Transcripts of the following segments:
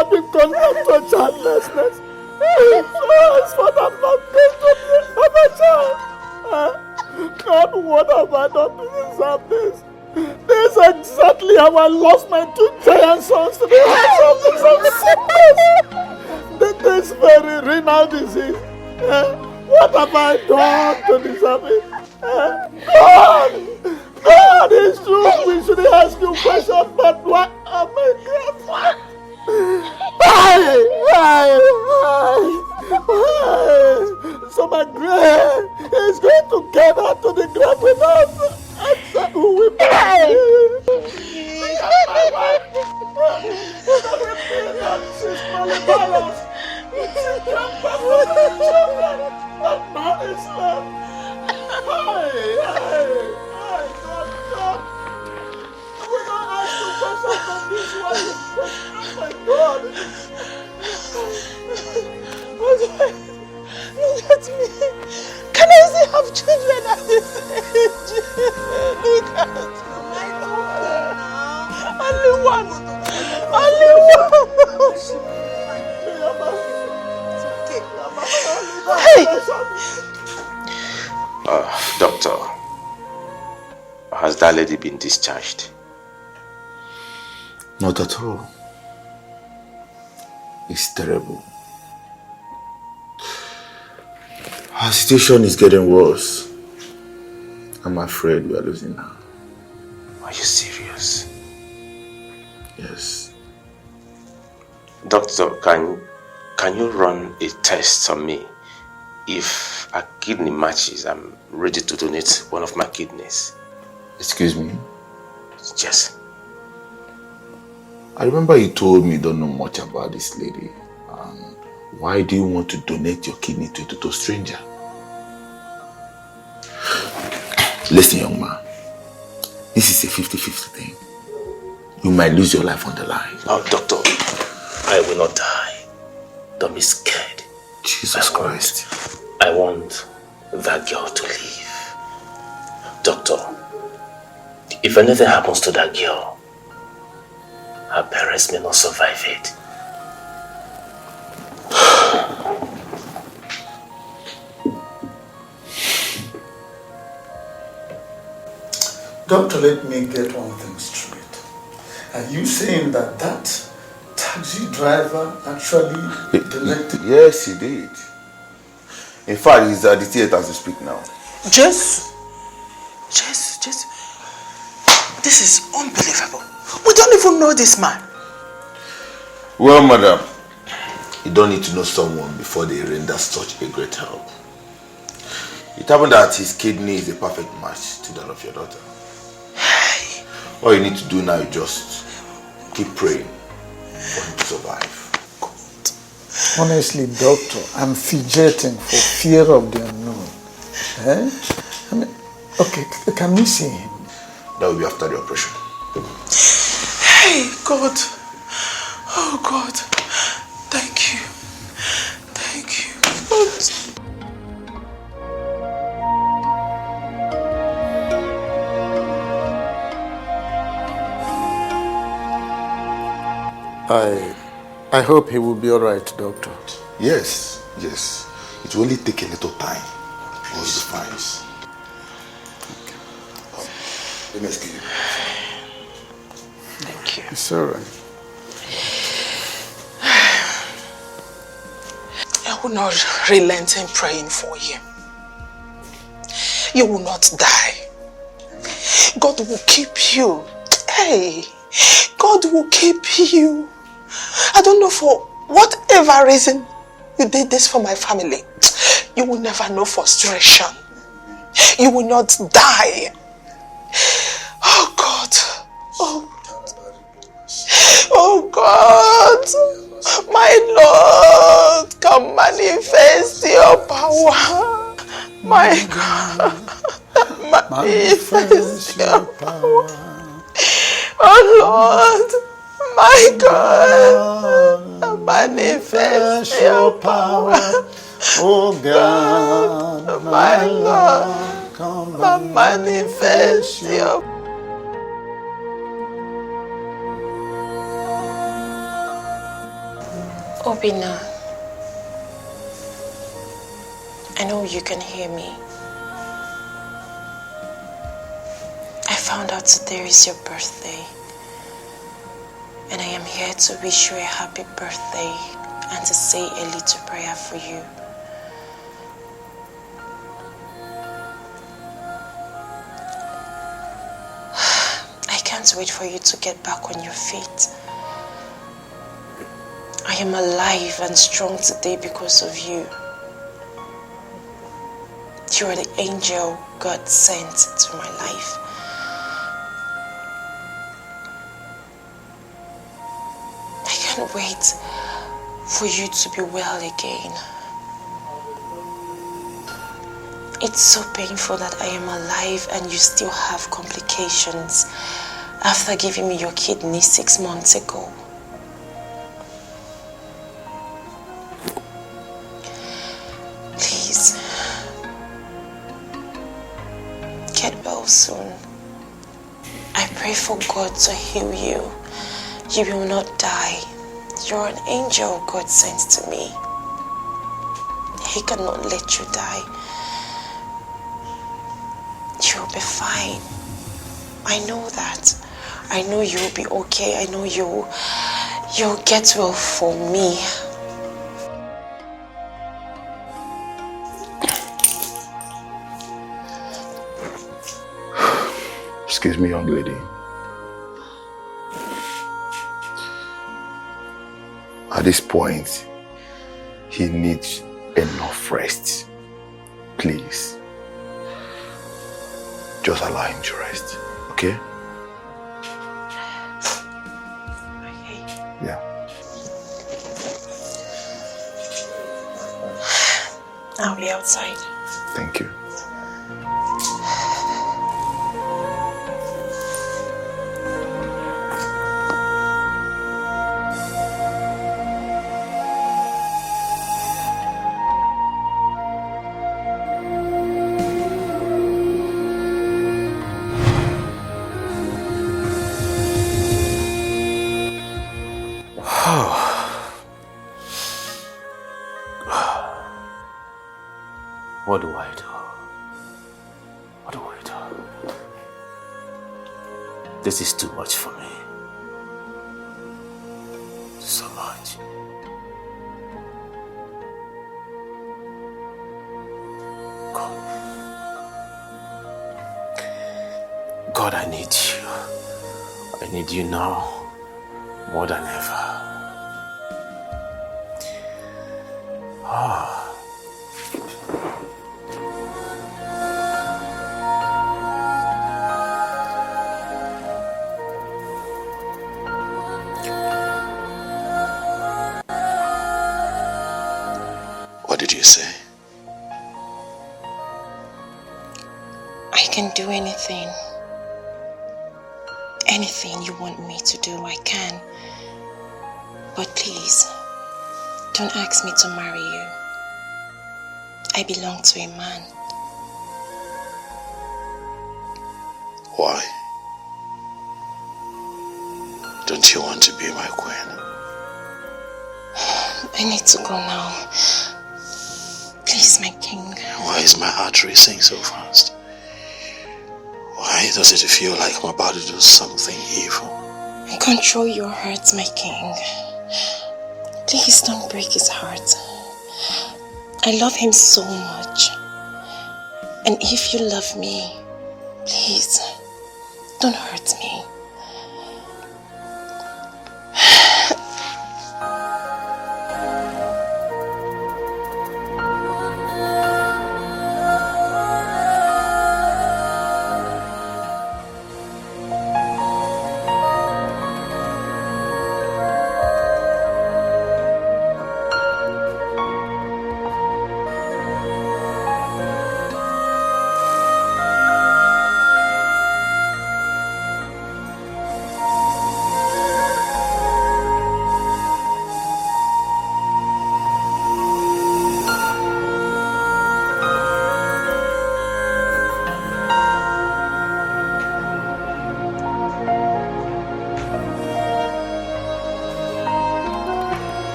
have been condemned to childlessness. So henceforth I'm not going to have a child. God, what have I done to deserve this? This is exactly how I lost my 2 giant sons to the hands of sickness. This very renal disease. What have I done to deserve it? God, it's true. We shouldn't ask you questions, but why am I grateful? So my grave is going to get her to the grave with us. And who will be my wife? She's mallevolent. She can't perform the children. And none is left. God. We don't ask you questions on this one. Oh my God. Look at me. Can I still have children at this age? Look at me. Only one. Only one. Hey. Doctor, has that lady been discharged? Not at all. It's terrible. Her situation is getting worse. I'm afraid we are losing her. Are you serious? Yes. Doctor, can you run a test on me? If a kidney matches, I'm ready to donate one of my kidneys. Excuse me? Yes. I remember you told me you don't know much about this lady. And why do you want to donate your kidney to a total stranger? Listen, young man. This is a 50-50 thing. You might lose your life on the line. No, doctor. I will not die. Don't be scared. Jesus Christ. I want that girl to live. Doctor, if anything happens to that girl, her parents may not survive it. Doctor, let me get one thing straight. Are you saying that taxi driver actually directed? Yes, he did. In fact, he's at the theater as we speak now. Jess. This is unbelievable. We don't even know this man. Well, madam, you don't need to know someone before they render such a great help. It happened that his kidney is a perfect match to that of your daughter. Hey. All you need to do now is just keep praying for him to survive. Honestly, doctor, I'm fidgeting for fear of the unknown. I mean, okay, can we see him? That will be after the operation. Hey, God. Oh, God. Thank you. Thank you. I hope he will be all right, doctor. Yes. It will only take a little time. All is fine. Let me excuse you. Thank you. It's all right. I will not relent in praying for you. You will not die. God will keep you. Hey, God will keep you. I don't know, for whatever reason you did this for my family. You will never know frustration. You will not die. Oh God. Oh God. My Lord, come manifest your power. My God. Manifest your power. Oh Lord. My God, manifest your power. Oh God, my Lord, come manifest your power. Obina, I know you can hear me. I found out today is your birthday, and I am here to wish you a happy birthday and to say a little prayer for you. I can't wait for you to get back on your feet. I am alive and strong today because of you. You are the angel God sent to my life. I can't wait for you to be well again. It's so painful that I am alive and you still have complications after giving me your kidney 6 months ago. Please, get well soon. I pray for God to heal you. You will not die. You're an angel God sent to me. He cannot let you die. You'll be fine. I know that. I know you'll be okay. I know you'll get well for me. Excuse me, young lady. At this point, he needs enough rest. Please. Just allow him to rest, okay? Okay. Yeah. I'll be outside. Thank you. What do I do? What do I do? This is too much for me. So much. God, I need you. I need you now more than ever. What did you say? I can do anything. Anything you want me to do, I can. But please, don't ask me to marry you. I belong to a man. Why? Don't you want to be my queen? I need to go now. Please, my king. Why is my heart racing so fast? Why does it feel like I'm about to do something evil? Control your heart, my king. Please don't break his heart. I love him so much. And if you love me, please, don't hurt me.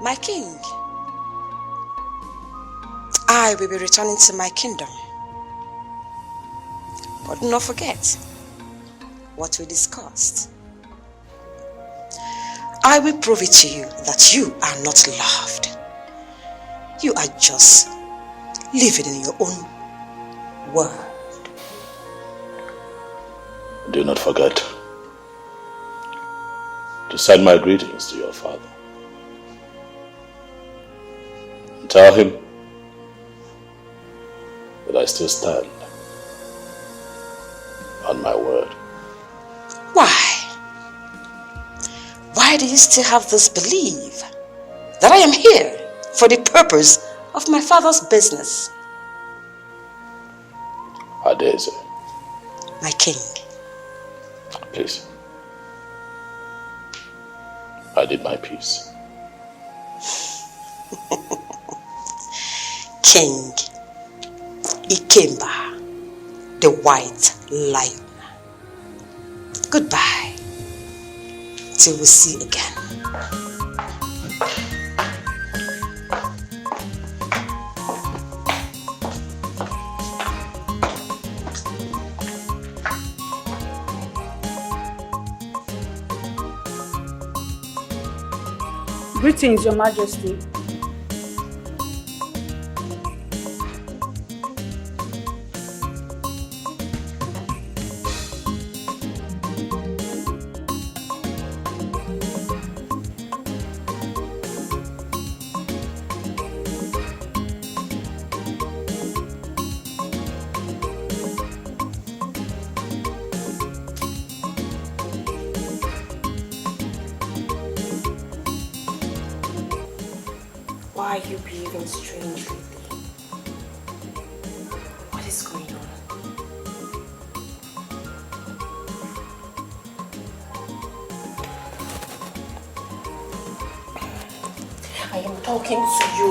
My king, I will be returning to my kingdom. But do not forget what we discussed. I will prove it to you that you are not loved. You are just living in your own world. Do not forget to send my greetings to your father. And tell him that I still stand on my word. Why? Why do you still have this belief that I am here for the purpose of my father's business? Adeze. My king. Please. I did my piece. King Ikemba, the white lion. Goodbye. Till we see again. Greetings, Your Majesty. Why are you behaving strangely? What is going on? I am talking to you.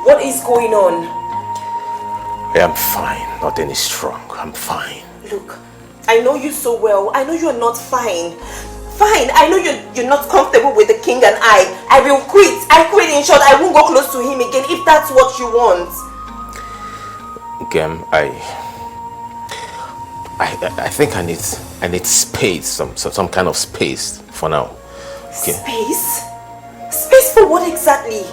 What is going on? I am fine. Nothing is wrong. I'm fine. Look, I know you so well. I know you're not fine. Fine, I know you're not comfortable with the king and I will quit. I quit, in short. I won't go close to him again if that's what you want. Gem, I think I need space, some kind of space for now. Okay. Space? Space for what exactly?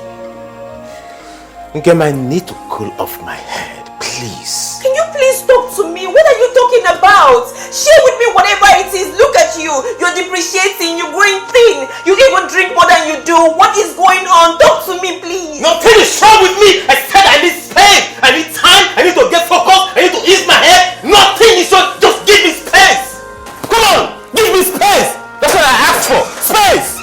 Gem, I need to cool off my head, please. Can you please talk to me? What are you talking about? Share with me whatever it is. Look at you. You're depreciating. You're growing thin. You even drink more than you do. What is going on? Talk to me, please. Nothing is wrong with me. I said I need space. I need time. I need to get focused. I need to ease my head. Nothing is wrong. Just give me space. Come on. Give me space. That's what I asked for. Space.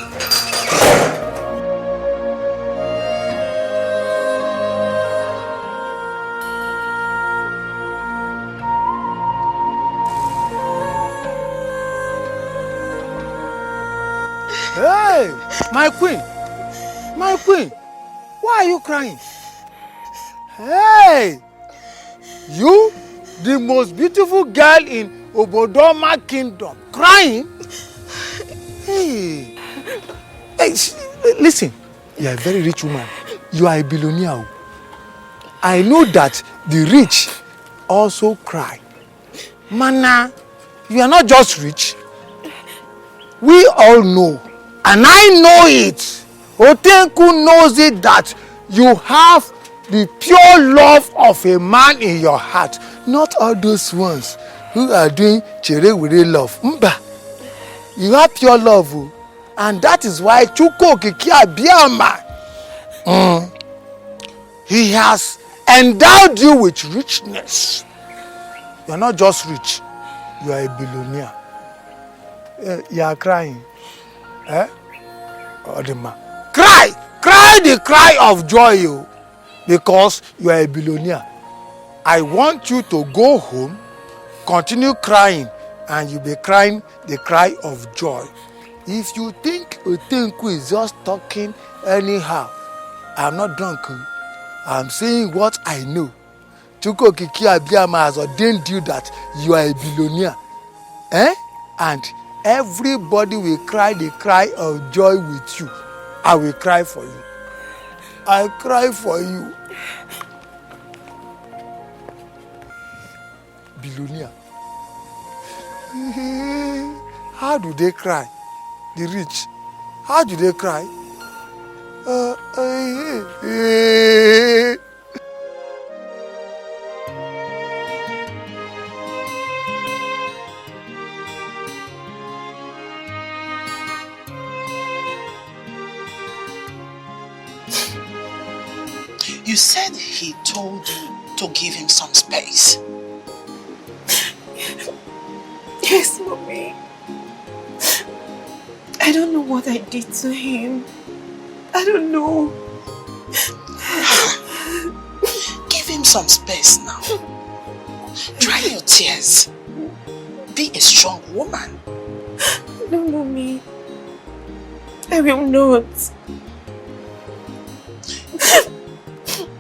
Hey, my queen, why are you crying? Hey, you, the most beautiful girl in Obodoma Kingdom, crying? Hey, listen, you are a very rich woman. You are a billionaire. I know that the rich also cry. Mana, you are not just rich. We all know. And I know it. Otenku knows it that you have the pure love of a man in your heart. Not all those ones who are doing chere-were love. Mba. You have pure love. And that is why Chuko Kikia Biama, he has endowed you with richness. You are not just rich. You are a billionaire. You are crying. Eh? Odema. Cry the cry of joy, because you are a billionaire. I want you to go home, continue crying, and you'll be crying the cry of joy. If you think Otenku is just talking anyhow, I'm not drunk. I'm saying what I know. Chuko Kiki Abiyama has ordained you that you are a billionaire. And everybody will cry the cry of joy with you. I will cry for you. I cry for you. Billionaire. How do they cry? The rich. How do they cry? You said he told you to give him some space. Yes, Mommy. I don't know what I did to him. I don't know. Give him some space now. Dry your tears. Be a strong woman. No, Mommy. I will not.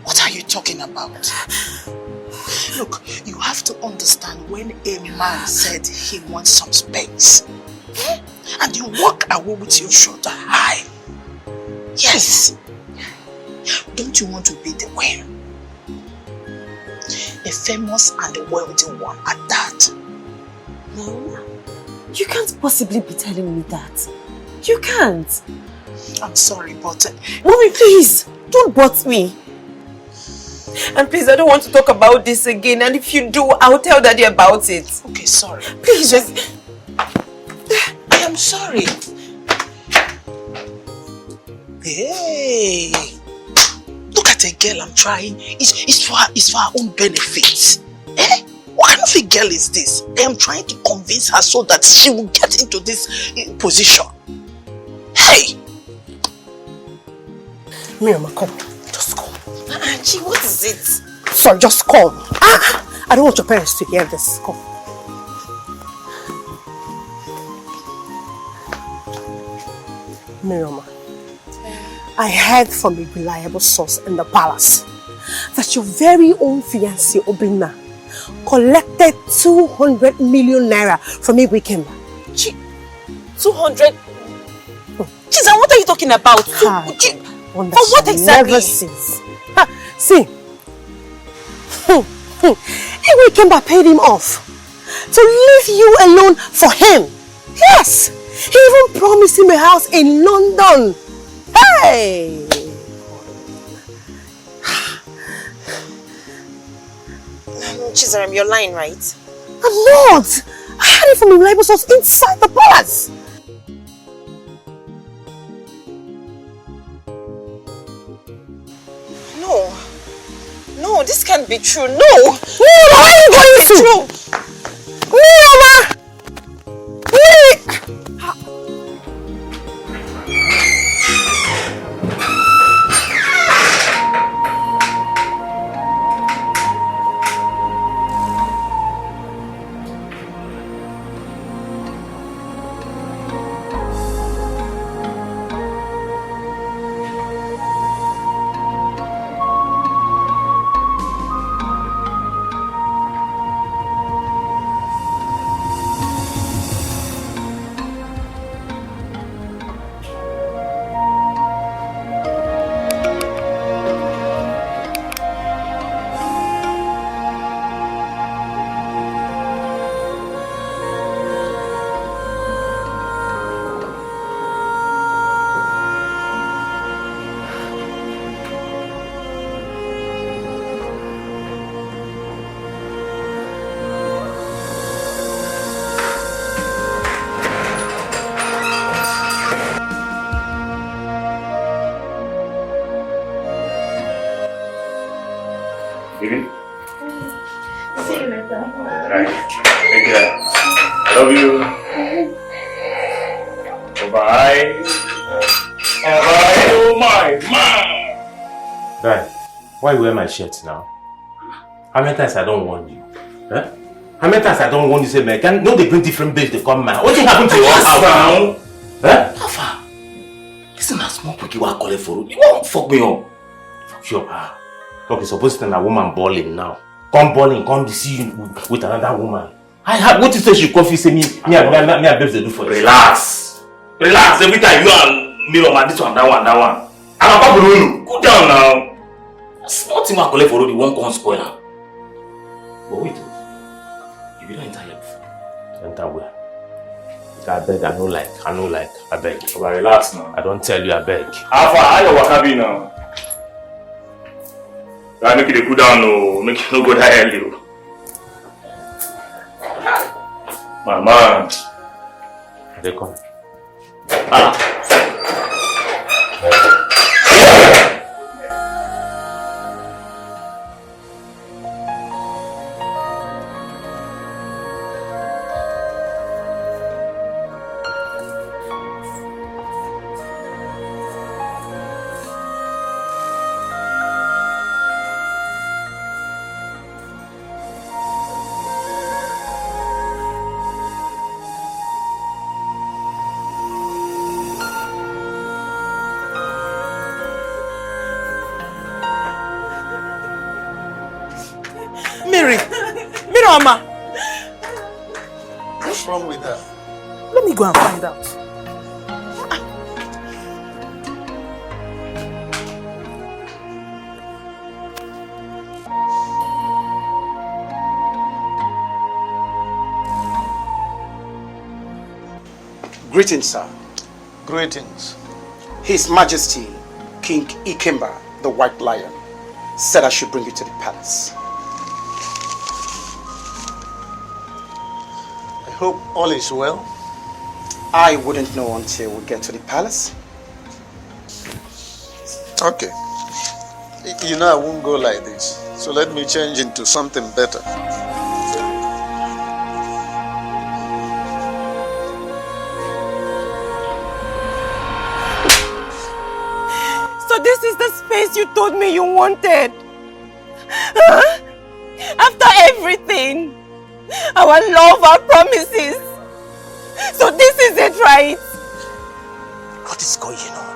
What are you talking about? Look, you have to understand when a man said he wants some space and you walk away with your shoulder high. Yes. Don't you want to be the one? A famous and a wealthy one at that. No. You can't possibly be telling me that. You can't. I'm sorry, but... Mommy, please, don't butt me. And please, I don't want to talk about this again. And if you do, I'll tell Daddy about it. Okay, sorry. Please, just... I am sorry. Hey! Look at a girl I'm trying. It's for her own benefit. Eh? What kind of a girl is this? I am trying to convince her so that she will get into this position. Hey! Miriam, come. Just come. Angie, what is it? Sorry, just come. I don't want your parents to hear this. Come. Miriam, I heard from a reliable source in the palace that your very own fiancé, Obinna, collected 200 million naira from a weekend. 200? Chiza, what are you talking about? For what exactly? Never cease. See, a weekend paid him off to leave you alone for him. Yes, he even promised him a house in London. Hey! Chizaram, you're lying, right? I'm not! I heard it from a reliable source inside the palace. No, this can't be true. No! Where are you going to? Mama! Why you wear my shirt now? How many times I don't warn you? Eh? How many times I don't warn you say, man, can no they bring different babes to come man? What happened to your house now? Eh? How far? Listen, that small quick you are calling for you won't fuck me up. Fuck you up. Okay, suppose that a woman balling now. Come balling, come to see you with another woman. I have what you say she coffee say me babes they do for you. Relax. Relax, every time you and me on this one, that one. Cool down now. Small thing I collect for road, you won't come spoil now. But wait, if you don't enter here before. Enter where? I beg, I no like, I beg. But relax now. I don't tell you, I beg. How far are you walking now? I make it cool down, no. Make it no go that early. My man. They come. Mama! What's wrong with her? Let me go and find out. Greetings, sir. Greetings. His Majesty, King Ikemba, the White Lion, said I should bring you to the palace. I hope all is well. I wouldn't know until we get to the palace. Okay. You know I won't go like this, so let me change into something better. So this is the space you told me you wanted? Huh? After everything, our love, our promises. So this is it, right? What is going on?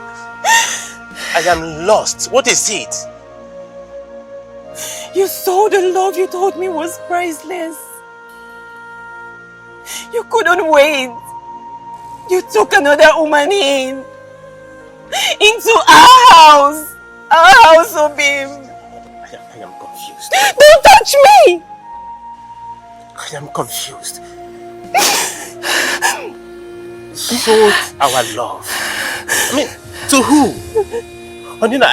I am lost. What is it? You saw the love you told me was priceless. You couldn't wait. You took another woman into our house. Our house, Obim. I am confused. Don't touch me! I am confused. Sold our love. I mean, to who? Onina,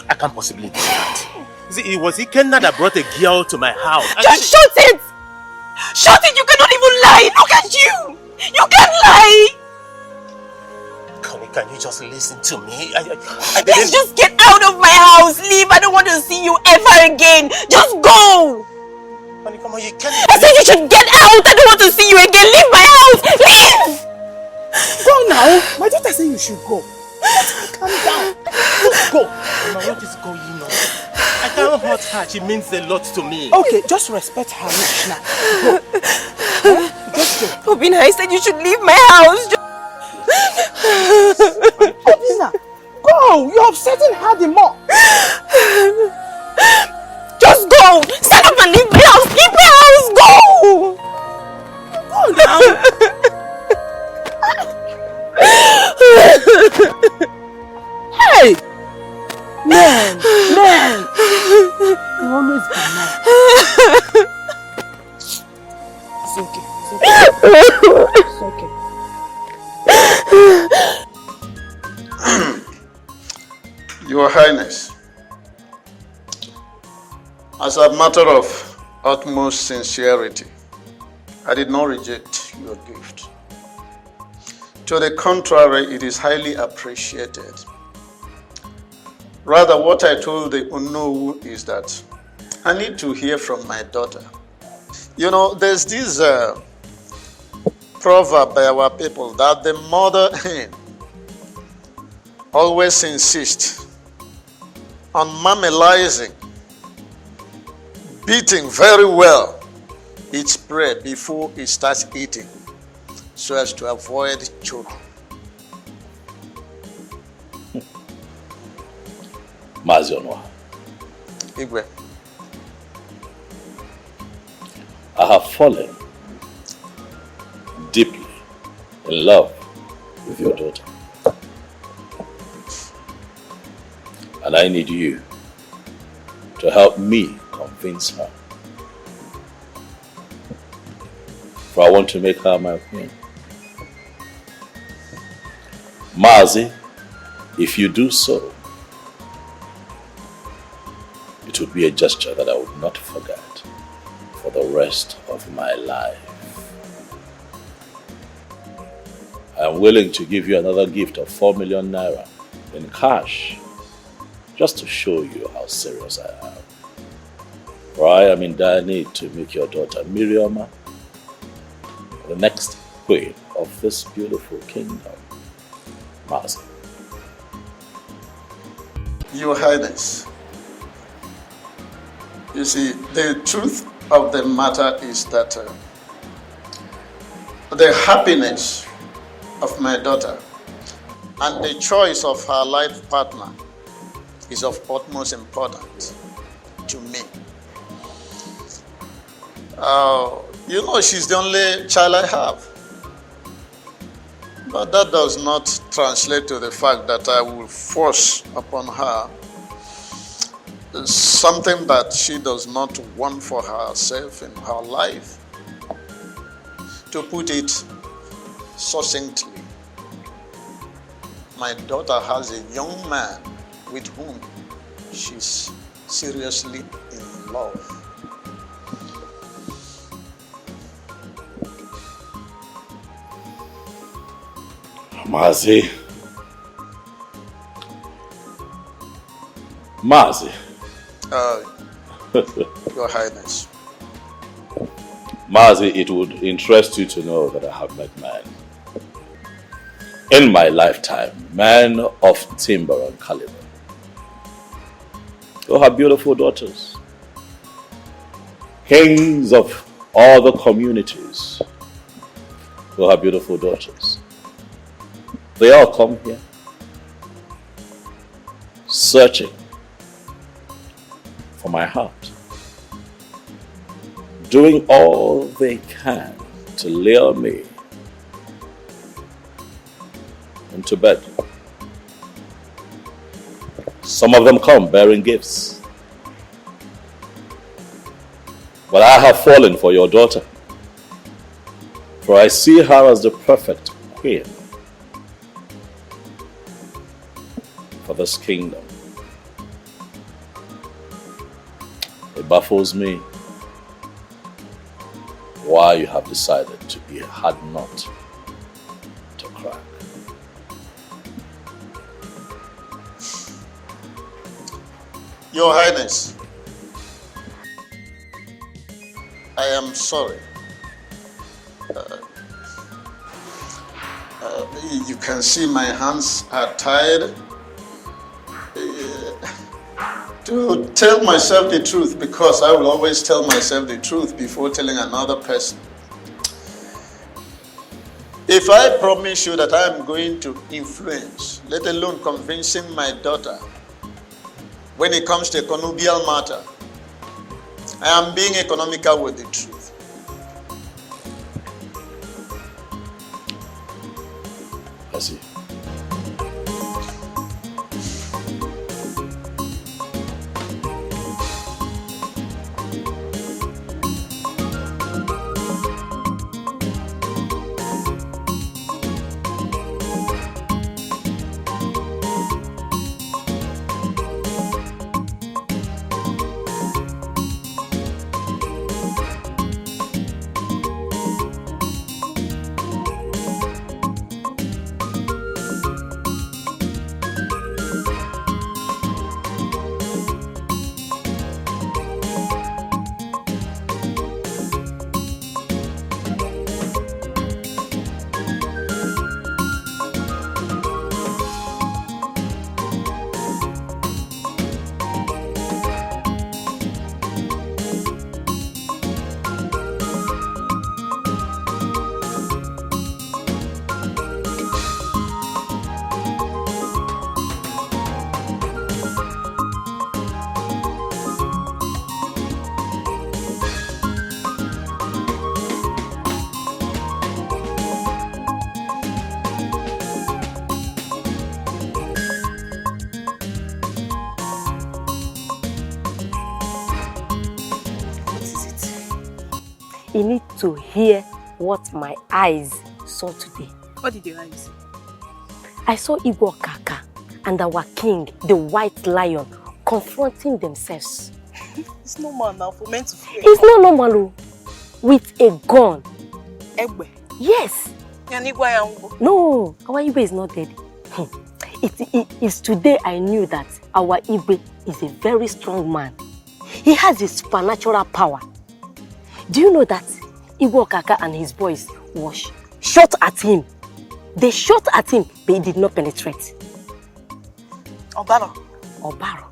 I can't possibly do that. See, it was Ikenna that brought a girl to my house. Just shut it! Shut it! You cannot even lie! Look at you! You can't lie! Connie, can you just listen to me? Please just get out of my house! Leave! I don't want to see you ever again! Just go! Connie, come on, you can't... I said you should get out! I don't want to see you again! Leave my house! Leave! Go now! My daughter said you should go. Calm down. Just go. Mama, what is going on? I can't hurt her. She means a lot to me. Okay, just respect her wish now. Go. Huh? Just go. Obina, I said you should leave my house. Obina, go. You're upsetting her the more. Just go. Stand up and leave my house. Leave my house. Go. Go now. Hey! Man! You always be mad. It's okay. It's okay. Your Highness, as a matter of utmost sincerity, I did not reject your gift. To the contrary, it is highly appreciated. Rather, what I told the Unowu is that I need to hear from my daughter. You know, there's this proverb by our people that the mother hen always insists on mammelizing, beating very well its prey before it starts eating, so as to avoid choking. Mazionwa, Igwe, I have fallen deeply in love with your daughter. And I need you to help me convince her. For I want to make her my queen. Mazi, if you do so, it would be a gesture that I would not forget for the rest of my life. I am willing to give you another gift of 4 million naira in cash, just to show you how serious I am. For I am in dire need to make your daughter Miriam the next queen of this beautiful kingdom. Mazi. Your Highness, you see, the truth of the matter is that the happiness of my daughter and the choice of her life partner is of utmost importance to me. You know, she's the only child I have. But that does not translate to the fact that I will force upon her something that she does not want for herself in her life. To put it succinctly, my daughter has a young man with whom she's seriously in love. Mazi. Mazi. Your Highness. Mazi, it would interest you to know that I have met men in my lifetime, men of timber and caliber, who have beautiful daughters, kings of all the communities who have beautiful daughters. They all come here searching for my heart, doing all they can to lure me into bed. Some of them come bearing gifts. But I have fallen for your daughter, for I see her as the perfect queen for this kingdom. It baffles me why you have decided to be a hard nut to crack. Your Highness, I am sorry. You can see my hands are tied. To tell myself the truth, because I will always tell myself the truth before telling another person. If I promise you that I am going to influence, let alone convincing my daughter, when it comes to connubial matter, I am being economical with the truth. I see. you need to hear what my eyes saw today. What did your eyes see? I saw Igbo Kaka and our king, the white lion, confronting themselves. It's normal now for men to fear. It's not normal. With a gun. Egbe? Yes. No, our Igwe is not dead. It is today I knew that our Igwe is a very strong man. He has a supernatural power. Do you know that Igwe Kaka and his boys was shot at him? They shot at him, but he did not penetrate. Obaro? Obaro.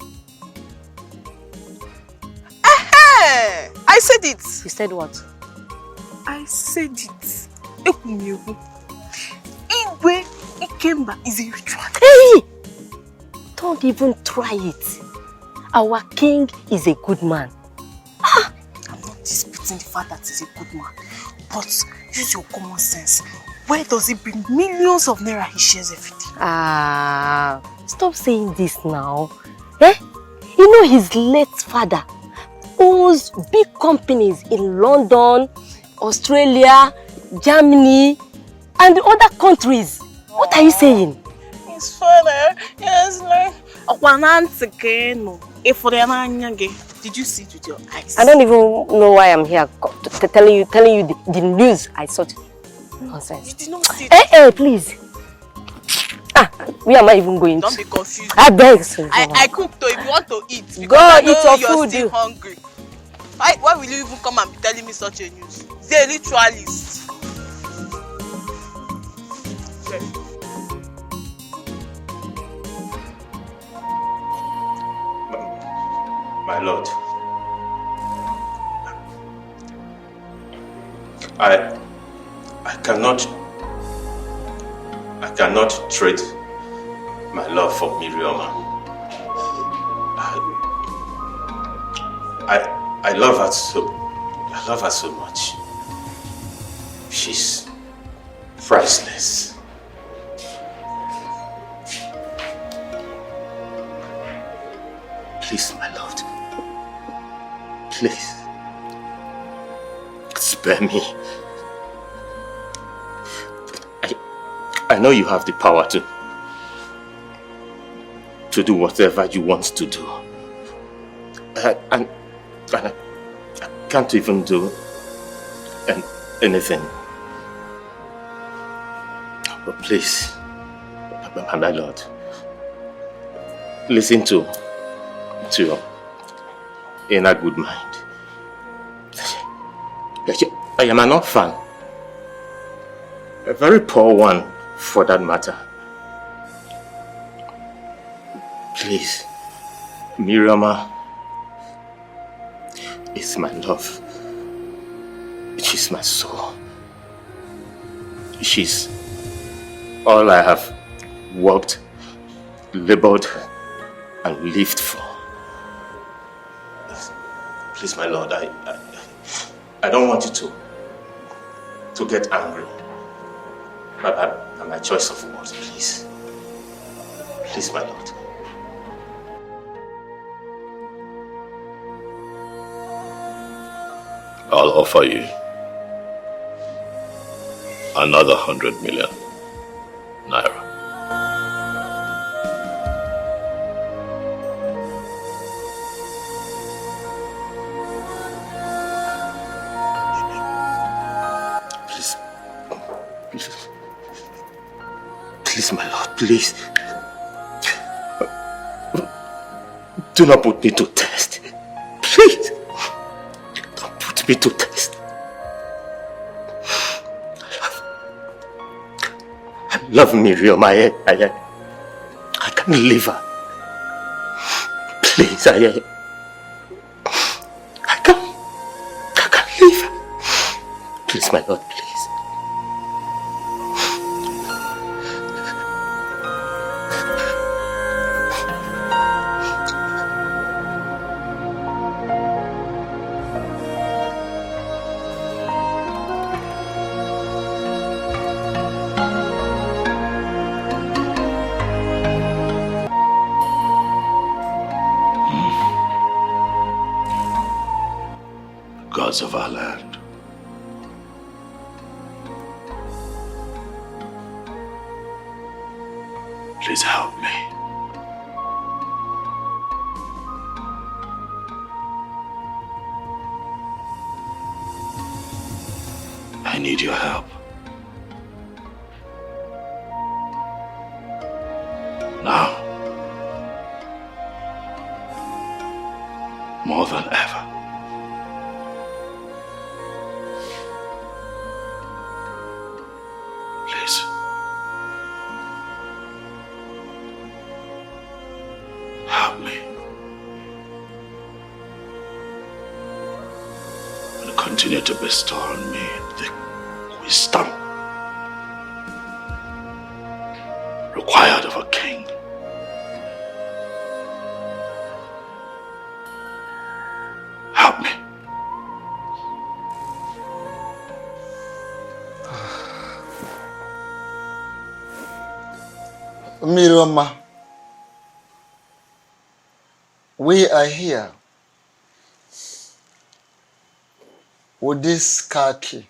I said it. You said what? I said it. Igwe Ikemba is a ritual. Hey! Don't even try it. Our king is a good man. I'm not disputing the fact that he's a good man. But use your common sense. Where does he bring millions of naira he shares every day? Stop saying this now. You know his late father owns big companies in London, Australia, Germany, and other countries. What are you saying? His father is like did you see it with your eyes? I don't even know why I'm here telling you the news I saw today. Nonsense. You did not see it. Hey, please. Where am I even going to? Don't be confused. I beg. I cooked though if you want to eat. Go eat your you're food. Still hungry. Why will you even come and be telling me such a news? They're ritualists. My lord, I cannot trade my love for Miriama. I love her so much. She's priceless. Please, my lord. Please. Spare me. I know you have the power to do whatever you want to do. And I can't even do anything. But please, my lord, listen to your inner good mind. I am an orphan. A very poor one, for that matter. Please, Miriama is my love. She's my soul. She's all I have worked, labored, and lived for. Please, my lord, I don't want you to get angry by my choice of words, please. Please, my lord. I'll offer you another 100 million naira. Please, my lord, please. Do not put me to test. Please. Don't put me to test. I love Miriam. I can't leave her. Please, I can't leave her. Please, my lord, please. Gods of our land, Please help me. I need your help. Now, more than ever. Please. Help me. And continue to bestow on me the wisdom required of a king. Help me. Miroma, we are here with this car key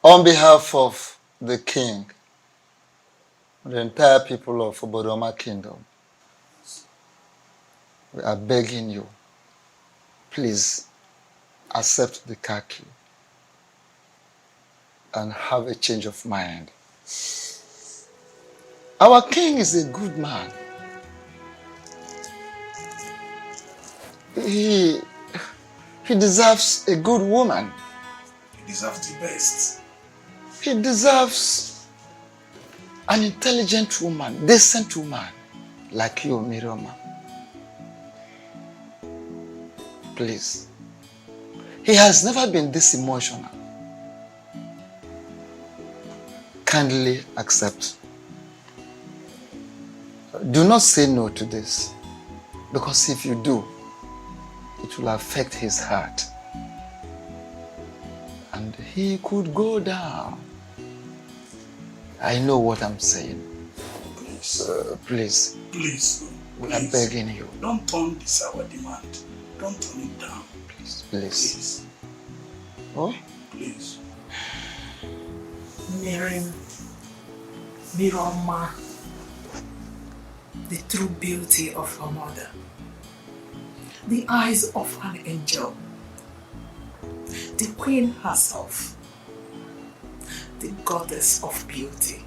on behalf of the king, the entire people of Obodoma Kingdom. We are begging you, please accept the car key and have a change of mind. Our king is a good man. He deserves a good woman. He deserves the best. He deserves an intelligent woman, decent woman like you, Miroma. Please. He has never been this emotional. Kindly accept. Do not say no to this, because if you do, it will affect his heart. And he could go down. I know what I'm saying. Please. Please. Please. We are begging you. Don't turn this our demand. Don't turn it down. Please. Please. Please. Oh? Please. Miroma, the true beauty of her mother, the eyes of an angel, the queen herself, the goddess of beauty.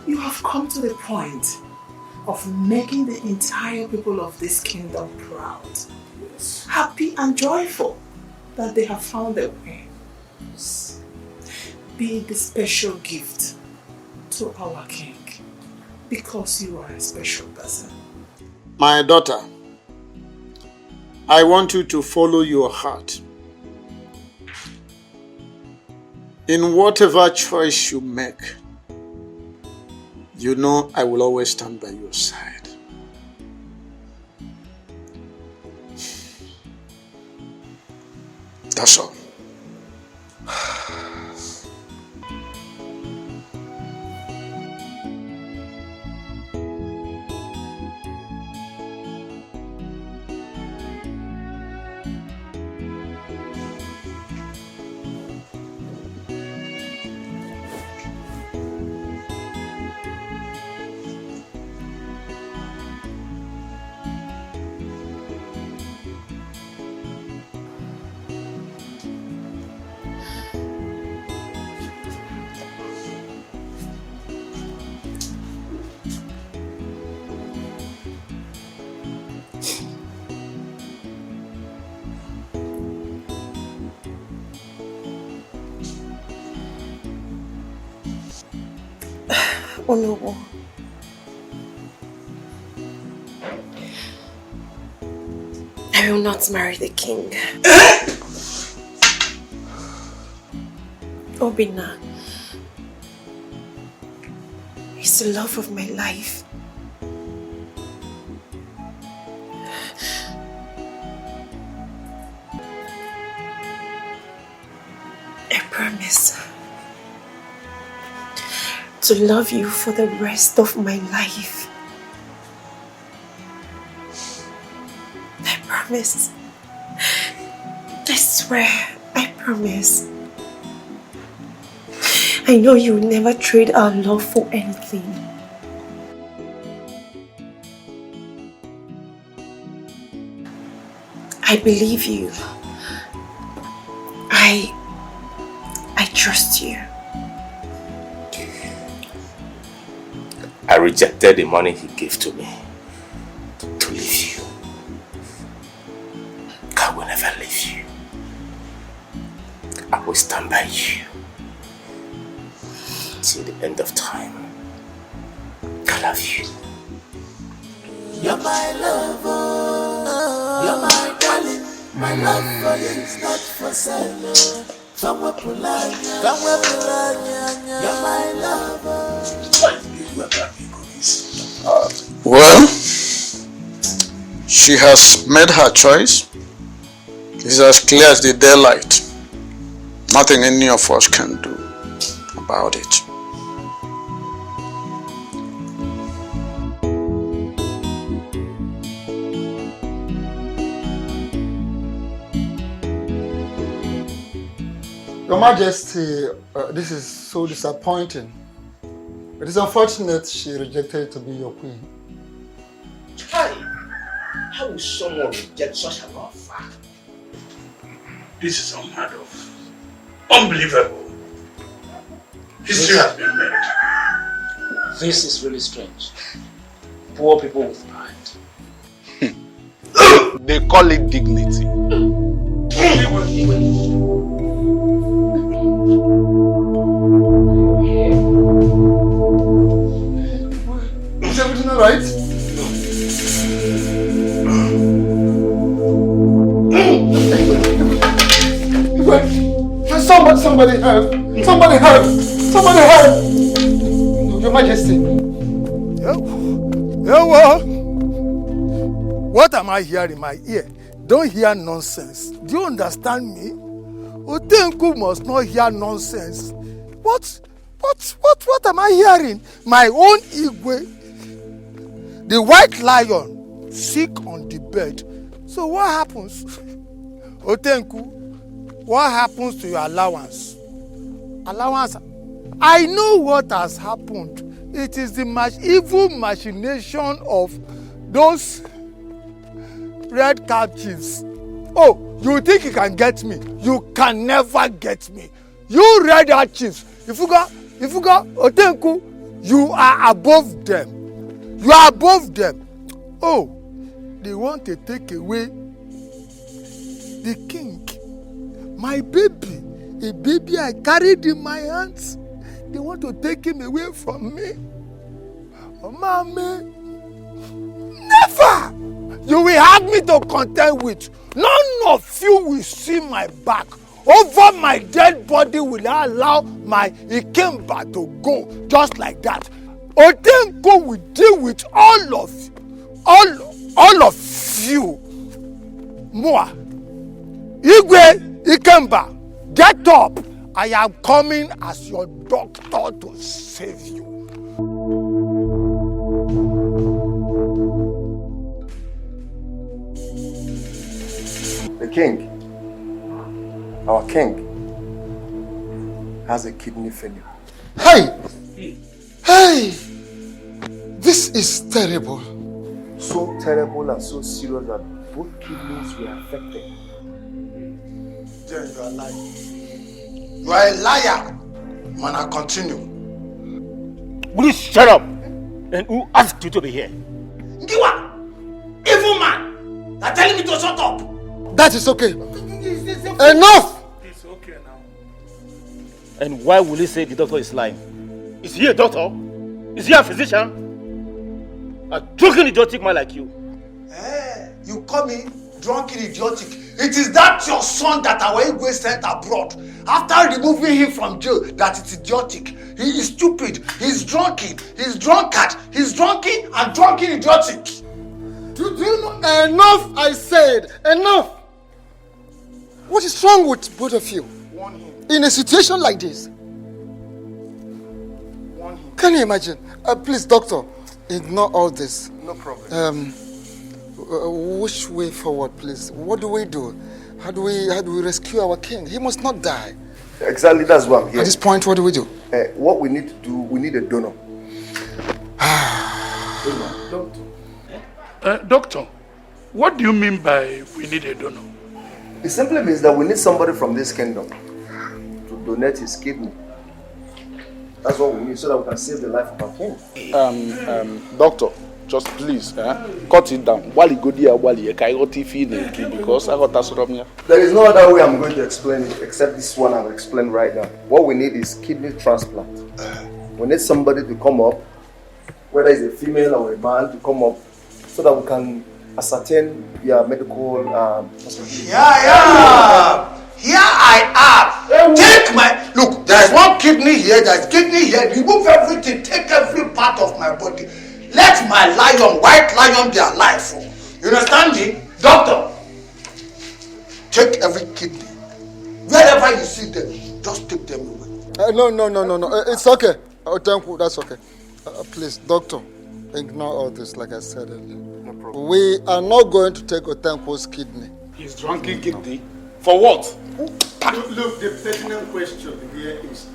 You have come to the point of making the entire people of this kingdom proud, happy and joyful that they have found their queen. Be the special gift to our king, because you are a special person. My daughter, I want you to follow your heart. In whatever choice you make, you know I will always stand by your side. That's all. Oh no. I will not marry the king. Obina, he's the love of my life. I promise to love you for the rest of my life. I promise. I swear, I promise. I know you will never trade our love for anything. I believe you. I trust you. I rejected the money he gave to me to leave you. I will never leave you. I will stand by you till the end of time. I love you. You're my lover, you're my darling. My love for you is not for sale. You're my lover. Well, she has made her choice. It's as clear as the daylight. Nothing any of us can do about it. Your Majesty, this is so disappointing. It is unfortunate she rejected to be your queen. Hi. How will someone reject such an offer? This is unheard of. Unbelievable. History has been made. This is really strange. Poor people with pride. They call it dignity. Is everything alright? Somebody help! Somebody help! Somebody help! Your Majesty. What am I hearing in my ear? Don't hear nonsense. Do you understand me? Otenku must not hear nonsense. What am I hearing? My own Igwe, the white lion, sick on the bed. So what happens? Otenku, what happens to your allowance? Allowance? I know what has happened. It is the evil machination of those red cap chiefs. Oh, you think you can get me? You can never get me. You red hat chiefs. If you go Otenku, you are above them. You are above them. Oh, they want to take away the king. My baby, a baby I carried in my hands. They want to take him away from me. Oh, mommy, never! You will have me to contend with. None of you will see my back. Over my dead body will I allow my Ikemba to go just like that. Otenko will deal with all of you. Moa, Igwe, Ikemba, get up. I am coming as your doctor to save you. The king, our king, has a kidney failure. Hey! Hey! This is terrible. So terrible and so serious that both kidneys were affected. Then you are lying. You are a liar. Man, I continue. Please shut up. And who asked you to be here? Ngiwa! Evil man! They're telling me to shut up! That is okay. Enough! It's okay now. And why will he say the doctor is lying? Is he a doctor? Is he a physician? A drunken idiotic man like you. You call me drunken idiotic. It is that your son that our Igwe sent abroad. After removing him from jail, that it's idiotic. He is stupid. He's drunken. He's drunkard. He's drunken and drunken idiotic. Do you know? Enough, I said. Enough. What is wrong with both of you? In a situation like this? Can you imagine? Please, doctor, ignore all this. No problem. Which way forward, please? What do we do? How do we rescue our king? He must not die. Exactly, that's what I'm here. At this point, what do we do? what we need to do, we need a donor. Doctor, what do you mean by we need a donor? It simply means that we need somebody from this kingdom to donate his kidney. That's what we need so that we can save the life of our king. Doctor, just please, cut it down. Wali go there, wali I got TV because I got that. There is no other way I'm going to explain it except this one I'll explain right now. What we need is kidney transplant. We need somebody to come up, whether it's a female or a man, to come up so that we can ascertain their medical possibilities. Here I am. Take my look. There is one kidney here. There is kidney here. Remove everything. Take every part of my body. Let my lion, white lion, be alive. You understand me, doctor? Take every kidney. Wherever you see them, just take them away. No. It's okay. Oh, thank you. That's okay. Please, doctor, ignore all this. Like I said earlier, no problem. We are not going to take Otanko's kidney. His drunken kidney. For what? Look, the pertinent question here is,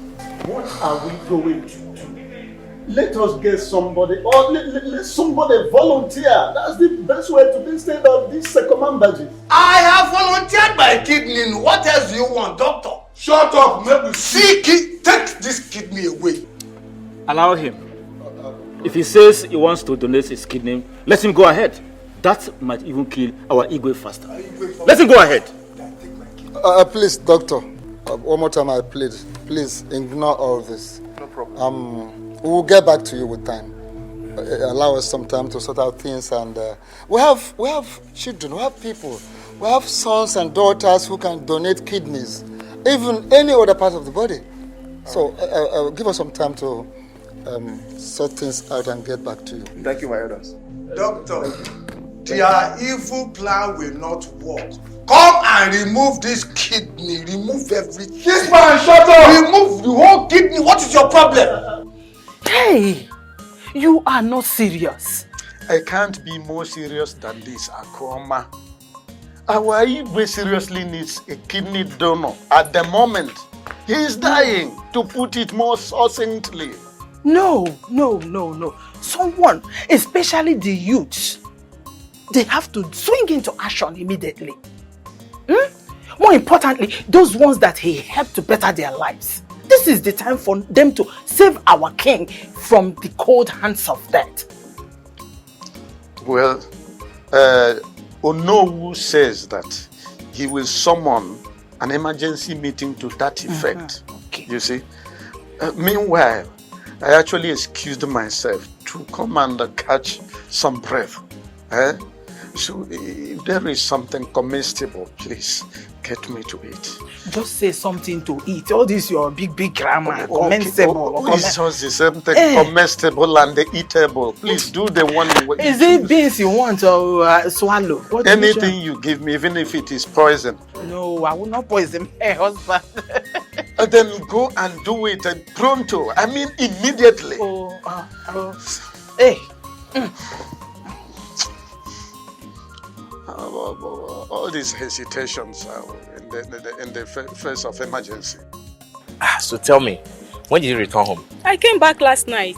what are we going to do? Let us get somebody, or let somebody volunteer. That's the best way to do instead of these second badges. I have volunteered my kidney. What else do you want, doctor? Shut up, maybe see, take this kidney away. Allow him. If he says he wants to donate his kidney, let him go ahead. That might even kill our Igwe faster. Let him go ahead. Please, doctor, one more time I plead. Please ignore all this. No problem. We will get back to you with time. Allow us some time to sort out things, and we have children, we have people, we have sons and daughters who can donate kidneys, even any other part of the body. So give us some time to sort things out and get back to you. Thank you, my elders. Doctor, their evil plan will not work. Come and remove this kidney. Remove everything. This man, shut up! Remove the whole kidney. What is your problem? Hey, you are not serious. I can't be more serious than this, Akoma. Our Igwe seriously needs a kidney donor at the moment. He is dying, to put it more succinctly. No. Someone, especially the youths, they have to swing into action immediately. More importantly, those ones that he helped to better their lives. This is the time for them to save our king from the cold hands of death. Well, Onowu says that he will summon an emergency meeting to that effect. Okay. You see? Meanwhile, I actually excused myself to come and catch some breath. So if there is something comestible, please get me to eat. Just say something to eat. All this your big grammar. Commensable. It's just the same thing. Comestible and eatable. Please do the one way. Is it beans you want or swallow? What anything you give me, even if it is poison. No, I will not poison my husband. Then go and do it pronto. I mean immediately. Hey. All these hesitations in the face of emergency. So tell me, when did you return home? I came back last night.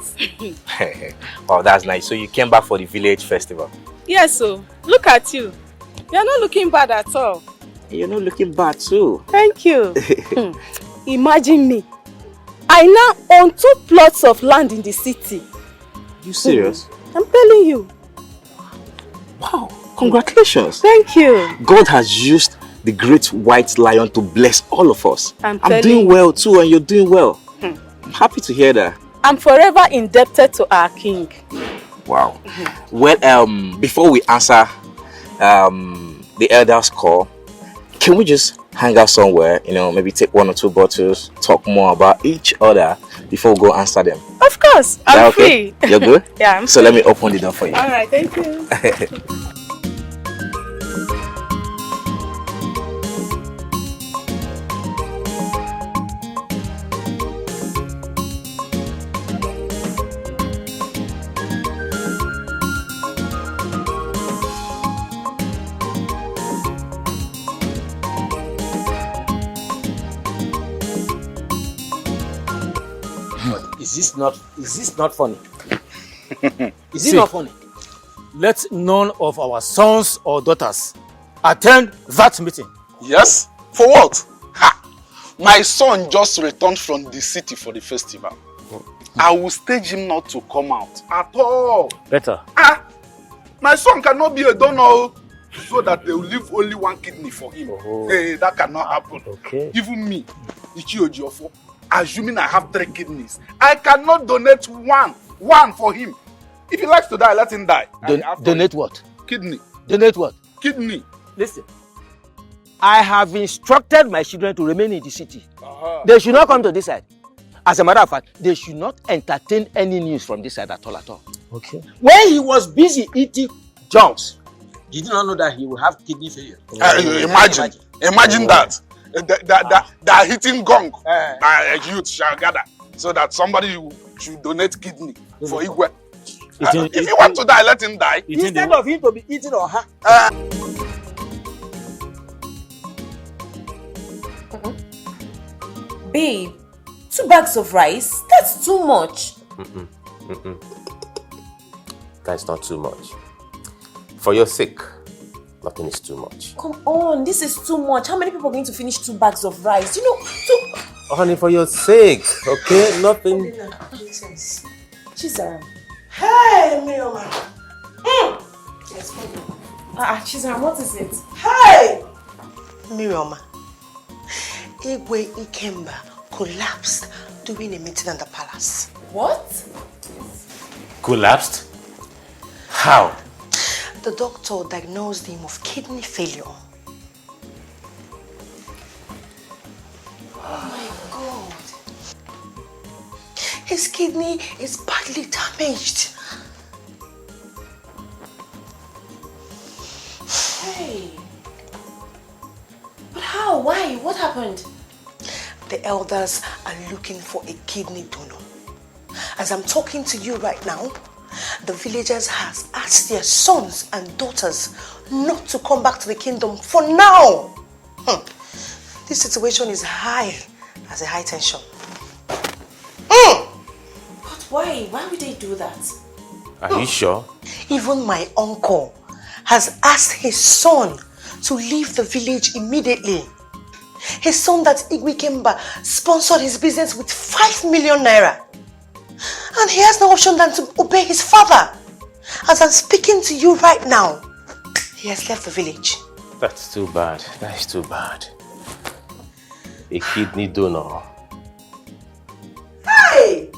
Wow, that's nice. So you came back for the village festival? Yes, so look at you. You're not looking bad at all. You're not looking bad too. Thank you. Imagine me. I now own 2 plots of land in the city. You serious? I'm telling you. Wow. Congratulations. Thank you. God has used the great white lion to bless all of us. I'm doing well too, and you're doing well. I'm happy to hear that. I'm forever indebted to our king. Wow. Well, before we answer the elders' call, can we just hang out somewhere, maybe take 1 or 2 bottles, talk more about each other before we go answer them? Of course, I'm okay? free. You're good? Yeah, I'm So free. let me open the door for you. All right, thank you. not funny? Is it not funny? Let none of our sons or daughters attend that meeting. Yes? For what? Ha! My son just returned from the city for the festival. I will stage him not to come out at all. Better. My son cannot be a donor so that they will leave only one kidney for him. Hey, that cannot happen. Okay. Even me, Ichiojiofo, assuming I have 3 kidneys, I cannot donate one for him. If he likes to die, let him die. Donate what? Kidney. Donate what? Kidney. Listen, I have instructed my children to remain in the city. They should not come to this side. As a matter of fact, they should not entertain any news from this side at all. Okay. When he was busy eating junks, did you not know that he will have kidney failure? Imagine that. They are hitting gong. A youth shall gather so that somebody should donate kidney for Igwe. If you want to die, let him die. Instead of him to be eating or her. Babe, 2 bags of rice? That's too much. That's not too much. For your sake, nothing is too much. Come on, this is too much. How many people are going to finish 2 bags of rice? You know, Honey, for your sake, okay? Nothing. Chizaram. Hey, Miriam. Yes, Chizaram, what is it? Hey! Miriam, Igwe Ikemba collapsed during a meeting in the palace. What? Collapsed? How? The doctor diagnosed him of kidney failure. Oh my God. His kidney is badly damaged. Hey. But how? Why? What happened? The elders are looking for a kidney donor. As I'm talking to you right now, the villagers has asked their sons and daughters not to come back to the kingdom for now. This situation is high as a high tension. But why? Why would they do that? Are you sure? Even my uncle has asked his son to leave the village immediately. His son that Igwe Kemba sponsored his business with 5 million naira. And he has no option than to obey his father. As I'm speaking to you right now, he has left the village. That's too bad. That is too bad. A kidney donor. Hey!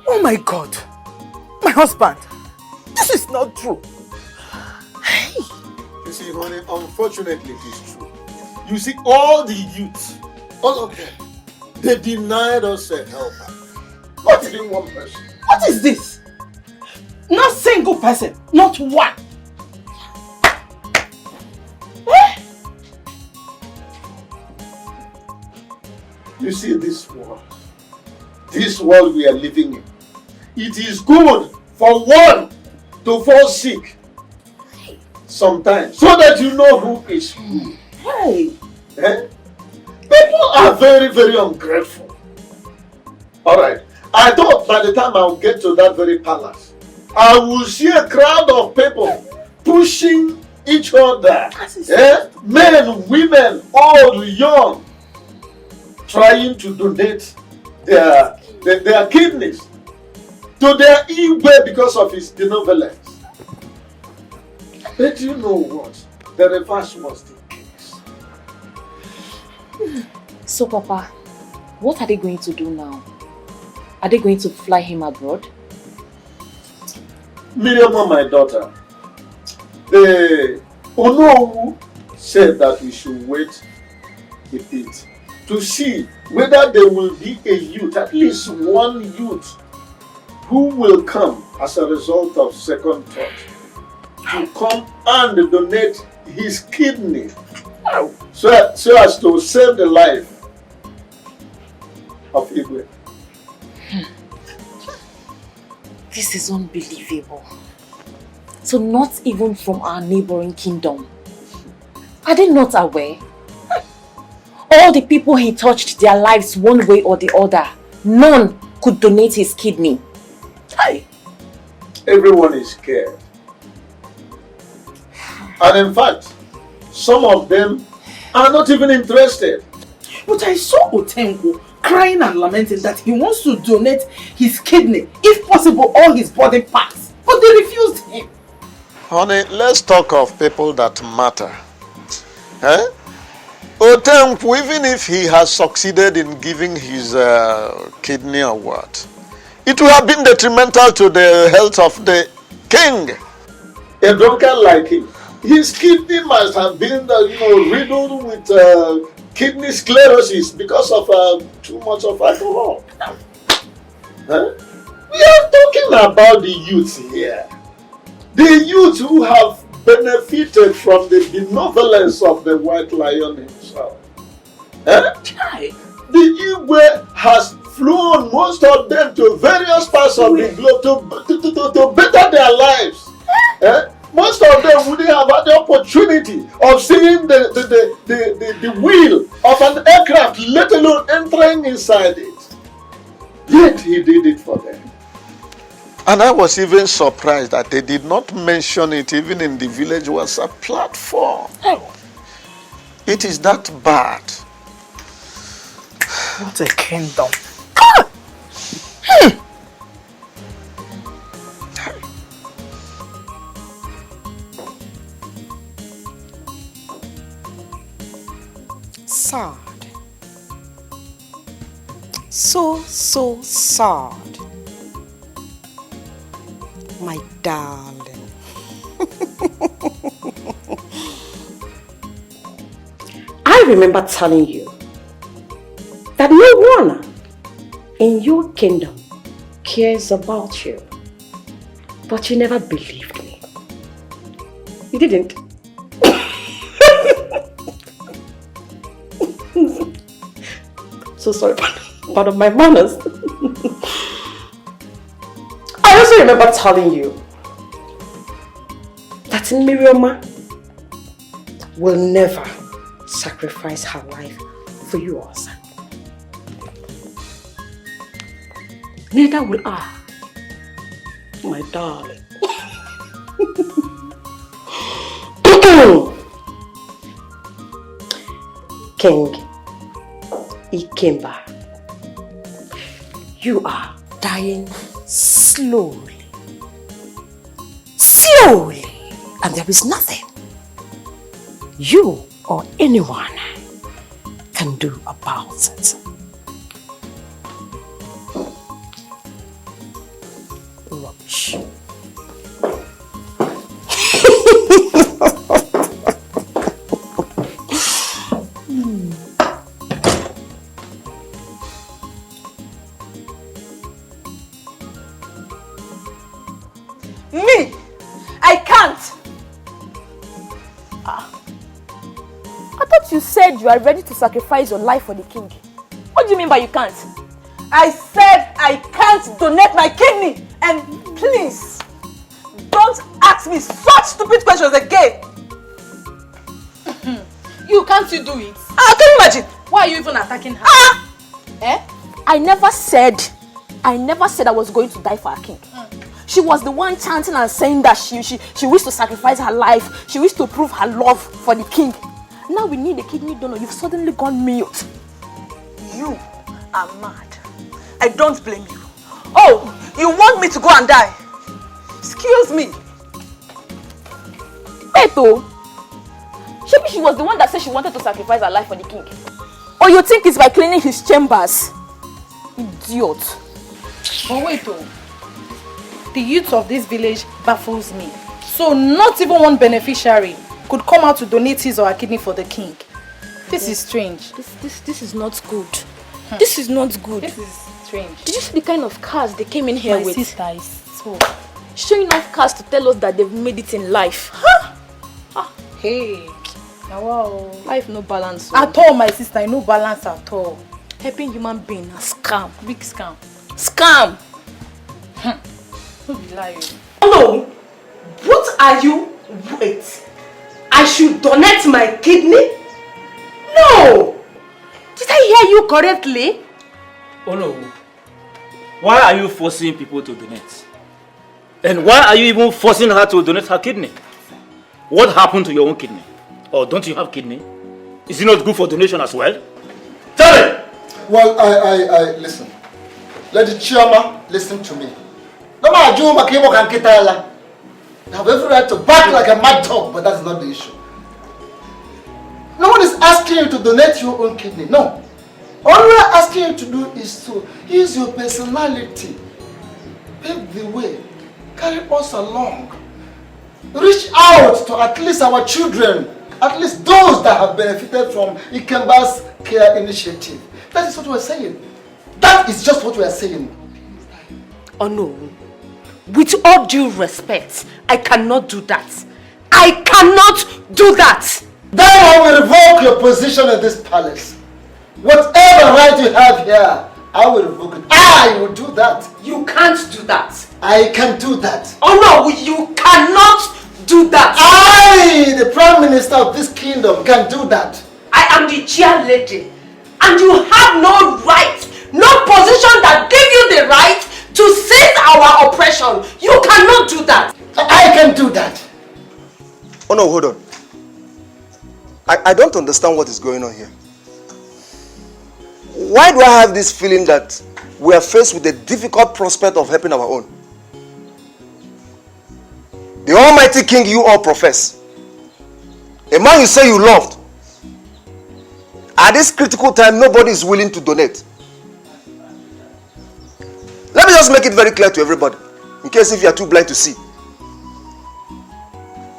Oh my God! My husband! This is not true! Hey! You see, honey, unfortunately it is true. You see, all the youths, all of them, they denied us a helper. Not even one person. What is this? Not single person, not one. You see, this world we are living in, it is good for one to fall sick sometimes, so that you know who is who. Hey! People are very, very ungrateful. Alright, I thought by the time I will get to that very palace, I will see a crowd of people pushing each other. Men, women, old, young, trying to donate their kidneys to their Igwe because of his benevolence. But you know what? The reverse was the case. So, Papa, what are they going to do now? Are they going to fly him abroad? Miriam, my daughter, the Onowu said that we should wait a bit to see whether there will be a youth, at least one youth, who will come as a result of second thought to come and donate his kidney so as to save the life of Igwe. This is unbelievable. So not even from our neighboring kingdom. Are they not aware? All the people he touched their lives one way or the other, none could donate his kidney. Aye. Everyone is scared. And in fact, some of them are not even interested. But I saw Otengo crying and lamenting that he wants to donate his kidney, if possible all his body parts. But they refused him. Honey, let's talk of people that matter. Eh? Otengo, even if he has succeeded in giving his kidney or what, it would have been detrimental to the health of the king. A drunkard like him, his kidney must have been riddled with kidney sclerosis because of too much of alcohol. Huh? We are talking about the youth here. The youth who have benefited from the benevolence of the white lion himself. Eh? The Igwe has flown most of them to various parts of the globe to better their lives. Eh? Most of them wouldn't have had the opportunity of seeing the wheel of an aircraft, let alone entering inside it. Yet he did it for them. And I was even surprised that they did not mention it even in the village WhatsApp platform. It is that bad. What a kingdom. Sad. So sad. My darling. I remember telling you that no one in your kingdom cares about you. But you never believed me. You didn't. So sorry, pardon my manners. I also remember telling you that Miriam will never sacrifice her life for yours. Neither will I, my darling. King Ikemba, you are dying slowly, and there is nothing you or anyone can do about it. Rubbish. Me? I can't. I thought you said you are ready to sacrifice your life for the king. What do you mean by you can't? I said I can't donate my kidney. And please, don't ask me such stupid questions again. You can't do it? Can you imagine? Why are you even attacking her? I never said I was going to die for a king. She was the one chanting and saying that she wished to sacrifice her life. She wished to prove her love for the king. Now we need a kidney donor. You've suddenly gone mute. You are mad. I don't blame you. Oh, you want me to go and die? Excuse me. Wait, oh. Maybe she was the one that said she wanted to sacrifice her life for the king. Or you think it's by cleaning his chambers? Idiot. But wait, oh. The youth of this village baffles me. So not even one beneficiary could come out to donate his or her kidney for the king. This is strange. This is not good. This is not good. This is strange. Did you see the kind of cars they came in here with? My sister is so... Showing off cars to tell us that they've made it in life. Hey. Wow. Life no balance. So. At all, my sister, no balance at all. Helping human being a scam. Big scam. Scam! Who be lying? Hello. What Are you... Wait. I should donate my kidney? No! Did I hear you correctly? Oh no. Why are you forcing people to donate? And why are you even forcing her to donate her kidney? What happened to your own kidney? Or don't you have kidney? Is it not good for donation as well? Tell me! Well, I listen. Let the chairman listen to me. No matter you have every right to bark like a mad dog, but that's not the issue. No one is asking you to donate your own kidney. No. All we are asking you to do is to use your personality, pave the way, carry us along, reach out to at least our children, at least those that have benefited from Ikemba's care initiative. That is what we're saying. That is just what we are saying. Oh no. With all due respect, I cannot do that. I cannot do that. Then I will revoke your position in this palace. Whatever right you have here, I will revoke it. I will do that. You can't do that. I can do that. Oh no, you cannot do that. I, the Prime Minister of this kingdom, can do that. I am the chair lady. And you have no right, no position that give you the right to seize our oppression. You cannot do that. I can do that. Oh no, hold on. I don't understand what is going on here. Why do I have this feeling that we are faced with the difficult prospect of helping our own? The Almighty King you all profess, a man you say you loved, at this critical time nobody is willing to donate. Let me just make it very clear to everybody, in case if you are too blind to see.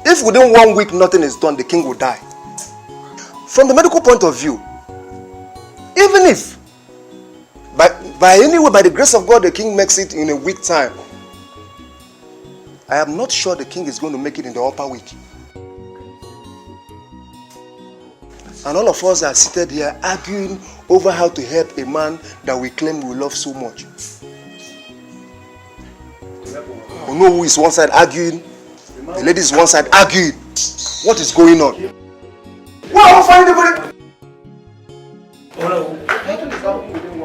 If within 1 week nothing is done, the king will die. From the medical point of view, even if by any way, by the grace of God, the king makes it in a week time, I am not sure the king is going to make it in the upper week. And all of us are seated here arguing over how to help a man that we claim we love so much. We know who is one side arguing, the lady is one side arguing. What is going on? Well, I'll find anybody.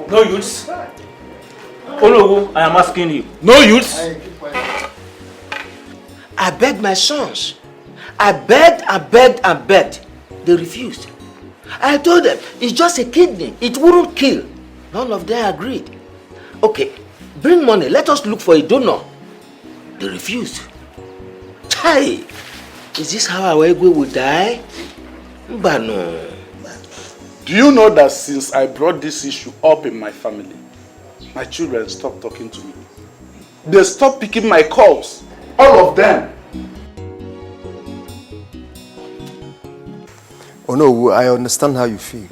No youths. Oh no, I am asking you. No youths. I begged my sons. I begged. They refused. I told them it's just a kidney. It wouldn't kill. None of them agreed. Okay, bring money. Let us look for a donor. They refused. Hey, is this how our Igwe will die? But no. Do you know that since I brought this issue up in my family, my children stopped talking to me? They stopped picking my calls. All of them. Oh no, I understand how you feel.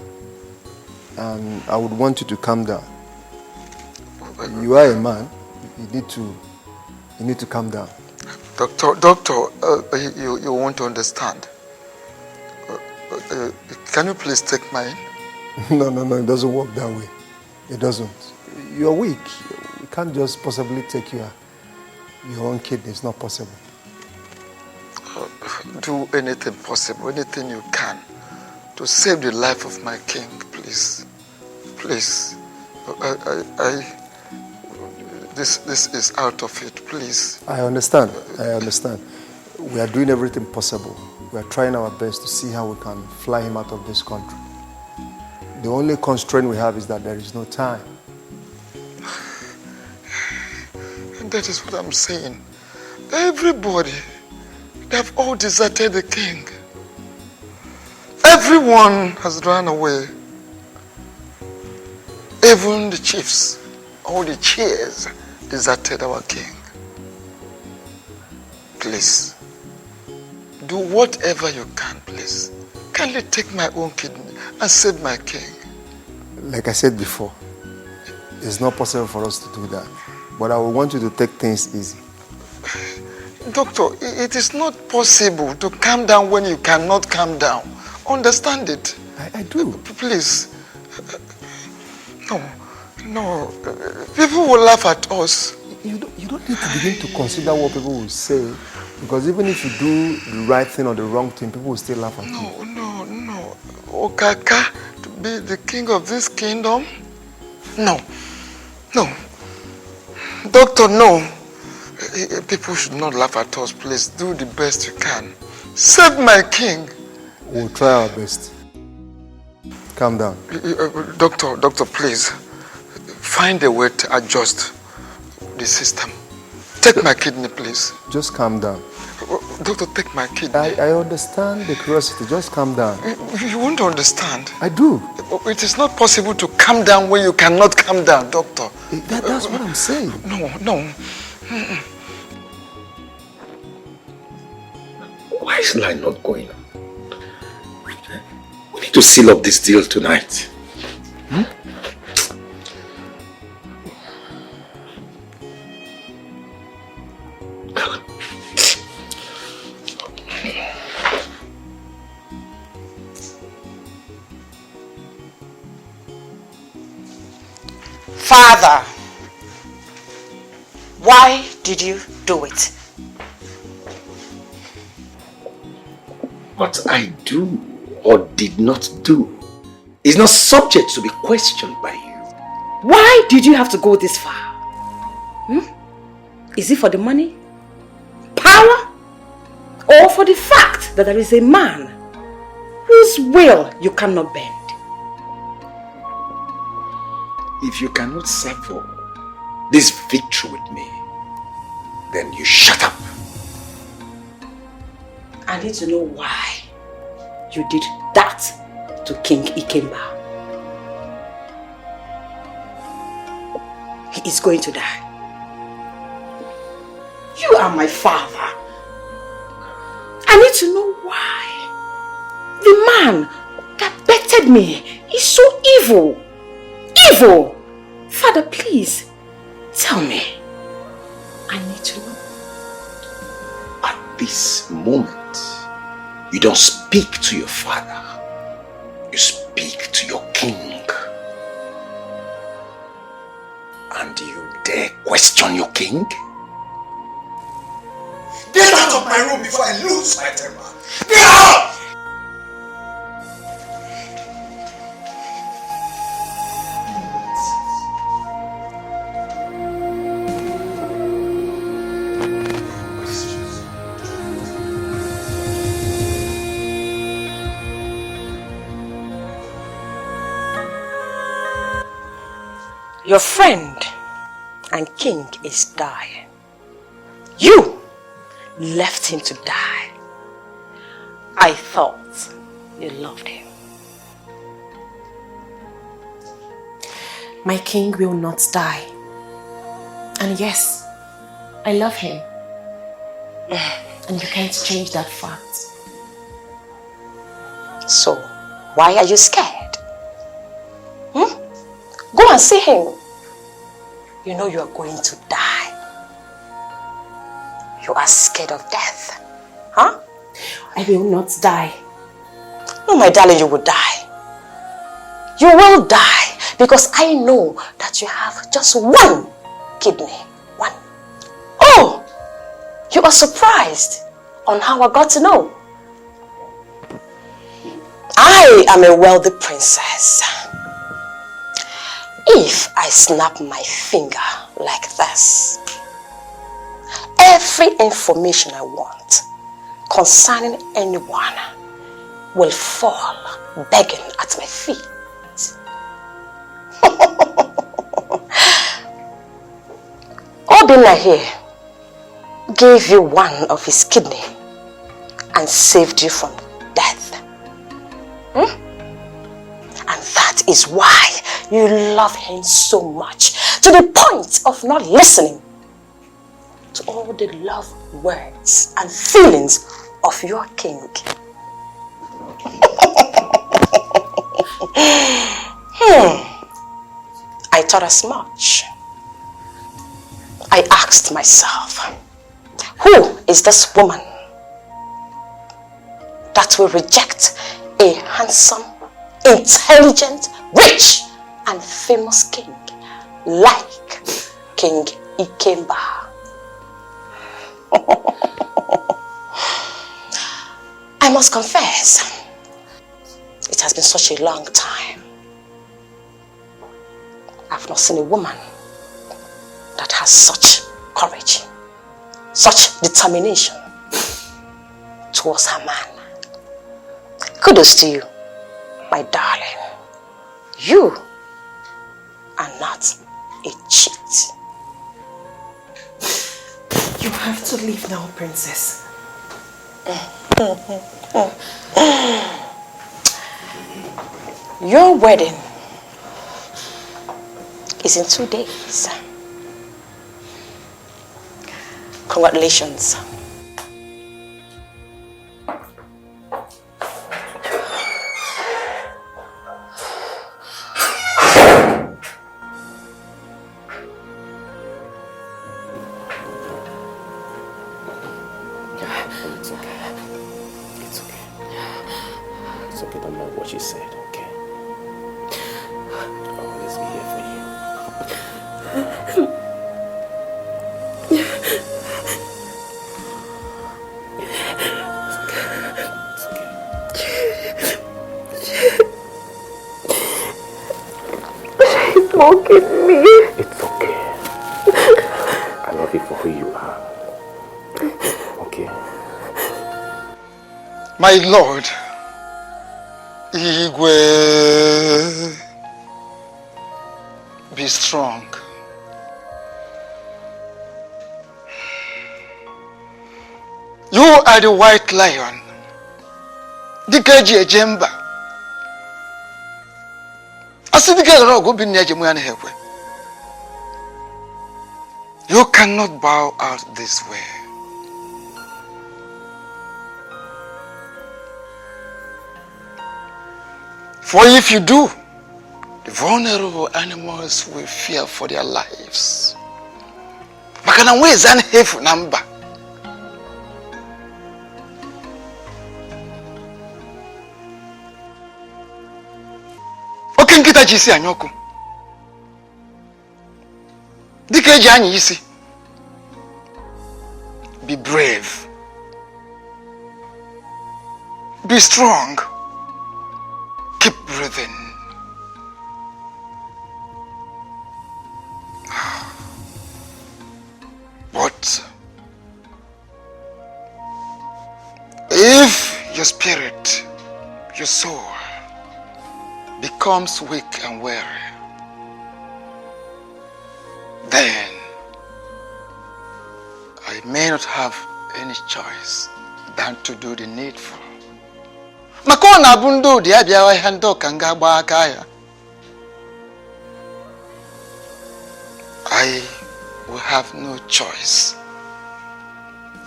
And I would want you to calm down. You are a man. You need to calm down. Doctor, you want to understand. Can you please take mine? No, it doesn't work that way. It doesn't. You're weak. You can't just possibly take your own kidney. It's not possible. Do anything possible, anything you can to save the life of my king, please. Please. This is out of it, please. I understand. We are doing everything possible. We are trying our best to see how we can fly him out of this country. The only constraint we have is that there is no time. And that is what I'm saying. Everybody, they have all deserted the king. Everyone has run away. Even the chiefs, all the cheers deserted our king. Please, do whatever you can, please. Kindly take my own kidney and save my king. Like I said before, it's not possible for us to do that. But I will want you to take things easy. Doctor, it is not possible to calm down when you cannot calm down. Understand it. I do. Please. No. People will laugh at us. You don't need to begin to consider what people will say Because even if you do the right thing or the wrong thing, people will still laugh at you. No. Okaka to be the king of this kingdom? No. Doctor, no. People should not laugh at us, please. Do the best you can. Save my king. We'll try our best. Calm down. Doctor, please. Find a way to adjust the system. Take my kidney, please. Just calm down. Doctor, take my kidney. I understand the curiosity. Just calm down. You won't understand. I do. It is not possible to calm down when you cannot calm down, doctor. That's what I'm saying. No. Why is line not going on? We need to seal up this deal tonight. Father, why did you do it? What I do or did not do is not subject to be questioned by you. Why did you have to go this far? Is it for the money, power, or for the fact that there is a man whose will you cannot bend? If you cannot suffer this victory with me, then you shut up. I need to know why you did that to King Ikemba. He is going to die. You are my father. I need to know why the man that bettered me is so evil. Evil! Father, please, tell me. I need to know. At this moment, you don't speak to your father. You speak to your king. And you dare question your king? Get out of my room before I lose my temper. Get out! Your friend and king is dying. You left him to die. I thought you loved him. My king will not die. And yes, I love him. And you can't change that fact. So, why are you scared? Go and see him. You know you are going to die. You are scared of death. Huh? I will not die. No, my darling, you will die. You will die because I know that you have just one kidney. One. Oh! You are surprised on how I got to know. I am a wealthy princess. If I snap my finger like this, every information I want concerning anyone will fall begging at my feet. Obinna here gave you one of his kidney and saved you from death. And that is why you love him so much, to the point of not listening to all the love words and feelings of your king. I thought as much. I asked myself, who is this woman that will reject a handsome, intelligent, rich, and famous king like King Ikemba? I must confess, it has been such a long time. I've not seen a woman that has such courage, such determination towards her man. Kudos to you, my darling. You are not a cheat. You have to leave now, princess. Your wedding is in 2 days. Congratulations. It's okay. It's okay. It's okay, don't mind what she said, okay? I'll always be here for you. She's mocking me. It's okay. I love you for who you are. Okay. My Lord, Igwe, be strong. You are the white lion, the Dikeji Ejemba. You cannot bow out this way. For if you do, the vulnerable animals will fear for their lives. Makana wezi hefu namba. Oke nkita jisi anyoko. Dikeji anyi isi. Be brave. Be strong. Keep breathing. But if your spirit, your soul, becomes weak and weary, then I may not have any choice than to do the needful. Makona bundo di abia wa hando kanga ba kaya. I will have no choice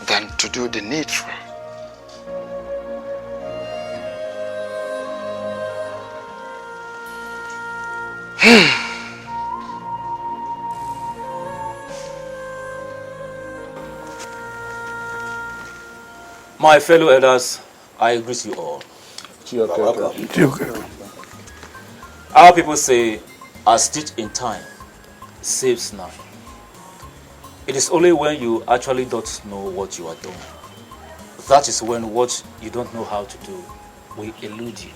than to do the needful. My fellow elders, I greet you all. Our people say, a stitch in time saves none. It is only when you actually don't know what you are doing. That is when what you don't know how to do will elude you.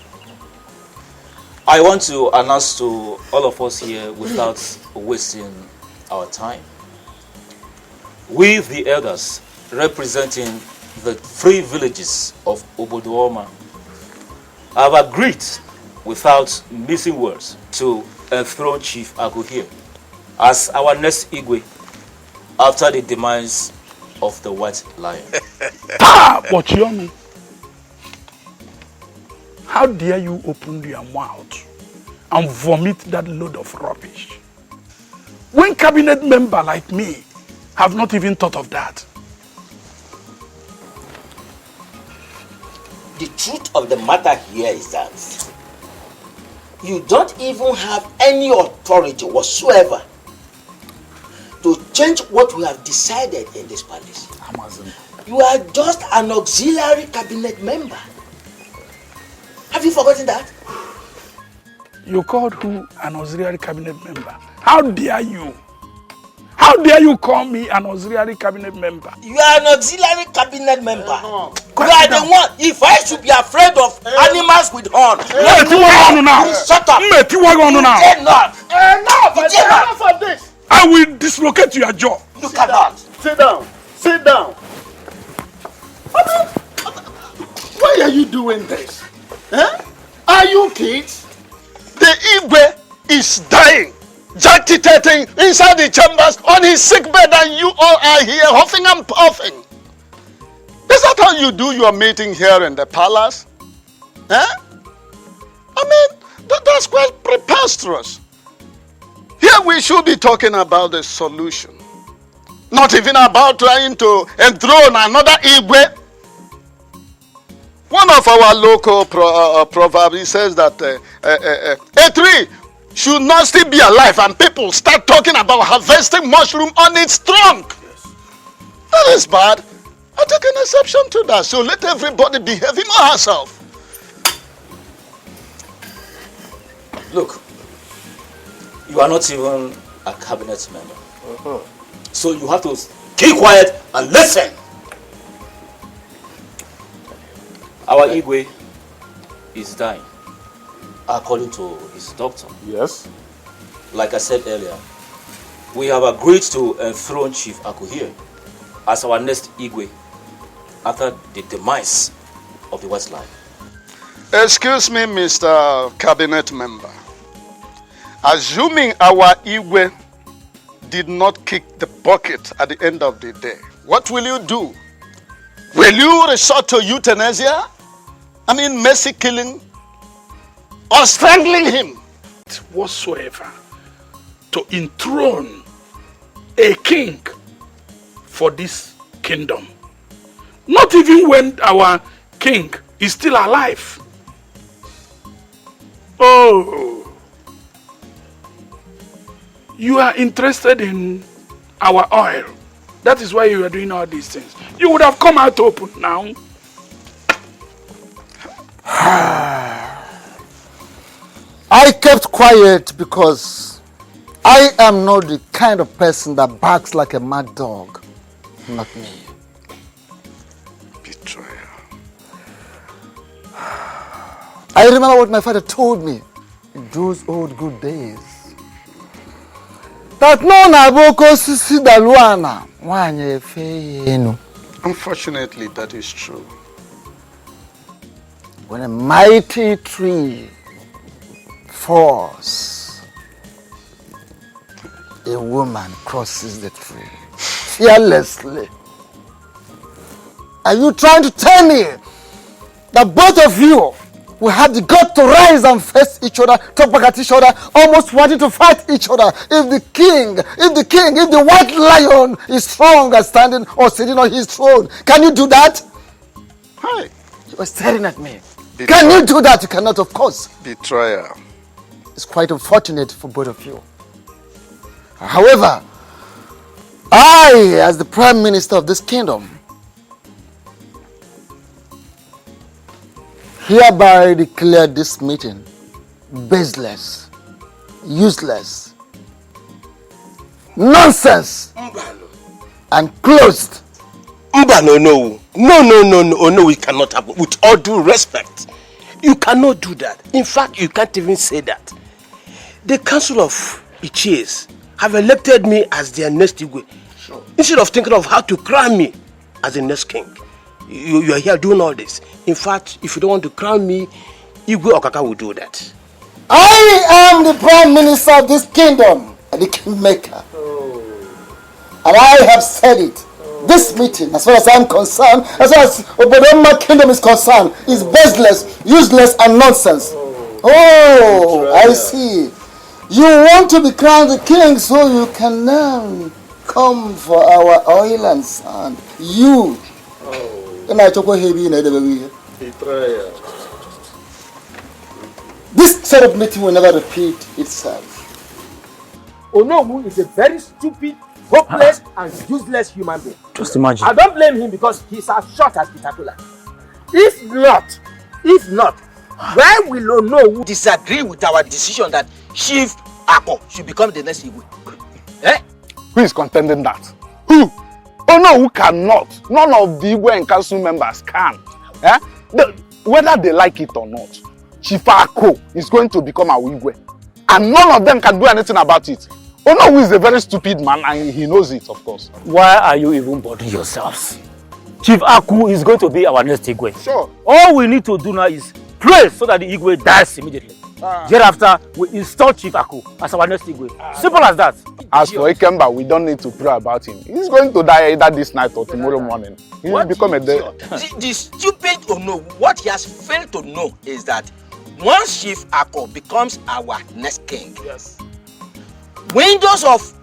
I want to announce to all of us here without wasting our time. We, the elders, representing the 3 villages of Obodooma, have agreed without missing words to enthrone Chief Aguhir as our next Igwe after the demise of the White Lion. But Yomi, how dare you open your mouth and vomit that load of rubbish? When cabinet member like me have not even thought of that. The truth of the matter here is that you don't even have any authority whatsoever to change what we have decided in this palace. Amazon. You are just an auxiliary cabinet member. Have you forgotten that? You called who an auxiliary cabinet member? How dare you? How dare you call me an auxiliary cabinet member? You are an auxiliary cabinet member. You are the one. If I should be afraid of animals with horn, Shut up. You dare not. Enough of this. I will dislocate your jaw. Look at that. Sit down. Sit down. I mean, why are you doing this? Huh? Are you kids? The Igwe is dying, jactitating inside the chambers on his sick bed, and you all are here huffing and puffing. Is that how you do your meeting here in the palace? Huh? I mean, that's quite preposterous. Here we should be talking about the solution. Not even about trying to enthrone another Igwe. One of our local proverbs says that a tree should not still be alive and people start talking about harvesting mushroom on its trunk. Yes. That is bad. I take an exception to that. So let everybody behave him or herself. Look, you are not even a cabinet member. So you have to keep quiet and listen. Our Igwe is dying, according to his doctor. Yes. Like I said earlier, we have agreed to enthrone Chief Akuhire as our next Igwe after the demise of the West Line. Excuse me, Mr. Cabinet Member. Assuming our Igwe did not kick the bucket at the end of the day, what will you do? Will you resort to euthanasia? I mean, mercy killing? Or strangling him? Whatsoever to enthrone a king for this kingdom. Not even when our king is still alive. Oh, you are interested in our oil. That is why you are doing all these things. You would have come out open now. I kept quiet because I am not the kind of person that barks like a mad dog. Not me. Betrayal. I remember what my father told me in those old good days. That no naboko sisi daluana wanye feyenu. Unfortunately, that is true. When a mighty tree falls, a woman crosses the tree fearlessly. Are you trying to tell me that both of you will have the gut to rise and face each other, talk back at each other, almost wanting to fight each other? If the white lion is strong and standing or sitting on his throne, can you do that? Hi. You are staring at me. Betrayal. Can you do that? You cannot, of course. Betrayal. It's quite unfortunate for both of you. However, I, as the Prime Minister of this kingdom, hereby declare this meeting baseless, useless, nonsense, and closed. No, it cannot happen. With all due respect, you cannot do that. In fact, you can't even say that. The Council of Ichies have elected me as their next Igwe. Sure. Instead of thinking of how to crown me as the next king, you are here doing all this. In fact, if you don't want to crown me, Igwe Okaka will do that. I am the Prime Minister of this kingdom, the Kingmaker. And I have said it. This meeting, as far as I'm concerned, as far as Obodoma Kingdom is concerned, is baseless, useless, and nonsense. Oh, I see. You want to be crowned the king so you can now come for our oil and sand. You. This sort of meeting will never repeat itself. Onowu is a very stupid, hopeless, and useless human being. Just imagine. I don't blame him because he's as short as Pitakula. If not, why will Onowu disagree with our decision that Chief Ako should become the next Igwe? Eh? Who is contending that? Who? Oh no, who cannot? None of the Igwe and council members can. Eh? Whether they like it or not, Chief Ako is going to become our Igwe. And none of them can do anything about it. Oh no, who is a very stupid man and he knows it, of course. Why are you even bothering yourselves? Chief Aku is going to be our next Igwe. Sure. All we need to do now is pray so that the Igwe dies immediately. Thereafter, we install Chief Aku as our next Igwe. Simple as that. As for Ikemba, we don't need to pray about him. He's going to die either this night or tomorrow morning. He will become a dead. The stupid Ono, what he has failed to know is that once Chief Ako becomes our next king, yes, windows of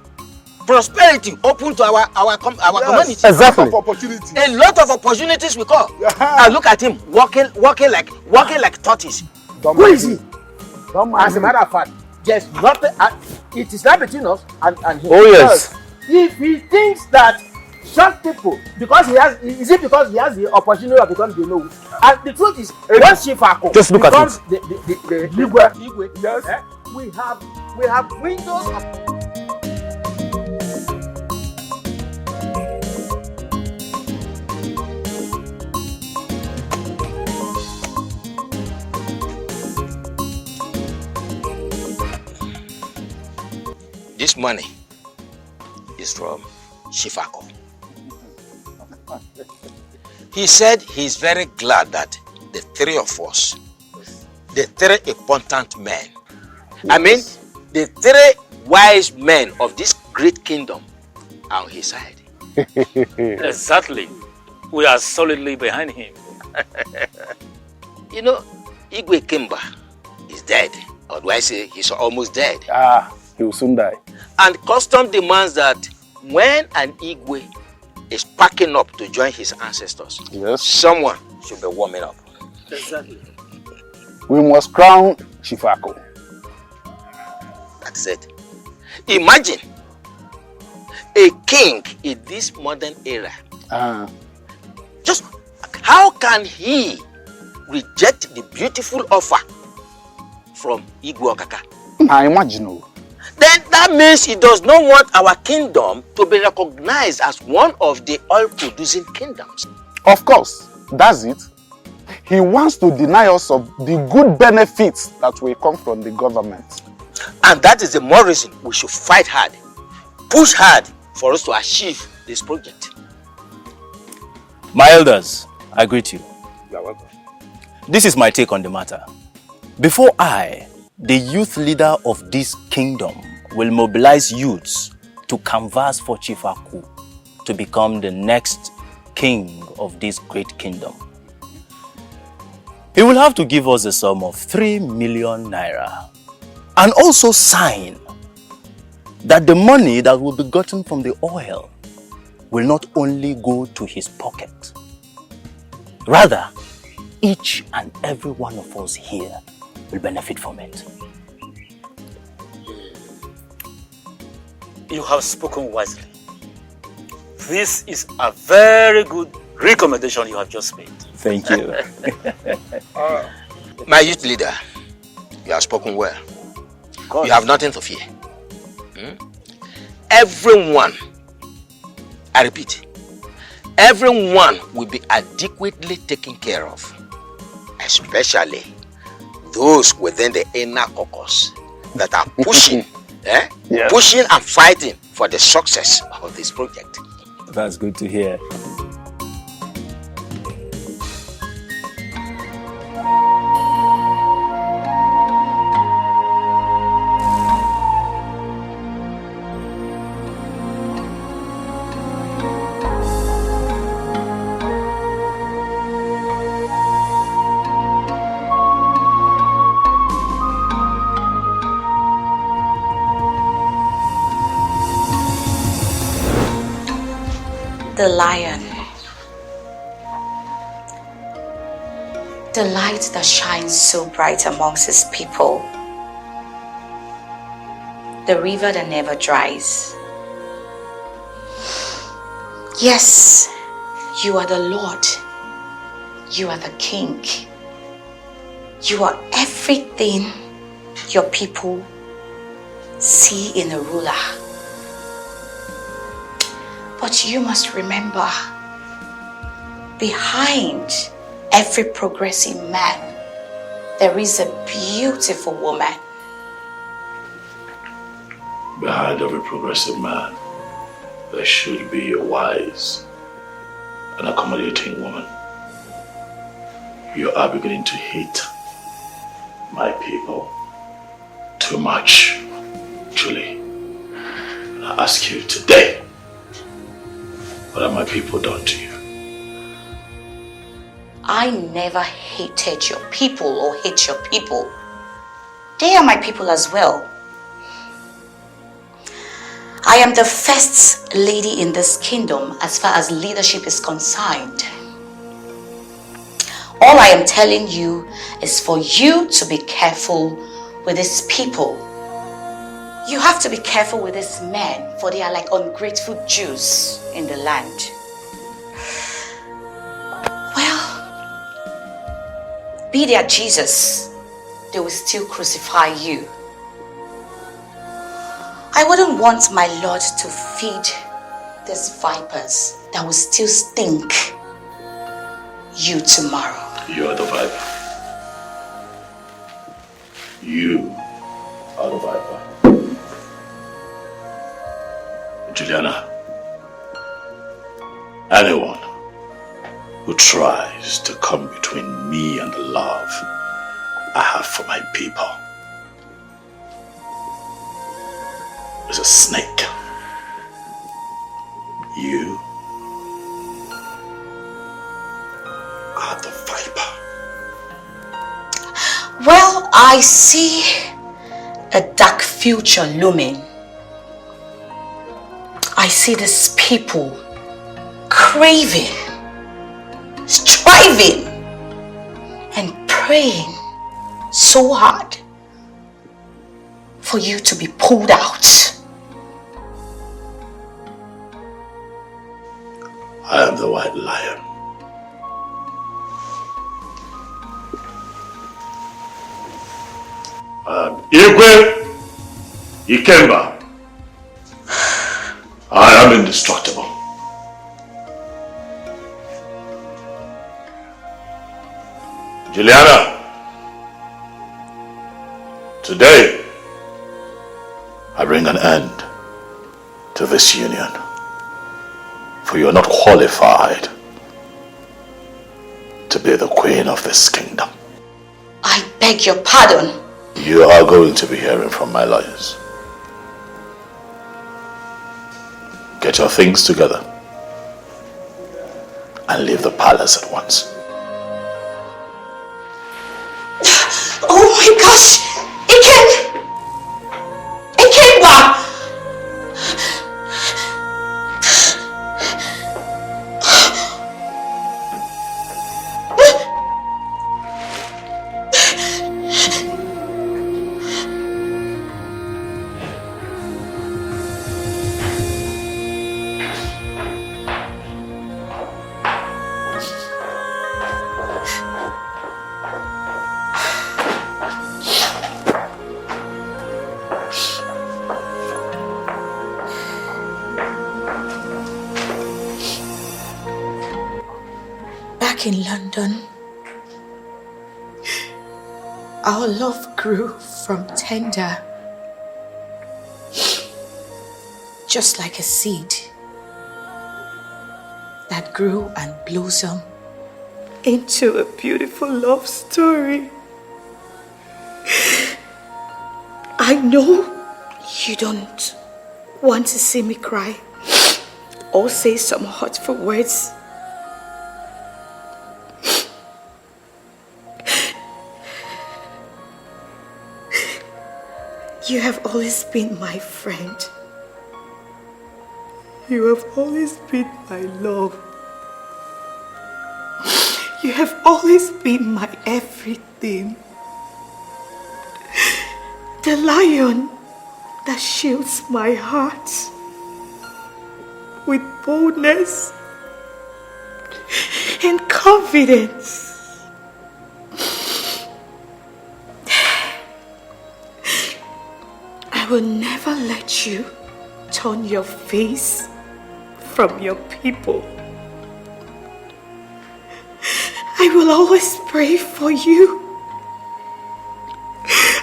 prosperity open to our community. Exactly. A lot of opportunities will come. And look at him walking like tortoise. Who is he? As a matter of fact, there's nothing. It is not between us and him. Oh yes. If he thinks that short people, because he has the opportunity of becoming the know. And the truth is, when Chief Ako just look becomes at the Igwe, yes, we have windows of. This money is from Chief Ako. He said he's very glad that the three of us, the three important men, I mean, the three wise men of this great kingdom are on his side. Exactly. We are solidly behind him. You know, Igwe Kimba is dead. Or do I say he's almost dead? He will soon die. And custom demands that when an Igwe is packing up to join his ancestors, yes, someone should be warming up. Exactly. We must crown Chief Ako. That's it. Imagine a king in this modern era. Just how can he reject the beautiful offer from Igwe Okaka? I imagine. Then that means he does not want our kingdom to be recognized as one of the oil-producing kingdoms. Of course, that's it. He wants to deny us of the good benefits that will come from the government. And that is the more reason we should fight hard, push hard for us to achieve this project. My elders, I greet you. You are welcome. This is my take on the matter. Before I, the youth leader of this kingdom, will mobilize youths to canvass for Chief Aku to become the next king of this great kingdom. He will have to give us a sum of 3 million naira and also sign that the money that will be gotten from the oil will not only go to his pocket. Rather, each and every one of us here will benefit from it. You have spoken wisely. This is a very good recommendation you have just made. Thank you. My youth leader, you have spoken well. You have nothing to fear. Everyone, I repeat, everyone will be adequately taken care of, especially those within the inner caucus that are pushing, pushing and fighting for the success of this project. That's good to hear. The lion, the light that shines so bright amongst his people, the river that never dries. Yes, you are the Lord, you are the King, you are everything your people see in a ruler. But you must remember, behind every progressive man, there is a beautiful woman. Behind every progressive man, there should be a wise and accommodating woman. You are beginning to hate my people too much, Julie. And I ask you today, what have my people done to you? I never hated your people or hate your people. They are my people as well. I am the first lady in this kingdom as far as leadership is concerned. All I am telling you is for you to be careful with these people. You have to be careful with these men, for they are like ungrateful Jews in the land. Well, be their Jesus, they will still crucify you. I wouldn't want my Lord to feed these vipers that will still stink you tomorrow. You are the viper. You are the viper. Juliana, anyone who tries to come between me and the love I have for my people is a snake. You are the viper. Well, I see a dark future looming. I see these people craving, striving, and praying so hard for you to be pulled out. I am the white lion. Igwe Ikemba. I am indestructible. Juliana, today I bring an end to this union, for you are not qualified to be the queen of this kingdom. I beg your pardon. You are going to be hearing from my lawyers. Get your things together and leave the palace at once. Oh my gosh! Ikemba! Back in London, our love grew from tender, just like a seed that grew and blossomed into a beautiful love story. I know you don't want to see me cry or say some hurtful words. You have always been my friend. You have always been my love. You have always been my everything. The lion that shields my heart with boldness and confidence. I will never let you turn your face from your people. I will always pray for you.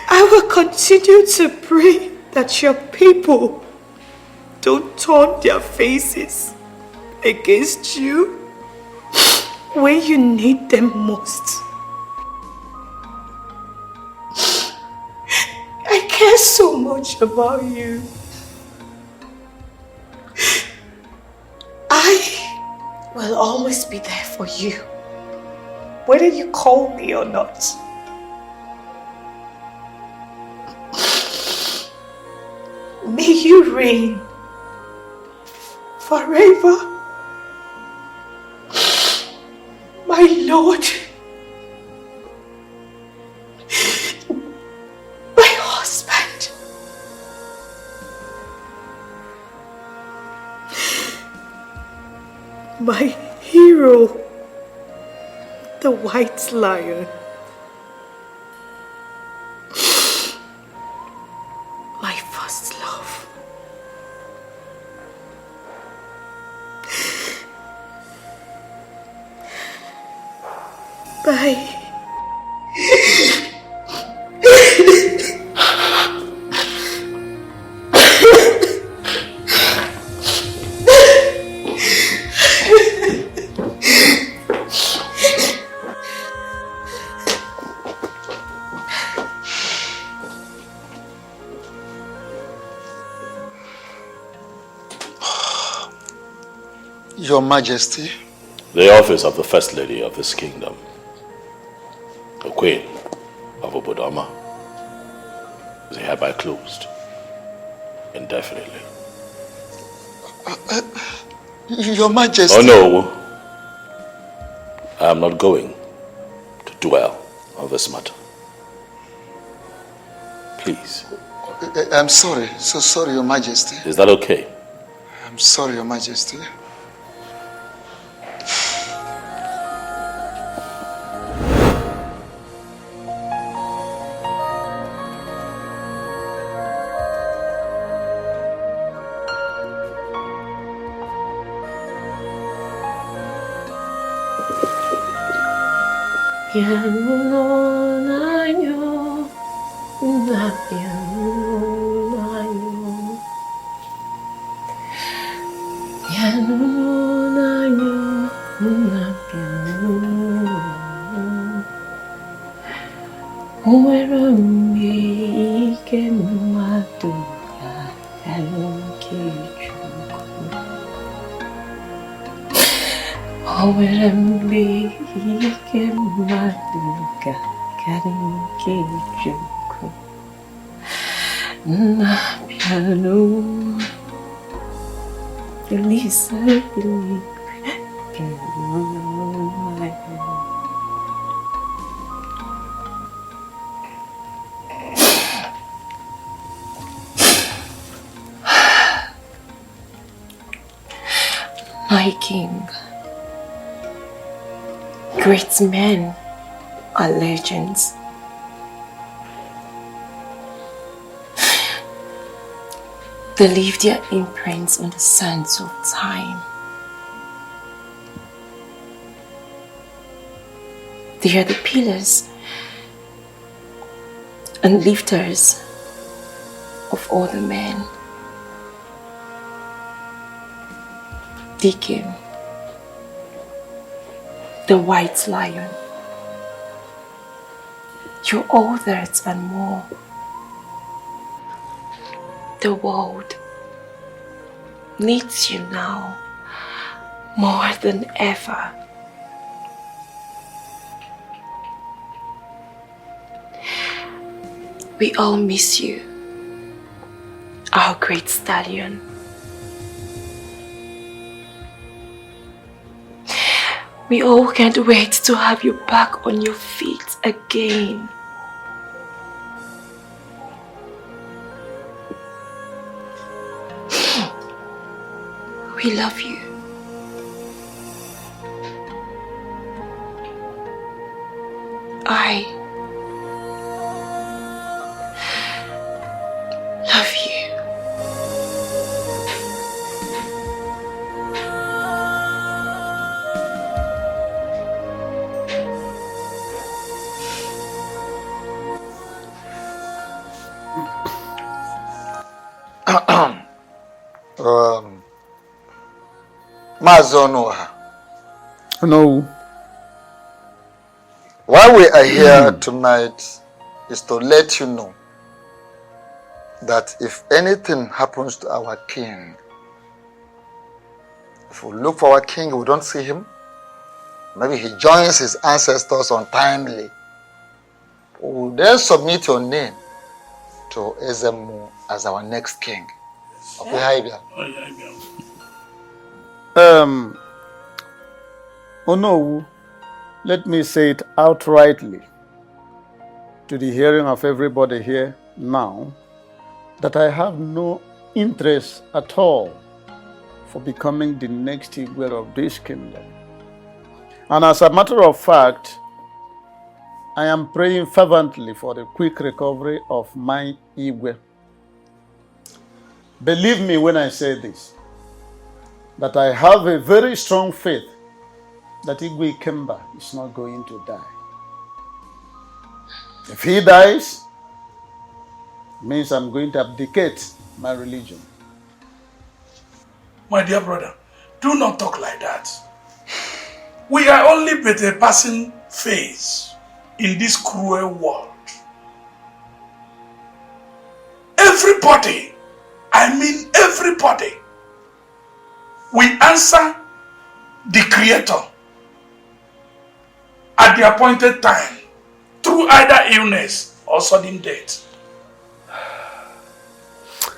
I will continue to pray that your people don't turn their faces against you when you need them most. I care so much about you. I will always be there for you, whether you call me or not. May you reign forever, my Lord, my husband. My hero, the white lion. My first love. Bye. Your Majesty. The office of the First Lady of this kingdom, the Queen of Obodoma, is hereby closed indefinitely. Your Majesty. Oh no, I am not going to dwell on this matter. Please. I'm sorry, so sorry, Your Majesty. Is that okay? I'm sorry, Your Majesty. My king, great men are legends. They leave their imprints on the sands of time. They are the pillars and lifters of all the men. Deacon, the white lion, you're all that and more. The world needs you now more than ever. We all miss you, our great stallion. We all can't wait to have you back on your feet again. We love you. I love you. Mazonoha. No. Why we are here tonight is to let you know that if anything happens to our king, if we look for our king, we don't see him, maybe he joins his ancestors untimely, we will then submit your name to Ezemu as our next king. Okay, Oh no, let me say it outrightly to the hearing of everybody here now that I have no interest at all for becoming the next Igwe of this kingdom. And as a matter of fact, I am praying fervently for the quick recovery of my Igwe. Believe me when I say this, that I have a very strong faith that Igwe Kemba is not going to die. If he dies, it means I'm going to abdicate my religion. My dear brother, do not talk like that. We are only but a passing phase in this cruel world. Everybody, I mean everybody, we answer the Creator at the appointed time through either illness or sudden death.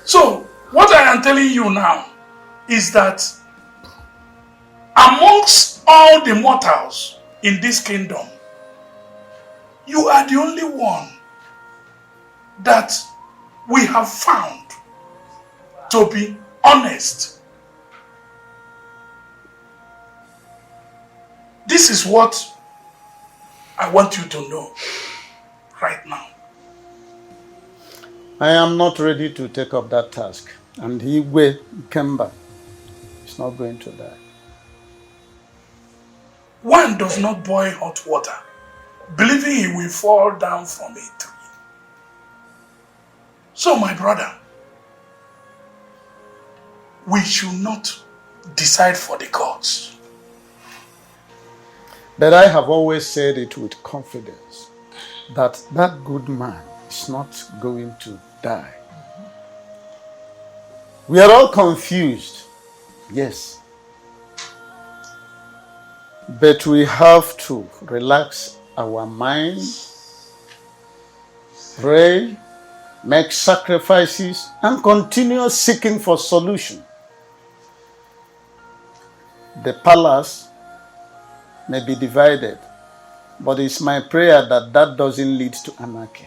So, what I am telling you now is that amongst all the mortals in this kingdom, you are the only one that we have found to be honest. This is what I want you to know right now. I am not ready to take up that task, and Igwe Kemba is not going to die. One does not boil hot water, believing he will fall down from a tree. So, my brother, we should not decide for the gods. But I have always said it with confidence that that good man is not going to die. We are all confused, yes. But we have to relax our mind, pray, make sacrifices, and continue seeking for solution. The palace may be divided, but it's my prayer that that doesn't lead to anarchy.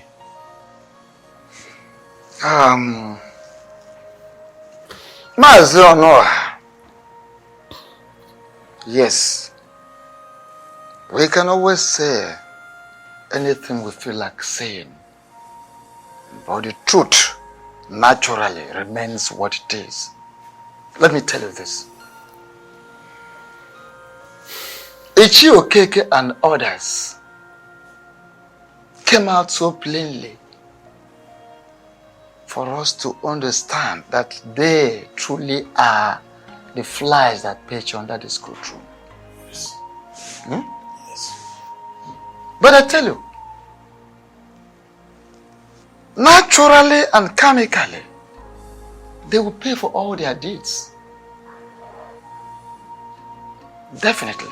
Mazonoha. Yes. We can always say anything we feel like saying. But the truth naturally remains what it is. Let me tell you this. Ichi Okeke and others came out so plainly for us to understand that they truly are the flies that perch under the scrotum. Yes. Yes. But I tell you, naturally and karmically, they will pay for all their deeds. Definitely.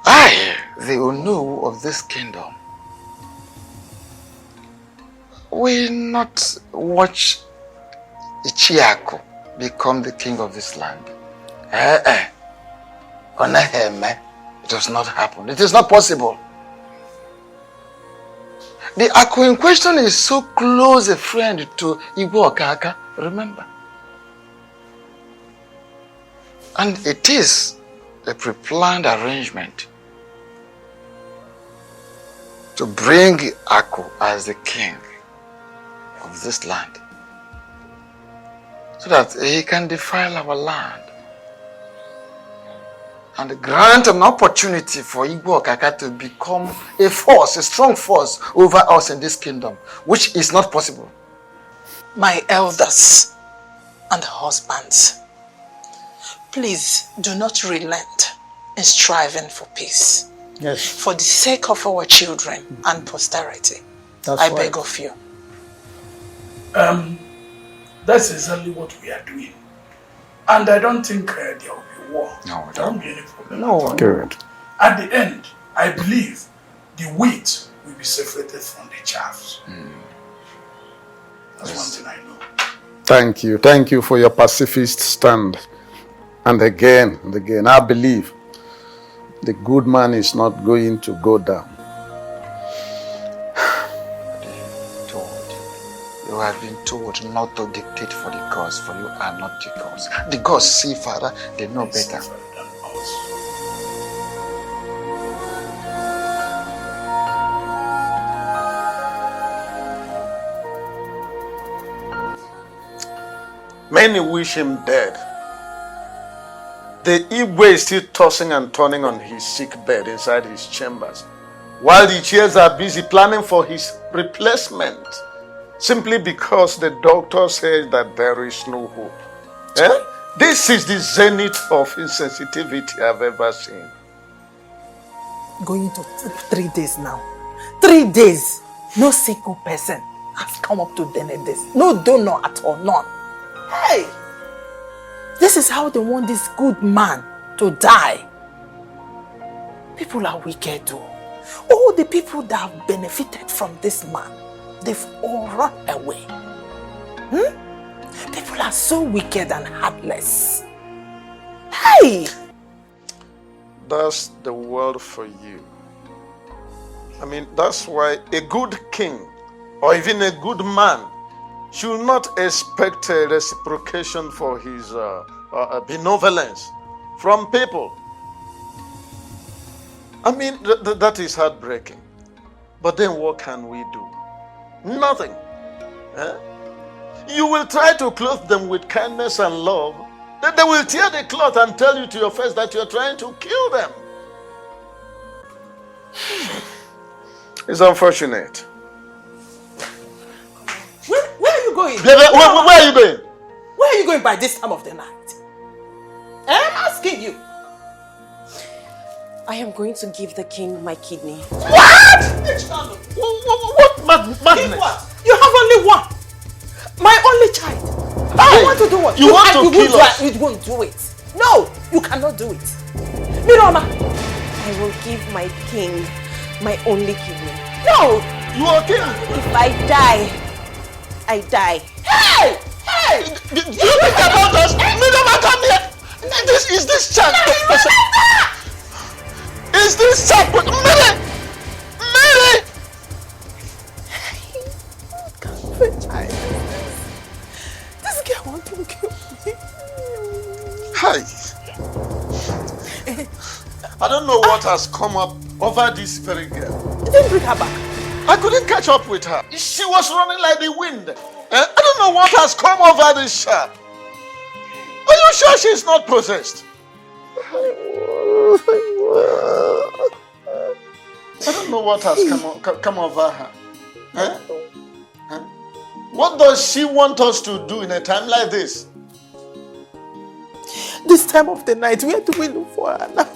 I, the Unu of this kingdom, will not watch Ichiaku become the king of this land. It does not happen. It is not possible. The Aku in question is so close a friend to Igbo Okaka, remember. And it is a pre-planned arrangement to bring Aku as the king of this land, so that he can defile our land and grant an opportunity for Igbo Okaka to become a force, a strong force over us in this kingdom, which is not possible. My elders and husbands, Please do not relent in striving for peace. Yes. For the sake of our children and posterity. I beg of you. That's exactly what we are doing. And I don't think there will be war. No, there won't be any problem. No. Good. At the end, I believe the wheat will be separated from the chaff. That's one thing I know. Thank you. Thank you for your pacifist stand. And again, I believe the good man is not going to go down. You have been told not to dictate for the gods, for you are not the gods. The gods see, Father, they know better. Many wish him dead. The Igwe is still tossing and turning on his sick bed inside his chambers, while the Ichies are busy planning for his replacement, simply because the doctor says that there is no hope. This is the zenith of insensitivity I've ever seen. Going to 3 days now. 3 days. No single person has come up to donate this. No donor at all, none. Hey! This is how they want this good man to die. People are wicked though. All the people that have benefited from this man, they've all run away. People are so wicked and heartless. Hey! That's the world for you. I mean, that's why a good king or even a good man should not expect a reciprocation for his benevolence from people. I mean, that is heartbreaking. But then what can we do? Nothing. You will try to clothe them with kindness and love. Then they will tear the cloth and tell you to your face that you're trying to kill them. It's unfortunate. Where are you going? Where are you going? Where are you going by this time of the night? I'm asking you. I am going to give the king my kidney. What? What madness? What? You have only one. My only child. I want to do what? You want to kill us? You won't do it. No, you cannot do it. Miroma. I will give my king my only kidney. No! You are king! If I die, I die. Hey! Hey! Do you think about us? Miroma, come here! Is this child? Is this child? Mary! Mary! This girl wants to kill me. Hi. I don't know what has come up over this very girl. You didn't bring her back. I couldn't catch up with her. She was running like the wind. I don't know what has come over this child. Are you sure she's not possessed? I don't know what has come over her. What does she want us to do in a time like this? This time of the night, where do we look for her now?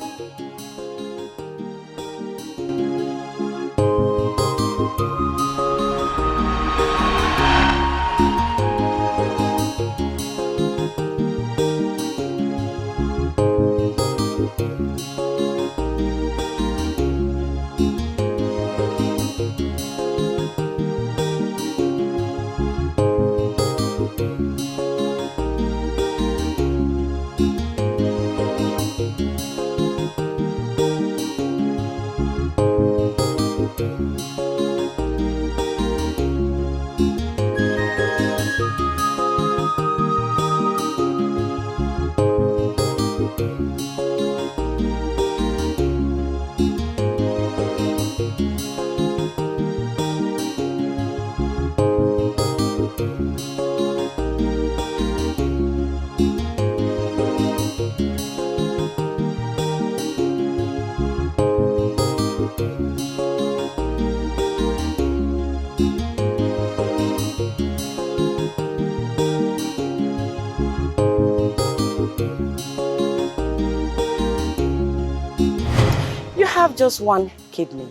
have just one kidney.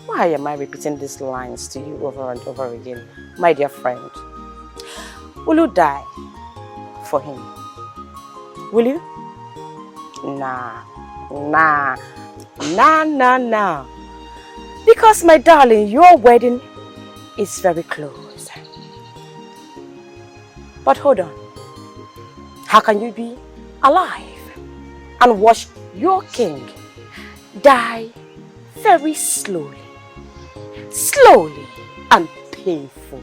Why am I repeating these lines to you over and over again, my dear friend? Will you die for him? Will you? Nah. Because, my darling, your wedding is very close. But hold on. How can you be alive and watch your king die very slowly and painful?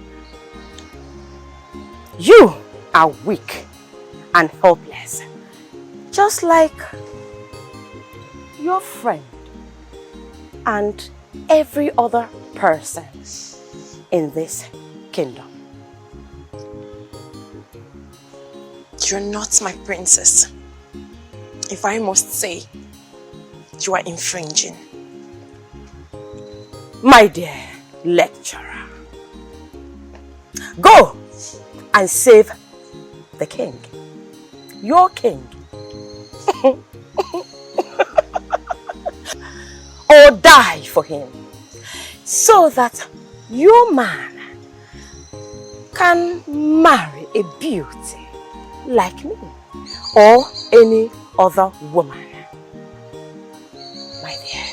You are weak and helpless, just like your friend and every other person in this kingdom. You're not my princess. If I must say, you are infringing. My dear lecturer, go and save the king, your king. Or die for him, so that your man can marry a beauty like me or any other woman. My dear,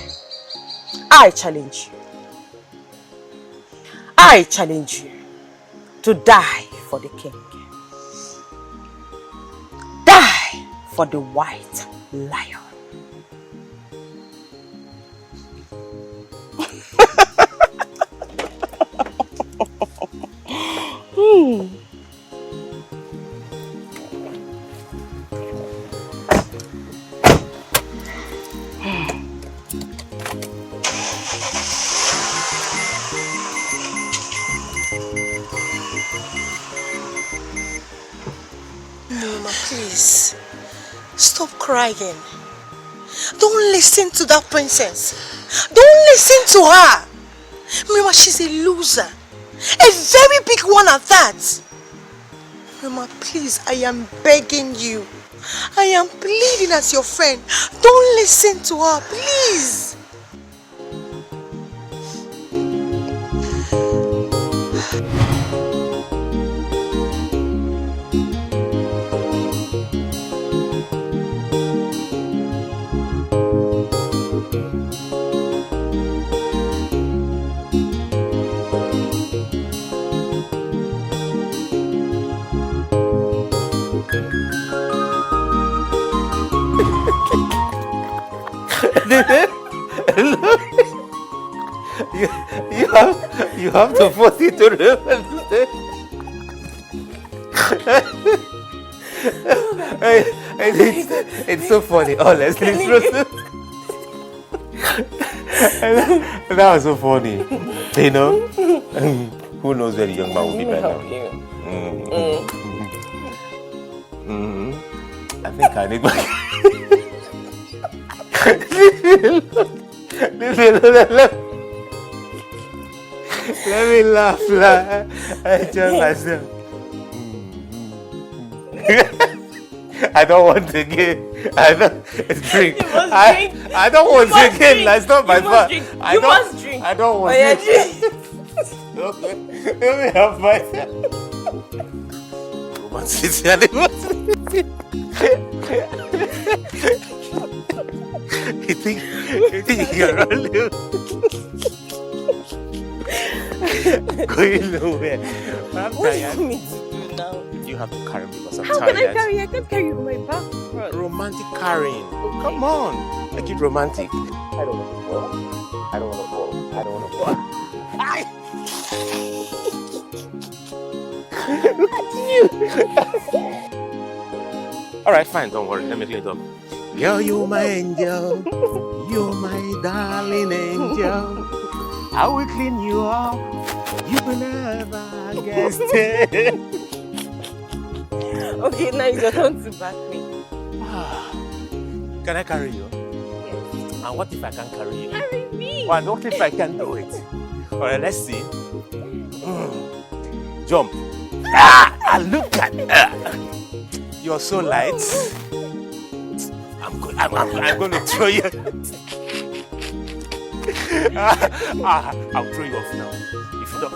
I challenge you to die for the king. Die for the white lion. Mama, please. Stop crying. Don't listen to that princess. Don't listen to her. Mama, she's a loser. A very big one at that. Mama, please, I am begging you. I am pleading as your friend. Don't listen to her, please. You have to force it to understand. It's so funny, honestly. That was so funny. You know? Who knows where the young man will be by now? I think I need my... Let me laugh. I enjoy myself. I don't want to get. I don't drink. I don't want to get. It's not my fault. You must drink. I don't want to drink. Let me have myself. You think you're only going nowhere. I'm What do you tired. want me to do now? You have to carry me because I'm How tired. can I carry you? I can't carry you on my back. Romantic carrying. Oh, come on. Make it romantic. I don't want to fall. I don't want to fall. I don't want to fall. Look at you. Alright, fine. Don't worry. Let me clean it up. Girl, you're my angel. You're my darling angel. I will clean you up. You will never guess it. Okay, now it's your turn to back me. Can I carry you? Yes. And what if I can't carry you? Carry me. Well, what if I can't do it? Alright, let's see. Jump. And look at you're so light. I'm going to throw you. I'll throw you off now. If you don't...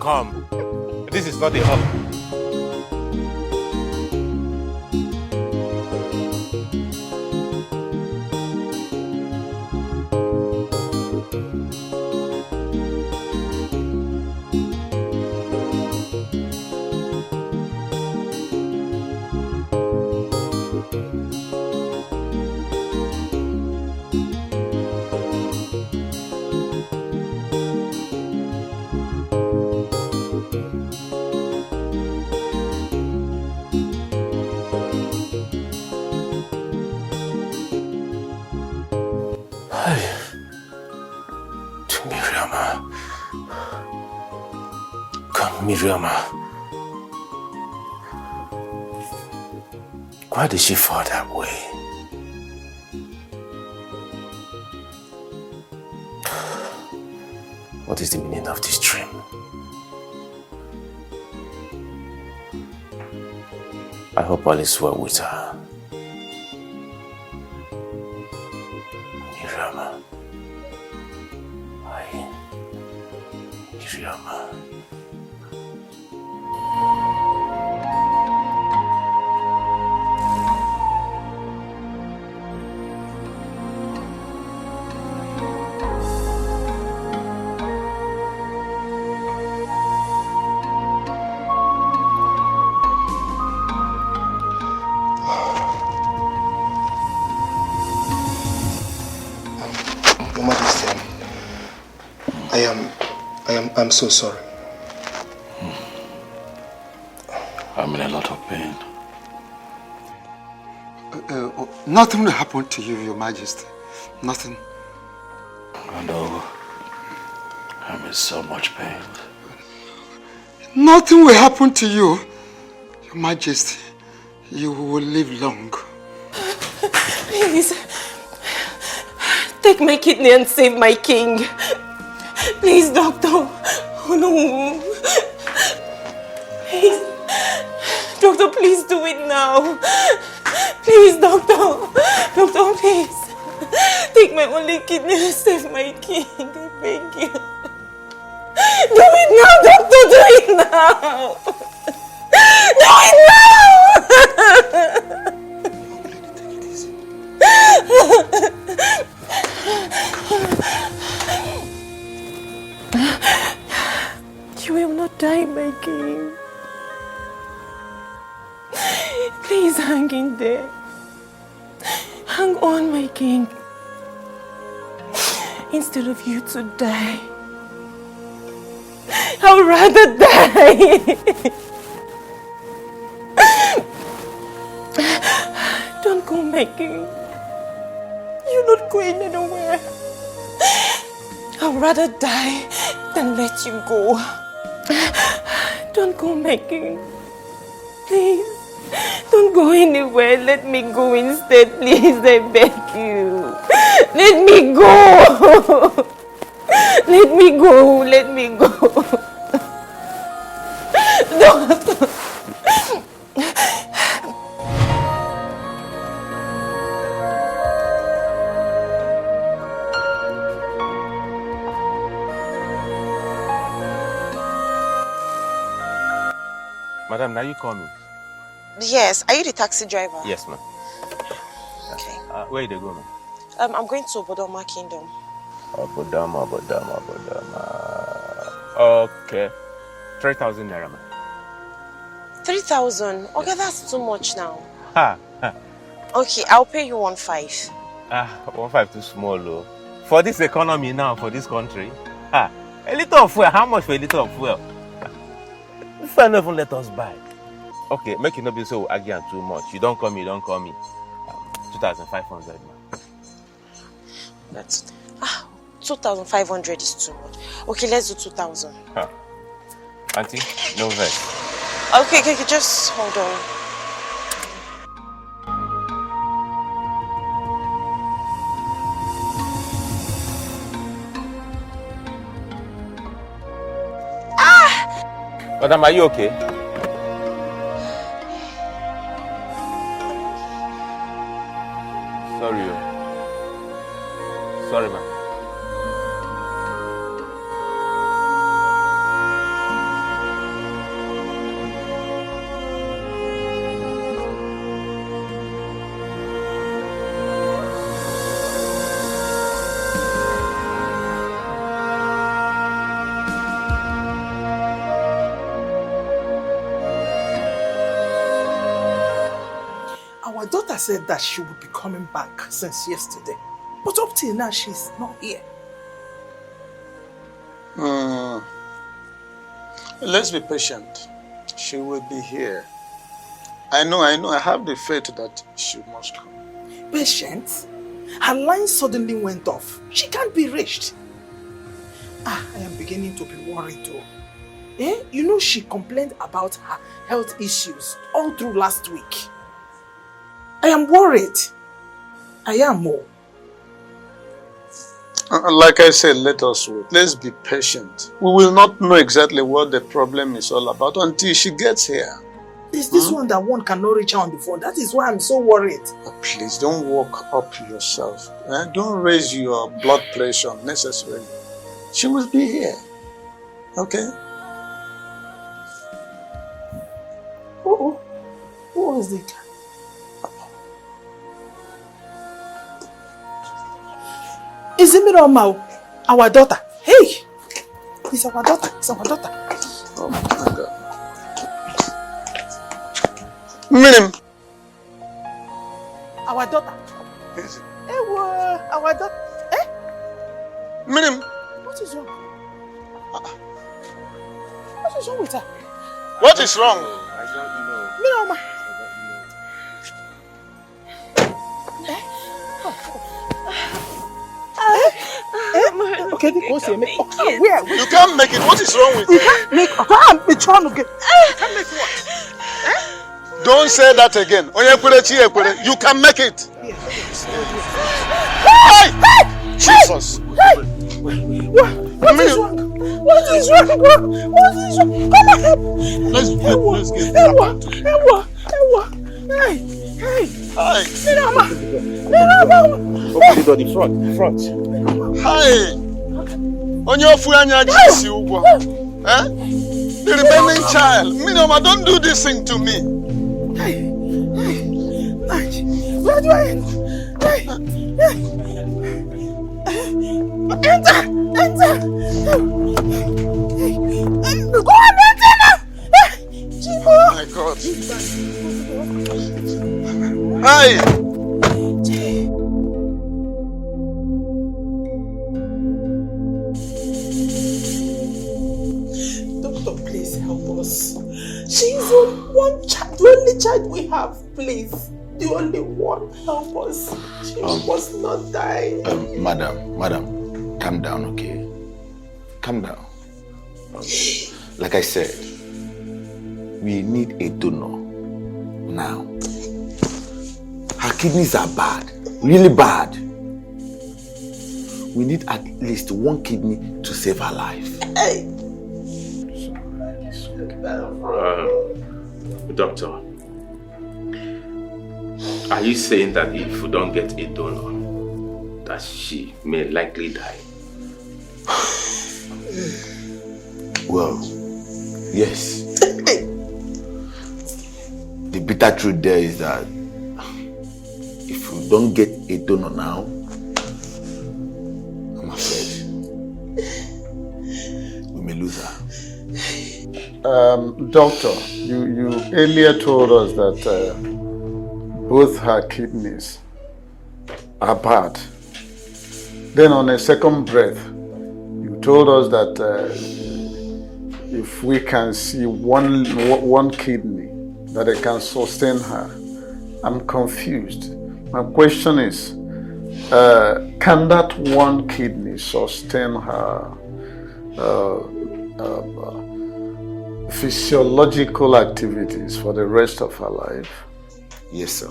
Come. This is not a hug. Miriama, why did she fall that way? What is the meaning of this dream? I hope all is well with her. Miriama. Miriama. I'm so sorry. I'm in a lot of pain. Nothing will happen to you, Your Majesty. Nothing. I know. I'm in so much pain. Nothing will happen to you, Your Majesty. You will live long. Please, take my kidney and save my king. Please, doctor. Oh no. Please. Doctor, please do it now. Please, doctor. Doctor, please. Take my only kidney and save my king. I beg you. Do it now, doctor. Do it now. Do it now. You will not die, my king. Please hang in there. Hang on, my king. Instead of you to die, I would rather die. Don't go, my king. You're not going anywhere. I would rather die than let you go. Don't go, my king. Please, don't go anywhere. Let me go instead, please. I beg you. Let me go. Let me go. Let me go. Don't. Madam, now you call me. Yes, are you the taxi driver? Yes, ma'am. Okay. Where you go, ma'am? I'm going to Bodoma Kingdom. Bodoma. Okay. 3,000 naira, ma'am. 3,000? Okay, that's too much now. Ha. Okay, I'll pay you 1.5. 1.5 too small, though. For this economy now, for this country. A little of fuel. How much for a little of fuel? This one not even let us buy. Okay, make it not be so again too much. You don't call me. 2,500. That's 2,500 is too much. Okay, let's do 2,000. Auntie, no vex. Okay, just hold on. Madam, are you okay? Sorry. said that she would be coming back since yesterday. But up till now, she's not here. Let's be patient. She will be here. I know. I have the faith that she must come. Patient? Her line suddenly went off. She can't be reached. I am beginning to be worried though. You know she complained about her health issues all through last week. I am worried. I am more. Like I said, let us wait. Let's be patient. We will not know exactly what the problem is all about until she gets here. Is this one that one cannot reach her on the phone? That is why I'm so worried. Please don't walk up yourself. Don't raise your blood pressure unnecessarily. She will be here. Okay? Who was it? Is it Miroma, our daughter? Hey! It's our daughter. It's our daughter. Oh my God. Miriam. Our daughter. Our daughter. Miriam. What is wrong? What is wrong with her? What is wrong? I don't know. Miroma. Okay, where? You can't make it. What is wrong with you? Can't make it. I'm trying to get. You can't make what? Don't say that again. You can make it. Hey! Jesus. What is wrong? What is wrong? What is wrong? Come on, help. Let's get Ewa. Hey. Hi. Mirama. Open the door, the front. Hi. On your phone, the remaining child. Minoma, don't do this thing to me. Where do I enter? Go on, enter now. Oh my God. Hi. Doctor, please help us. She's the one child, the only child we have, please. The only one. Help us. She must not die. Madam, calm down, okay? Calm down. Like I said, we need a donor now. Her kidneys are bad, really bad. We need at least one kidney to save her life. Doctor, are you saying that if we don't get a donor, that she may likely die? Well, yes. The bitter truth there is that if we don't get a donor now, I'm afraid we may lose her. Doctor, you earlier told us that both her kidneys are bad. Then on a second breath, you told us that if we can see one kidney, that it can sustain her. I'm confused. My question is, can that one kidney sustain her physiological activities for the rest of her life? Yes, sir.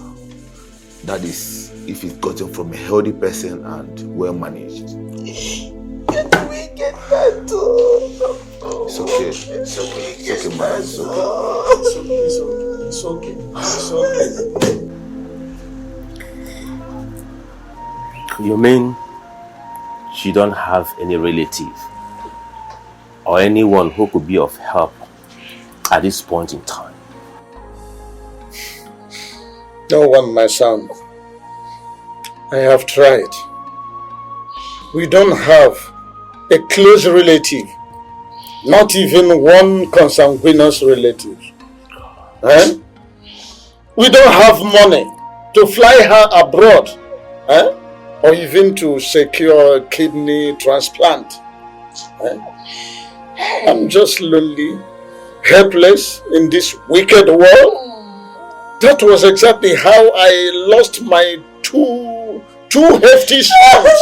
That is, if it's gotten from a healthy person and well managed. Can we get that too? It's okay. It's okay. It's okay, man. It's okay. It's okay. You mean she don't have any relative or anyone who could be of help at this point in time? No one, my son. I have tried. We don't have a close relative, not even one consanguineous relative. We don't have money to fly her abroad, or even to secure a kidney transplant. I'm just lonely, helpless in this wicked world. That was exactly how I lost my two hefty sons.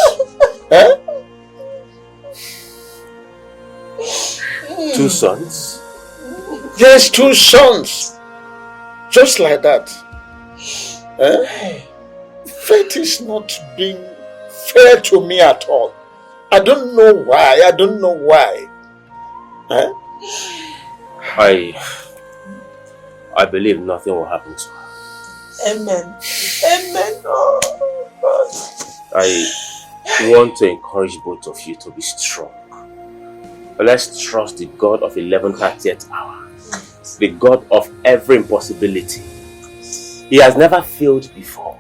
2 sons? Yes, 2 sons. Just like that. Fate is not being fair to me at all. I don't know why. I believe nothing will happen to her. Amen. Amen. Oh, God. I want to encourage both of you to be strong. But let's trust the God of 11:30th hour, the God of every impossibility. He has never failed before.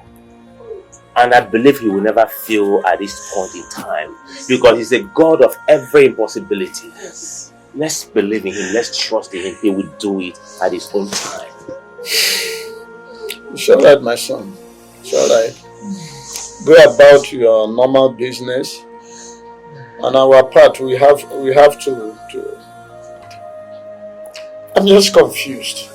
And I believe he will never fail at this point in time, because he's a God of every impossibility. Yes. Let's believe in him. Let's trust in him. He will do it at his own time. It's all right, my son. It's all right. Go about your normal business. On our part, we have to. I'm just confused.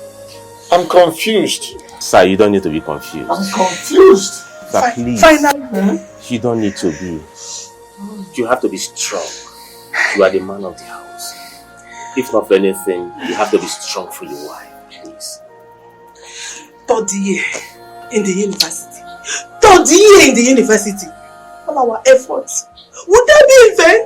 I'm confused. Sir, you don't need to be confused. I'm confused. Sir, please. Finally. You don't need to be. You have to be strong. You are the man of the house. If not for anything, you have to be strong for your wife. Please. 3rd year in the university. 3rd year in the university. All our efforts. Would that be in vain?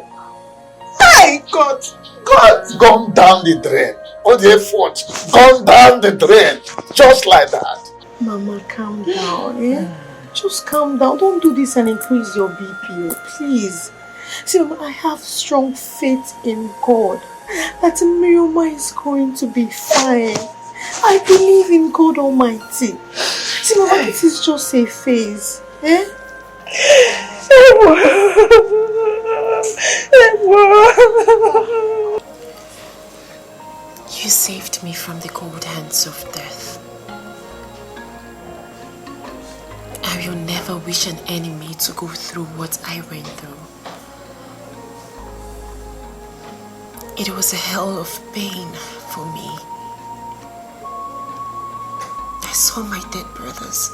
My God. God, gone down the drain. All the effort gone down the drain. Just like that. Mama, calm down, Just calm down. Don't do this and increase your BP, please. See, Mama, I have strong faith in God that Mirioma is going to be fine. I believe in God Almighty. See, Mama, this is just a phase, You saved me from the cold hands of death. I will never wish an enemy to go through what I went through. It was a hell of pain for me. I saw my dead brothers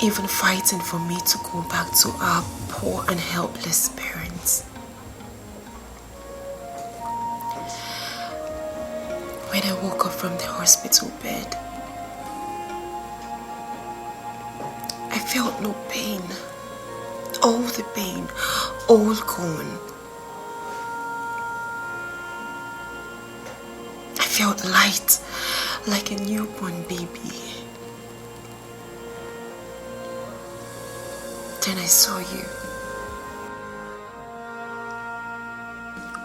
even fighting for me to go back to our poor and helpless parents. When I woke up from the hospital bed, I felt no pain. All the pain, all gone. I felt light, like a newborn baby. Then I saw you.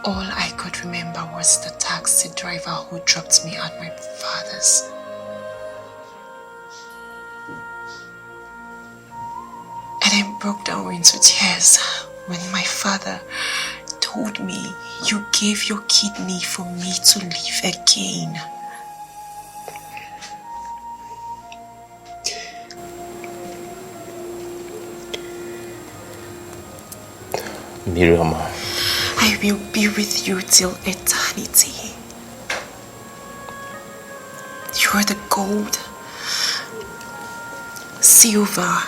All I could remember was the taxi driver who dropped me at my father's. And I broke down into tears when my father told me you gave your kidney for me to live again. Mirioma, I will be with you till eternity. You are the gold, silver,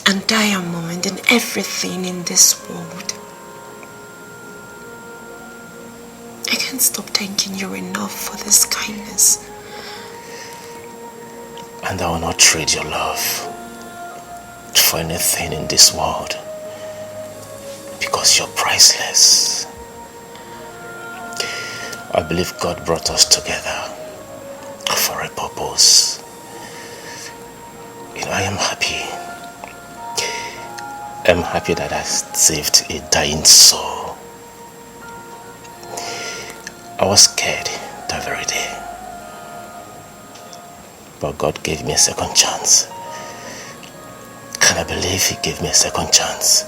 and diamond and everything in this world. I can't stop thanking you enough for this kindness. and I will not trade your love for anything in this world, because you're priceless. I believe God brought us together for a purpose. I am happy. I'm happy that I saved a dying soul. I was scared that very day, but God gave me a second chance. Can I believe He gave me a second chance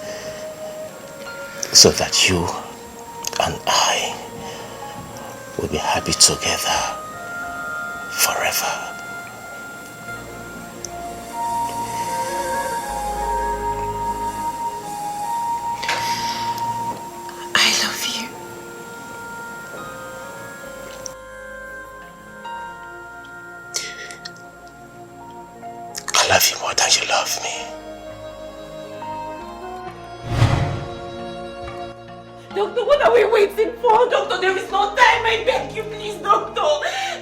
so that you and I will be happy together forever. love you. I love you more than you love me. Doctor, what are we waiting for? Doctor, there is no time. I beg you, please, doctor.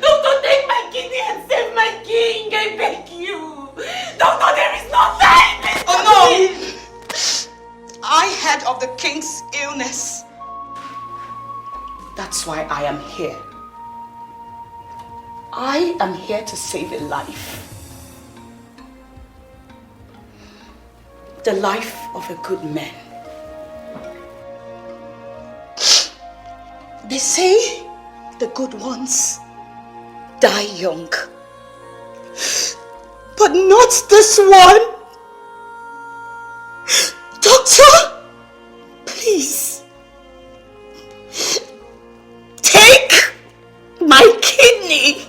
Doctor, take my kidney and save my king. I beg you. Doctor, there is no time. Oh no! I heard of the king's illness. That's why I am here. I am here to save a life. The life of a good man. They say the good ones die young. But not this one. Doctor, please. Take my kidney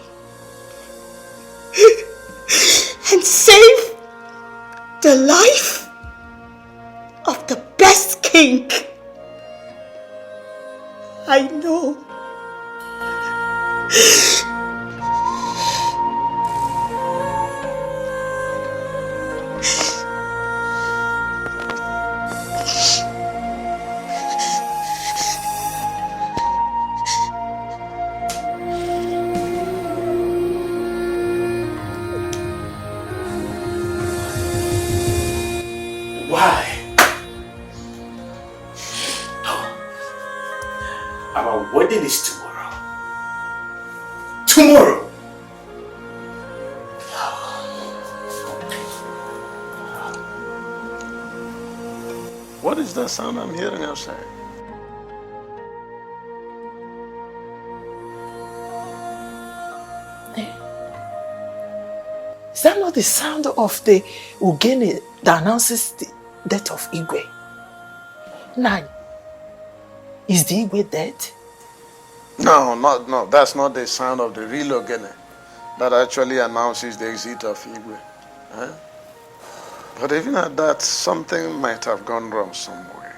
and save the life of the best king I know. Why? Our wedding is tomorrow. Tomorrow! What is that sound I'm hearing outside? Is that not the sound of the Ugene that announces the death of Igwe? Nine. Is the Igwe dead? No, that's not the sound of the real Ogene that actually announces the exit of Igwe. Huh? But even at that, something might have gone wrong somewhere.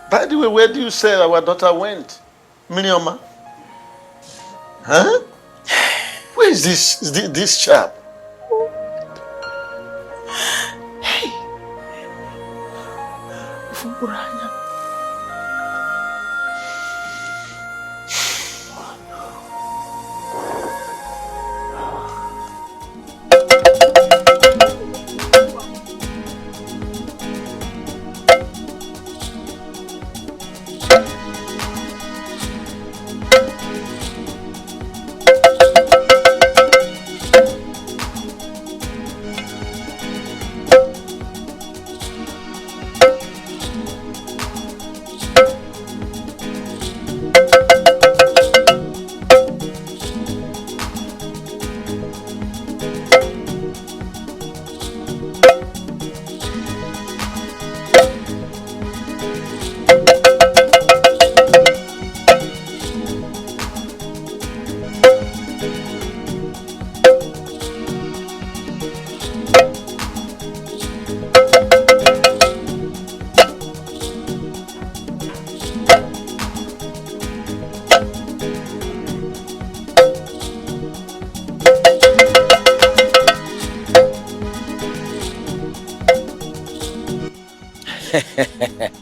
By the way, where do you say our daughter went? Minioma? Huh? Where is this chap? Hey! Ufuburanya.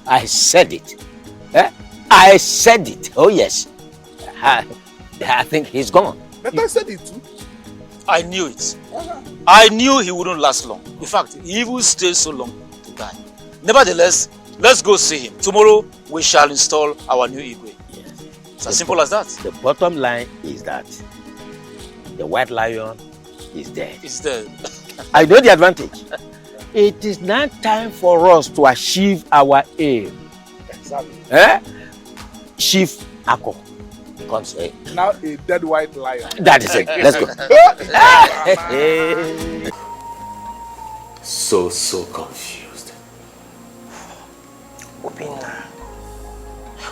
I said it. I said it. Oh yes. I think he's gone. But I said it too. I knew it. I knew he wouldn't last long. In fact, he will stay so long to die. Nevertheless, let's go see him. Tomorrow, we shall install our new Igwe. Yes. It's as simple as that. The bottom line is that the white lion is dead. It's dead. I know the advantage. It is now time for us to achieve our aim. Exactly. Chief Ako comes in. Now a dead white lion. That is it. Let's go. So confused.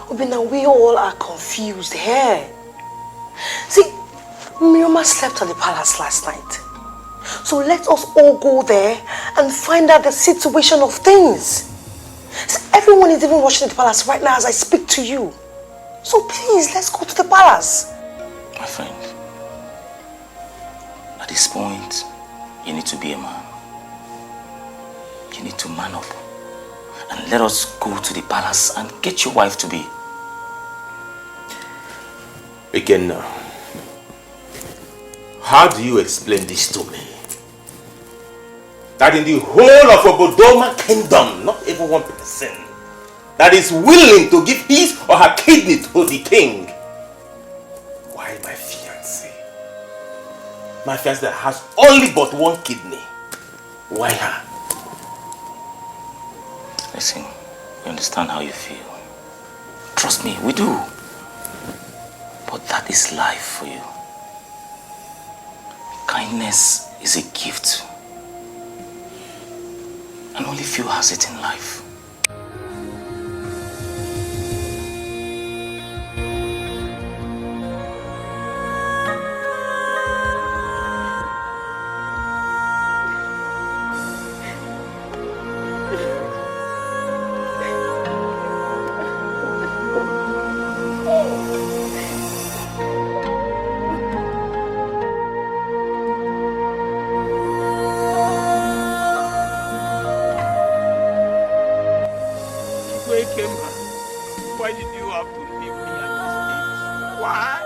Obina, we all are confused here. See, Miriam slept at the palace last night. So let us all go there and find out the situation of things. See, Everyone is even watching the palace right now as I speak to you. So please, let's go to the palace. My friend, at this point, you need to be a man. You need to man up. And let us go to the palace and get your wife to be. Again now, how do you explain this to me? That in the whole of Obodoma kingdom, not even one person that is willing to give his or her kidney to the king. Why my fiancé? My fiancé that has only but one kidney. Why her? Listen, we understand how you feel. Trust me, we do. But that is life for you. Kindness is a gift. And only few has it in life. Why did you have to leave me at this stage? Why?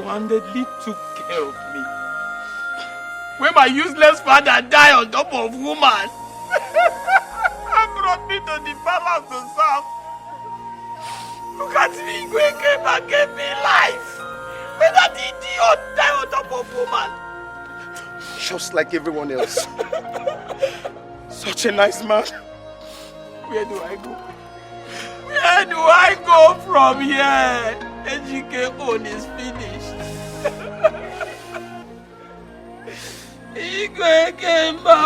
Handedly took care of me. When my useless father died on top of woman, and brought me to the palace to serve. Look at me, Igwe came and gave me life. When that idiot died on top of woman. Just like everyone else. Such a nice man. Where do I go? Where do I go from here? Ejike own is finished. Igwe Kemba.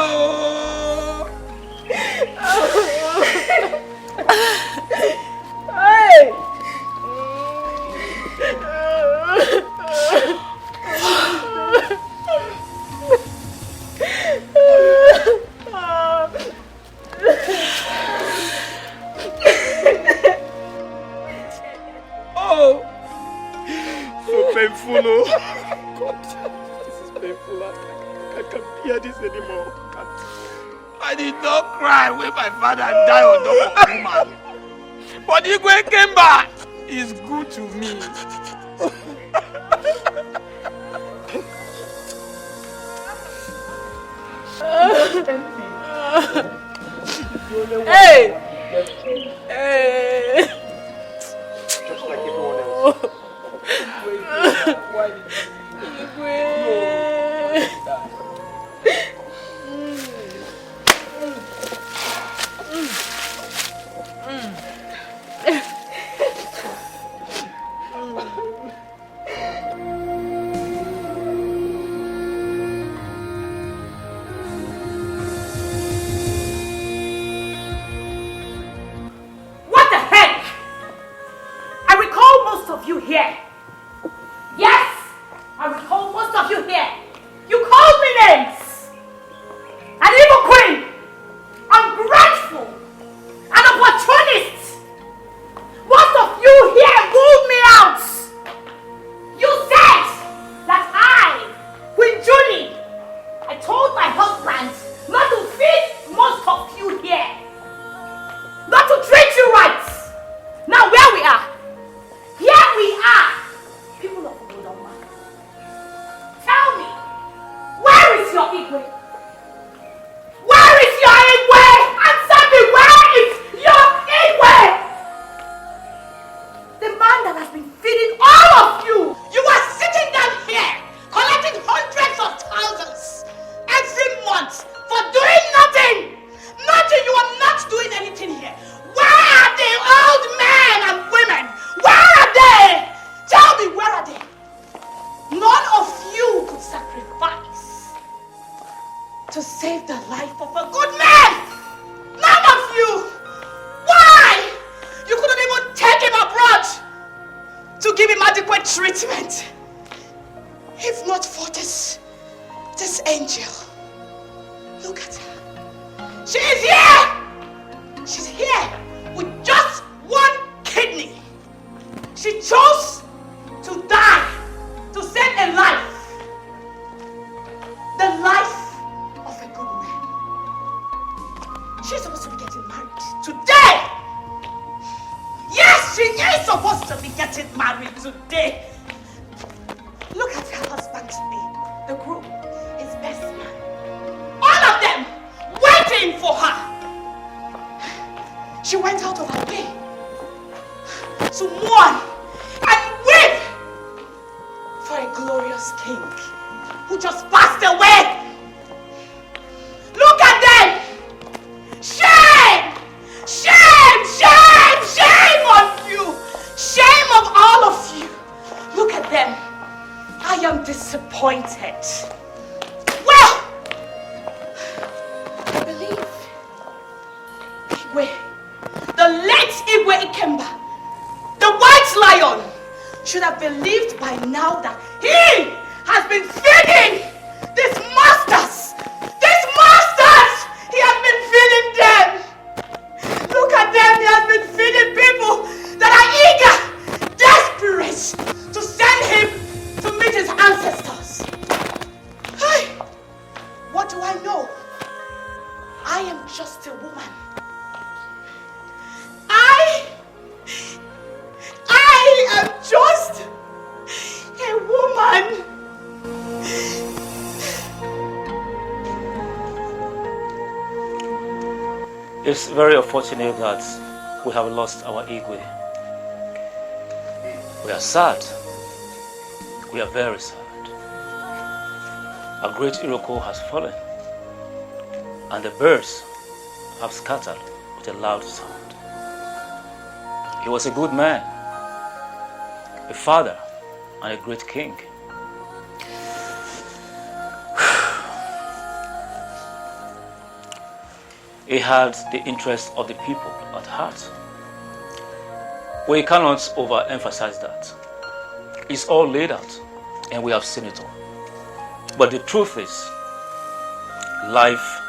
Hey! Oh! So painful, no? God, this is painful. I can't bear this anymore. I did not cry when my father died on top of woman. But Igwe Kemba is good to me. Hey! Hey! Just like everyone else. Why did What the heck? I recall most of you here. Yes, I recall most of you here. You called me names. An evil queen, ungrateful, an opportunist. Most of you here ruled me out. You said that Queen Julie, I told my husband not to feed most of you here. Not to treat you right. Now where we are? Here we are. People of Obodoma. Tell me, where is your Igwe? Where is your Igwe? Answer me, where is your Igwe? The man that has been feeding all of you. You are sitting down here, collecting hundreds of thousands every month for doing nothing. Nothing. You are not doing anything here. Where are the old save the life of a good man! None of you! Why? You couldn't even take him abroad to give him adequate treatment. If not for this angel. Look at her. She is here! She's here with just one kidney. She chose to die to save a life. The life of a good man. She's supposed to be getting married today. Yes, she is supposed to be getting married today. Look at her husband today. The groom, his best man. All of them waiting for her. She went out of her way to mourn and weep for a glorious king who just passed away. Look at them! Shame! Shame! Shame! Shame on you! Shame of all of you! Look at them. I am disappointed. Well, I believe Igwe, the late Igwe Ikemba, the white lion, should have believed by now that he has been feeding these monsters. These monsters! He has been feeding them. Look at them. He has been feeding people that are eager, desperate to send him to meet his ancestors. Hey, what do I know? I am just a woman. I am just a woman. It's very unfortunate that we have lost our Igwe. We are sad. We are very sad. A great Iroko has fallen, and the birds have scattered with a loud sound. He was a good man, a father, and a great king. He had the interest of the people at heart. We cannot overemphasize that. It's all laid out, and we have seen it all. But the truth is, life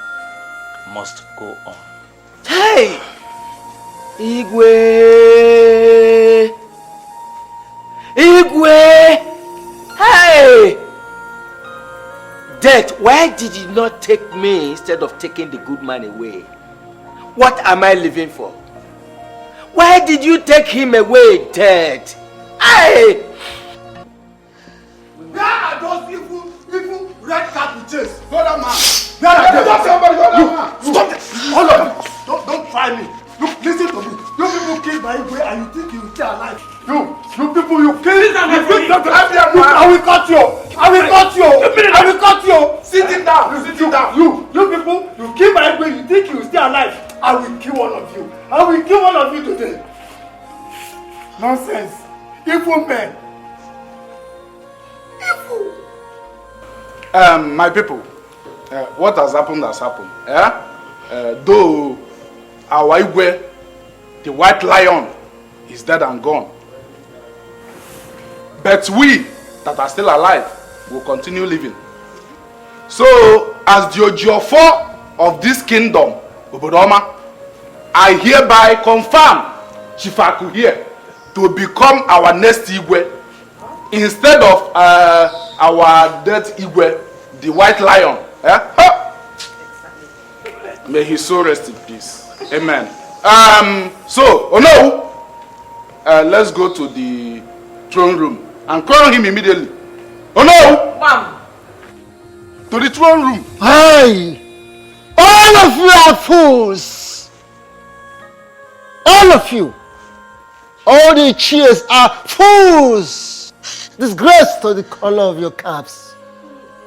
must go on. Hey! Igwe! Igwe! Hey! Death, why did you not take me instead of taking the good man away? What am I living for? Why did you take him away, Death? Hey! Where are those evil red cartridges? Go down, man. Where are they? Stop somebody, go down, man. Stop it. Hold on. Don't try me. Look, listen to me. You people killed my way and you think you will stay alive. You people, you killed him. I will cut you. I will cut you. I will cut you. Sit it down. Sit it down. You people, you kill my way. You think you will stay alive. I will kill one of you. I will kill one of you today. Nonsense. Evil men. Evil. My people, what has happened has happened. Though our Igwe, the white lion, is dead and gone, but we that are still alive will continue living. So, as the Ojiofo of this kingdom, Obodoma, I hereby confirm Chifaku here to become our next Igwe instead of our dead Igwe, the white lion. May his soul rest in peace. Amen. So, oh no, let's go to the throne room and crown him immediately. Oh no! Ma'am. To the throne room. Hey! All of you are fools! All of you! All the cheers are fools! Disgrace to the color of your caps,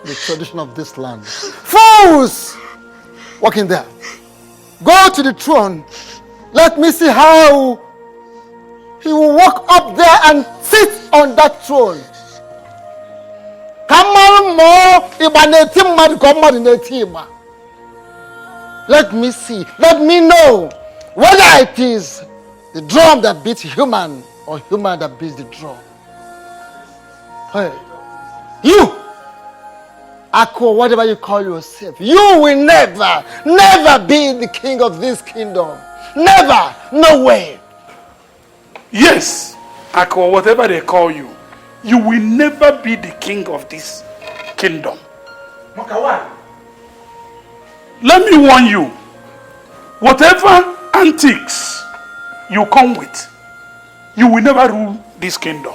the tradition of this land. Fools! Walk in there. Go to the throne. Let me see how he will walk up there and sit on that throne. Come on, more. Let me see. Let me know whether it is the drum that beats human or human that beats the drum. Hey, you, Akko, whatever you call yourself, you will never, never be the king of this kingdom. Never, no way. Yes, Akko, whatever they call you, you will never be the king of this kingdom. Let me warn you, whatever antics you come with, you will never rule this kingdom.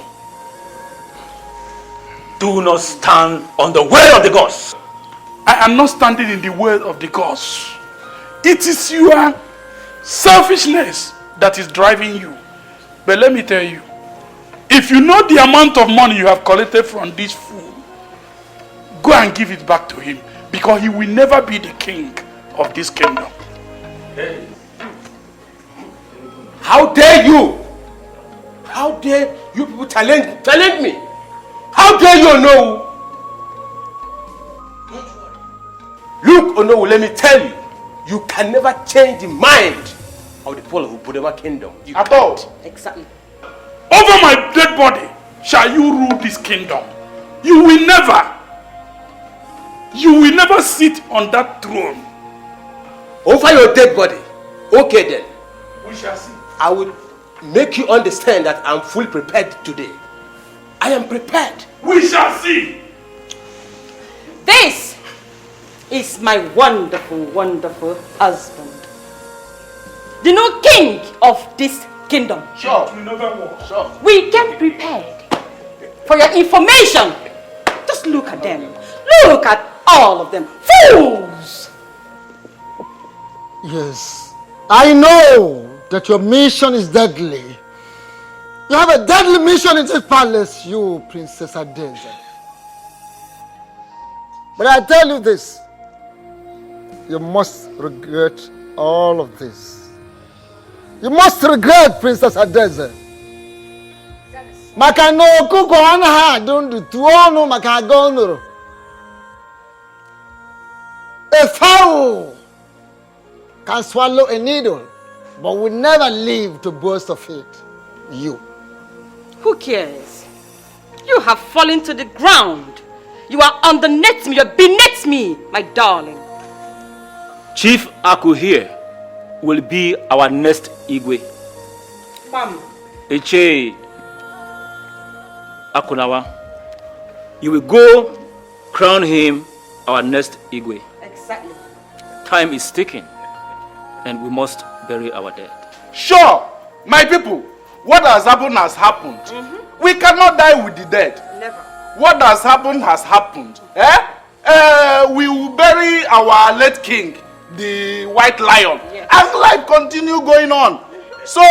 Do not stand on the way of the gods. I am not standing in the way of the gods. It is your selfishness that is driving you. But let me tell you, if you know the amount of money you have collected from this fool, go and give it back to him, because he will never be the king of this kingdom. How dare you? How dare you people challenge me? How dare you, Onowu? Look, Onowu, let me tell you, you can never change the mind of the people of Ubudema kingdom. At all. Exactly. Over my dead body shall you rule this kingdom. You will never sit on that throne. Over your dead body? Okay then. We shall see. I will make you understand that I'm fully prepared today. I am prepared. We shall see. This is my wonderful, wonderful husband. The new king of this kingdom. Sure. We never walk. Sure. We came prepared. For your information, just look at them. Look at all of them. Fools! Yes, I know that your mission is deadly. You have a deadly mission in this palace, you, Princess Adeze. But I tell you this, you must regret all of this. You must regret, Princess Adeze. Makano kuko anha dundu tuono makagonoro. A fowl can swallow a needle, but will never live to boast of it. You. Who cares? You have fallen to the ground. You are underneath me. You are beneath me, my darling. Chief Aku here will be our next Igwe. Mom. Eche Akunawa, you will go crown him our next Igwe. Exactly. Time is ticking, and we must bury our dead. Sure, my people, what has happened has happened. We cannot die with the dead. Never. What has happened has happened. We will bury our late king, the white lion, and life continue going on. So,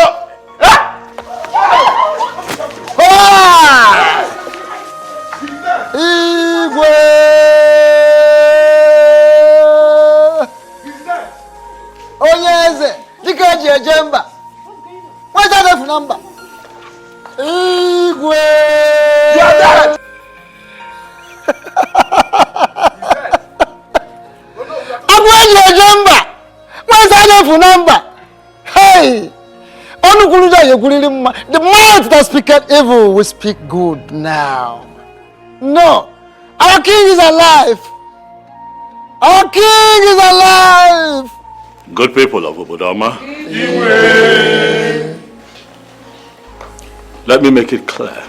Igwe! Onyeze, dika ji ejemba. What's that number? Igwe! You are dead! Agwa ejemba. What's that number? Hey! The mouth that speaketh evil will speak good now. No, our king is alive. Our king is alive. Good people of Obodoma, let me make it clear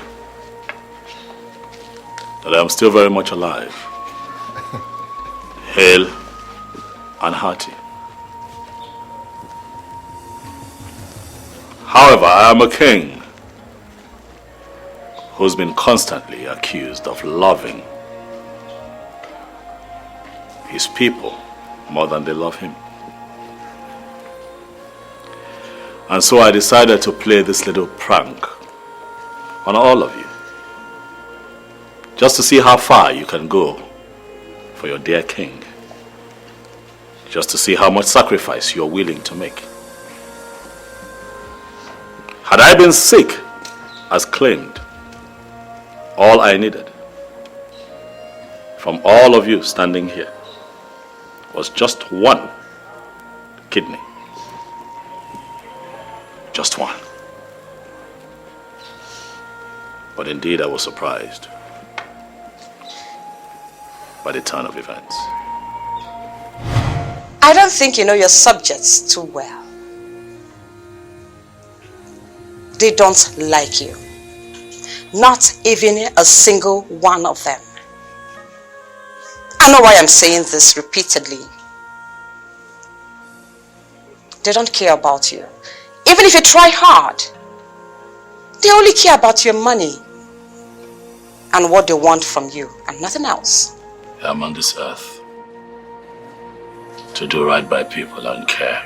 that I am still very much alive, hale and hearty. However, I am a king who's been constantly accused of loving his people more than they love him. And so I decided to play this little prank on all of you, just to see how far you can go for your dear king, just to see how much sacrifice you're willing to make. Had I been sick, as claimed, all I needed from all of you standing here was just one kidney. Just one. But indeed, I was surprised by the turn of events. I don't think you know your subjects too well. They don't like you. Not even a single one of them. I know why I'm saying this repeatedly. They don't care about you. Even if you try hard, they only care about your money and what they want from you and nothing else. I'm on this earth to do right by people and care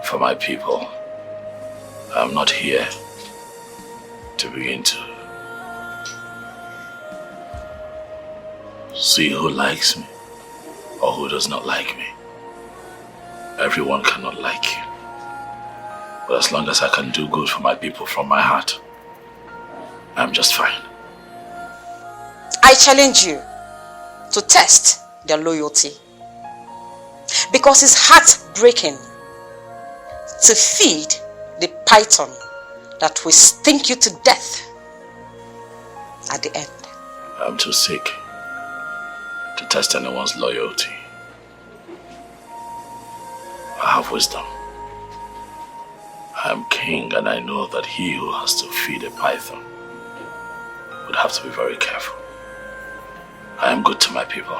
for my people. I'm not here to begin to see who likes me or who does not like me. Everyone cannot like you. But as long as I can do good for my people from my heart, I'm just fine. I challenge you to test their loyalty. Because it's heartbreaking to feed the python that will stink you to death at the end. I'm too sick to test anyone's loyalty. I have wisdom. I am king, and I know that he who has to feed a python would have to be very careful. I am good to my people,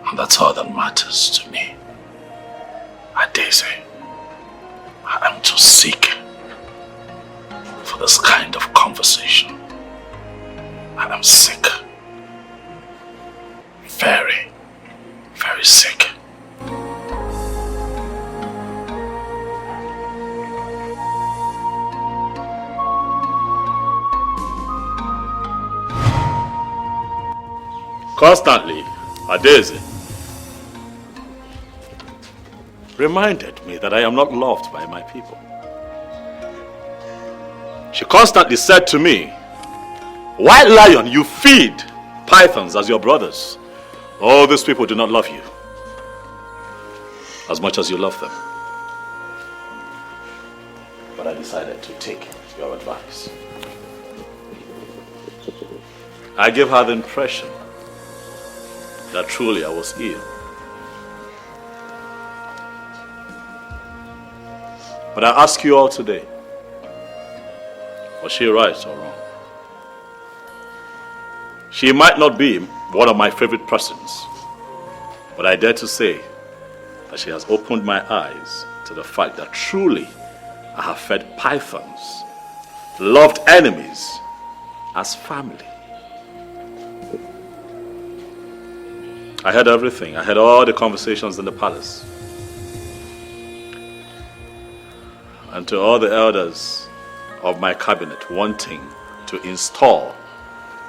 and that's all that matters to me. Adeze, I am too sick for this kind of conversation. I am sick. Very, very sick. Constantly, Adeze reminded me that I am not loved by my people. She constantly said to me, "White Lion, you feed pythons as your brothers. All these people do not love you as much as you love them." But I decided to take your advice. I gave her the impression that truly I was ill. But I ask you all today, was she right or wrong? She might not be one of my favorite persons, but I dare to say that she has opened my eyes to the fact that truly I have fed pythons, loved enemies as family. I heard everything. I heard all the conversations in the palace. And to all the elders of my cabinet wanting to install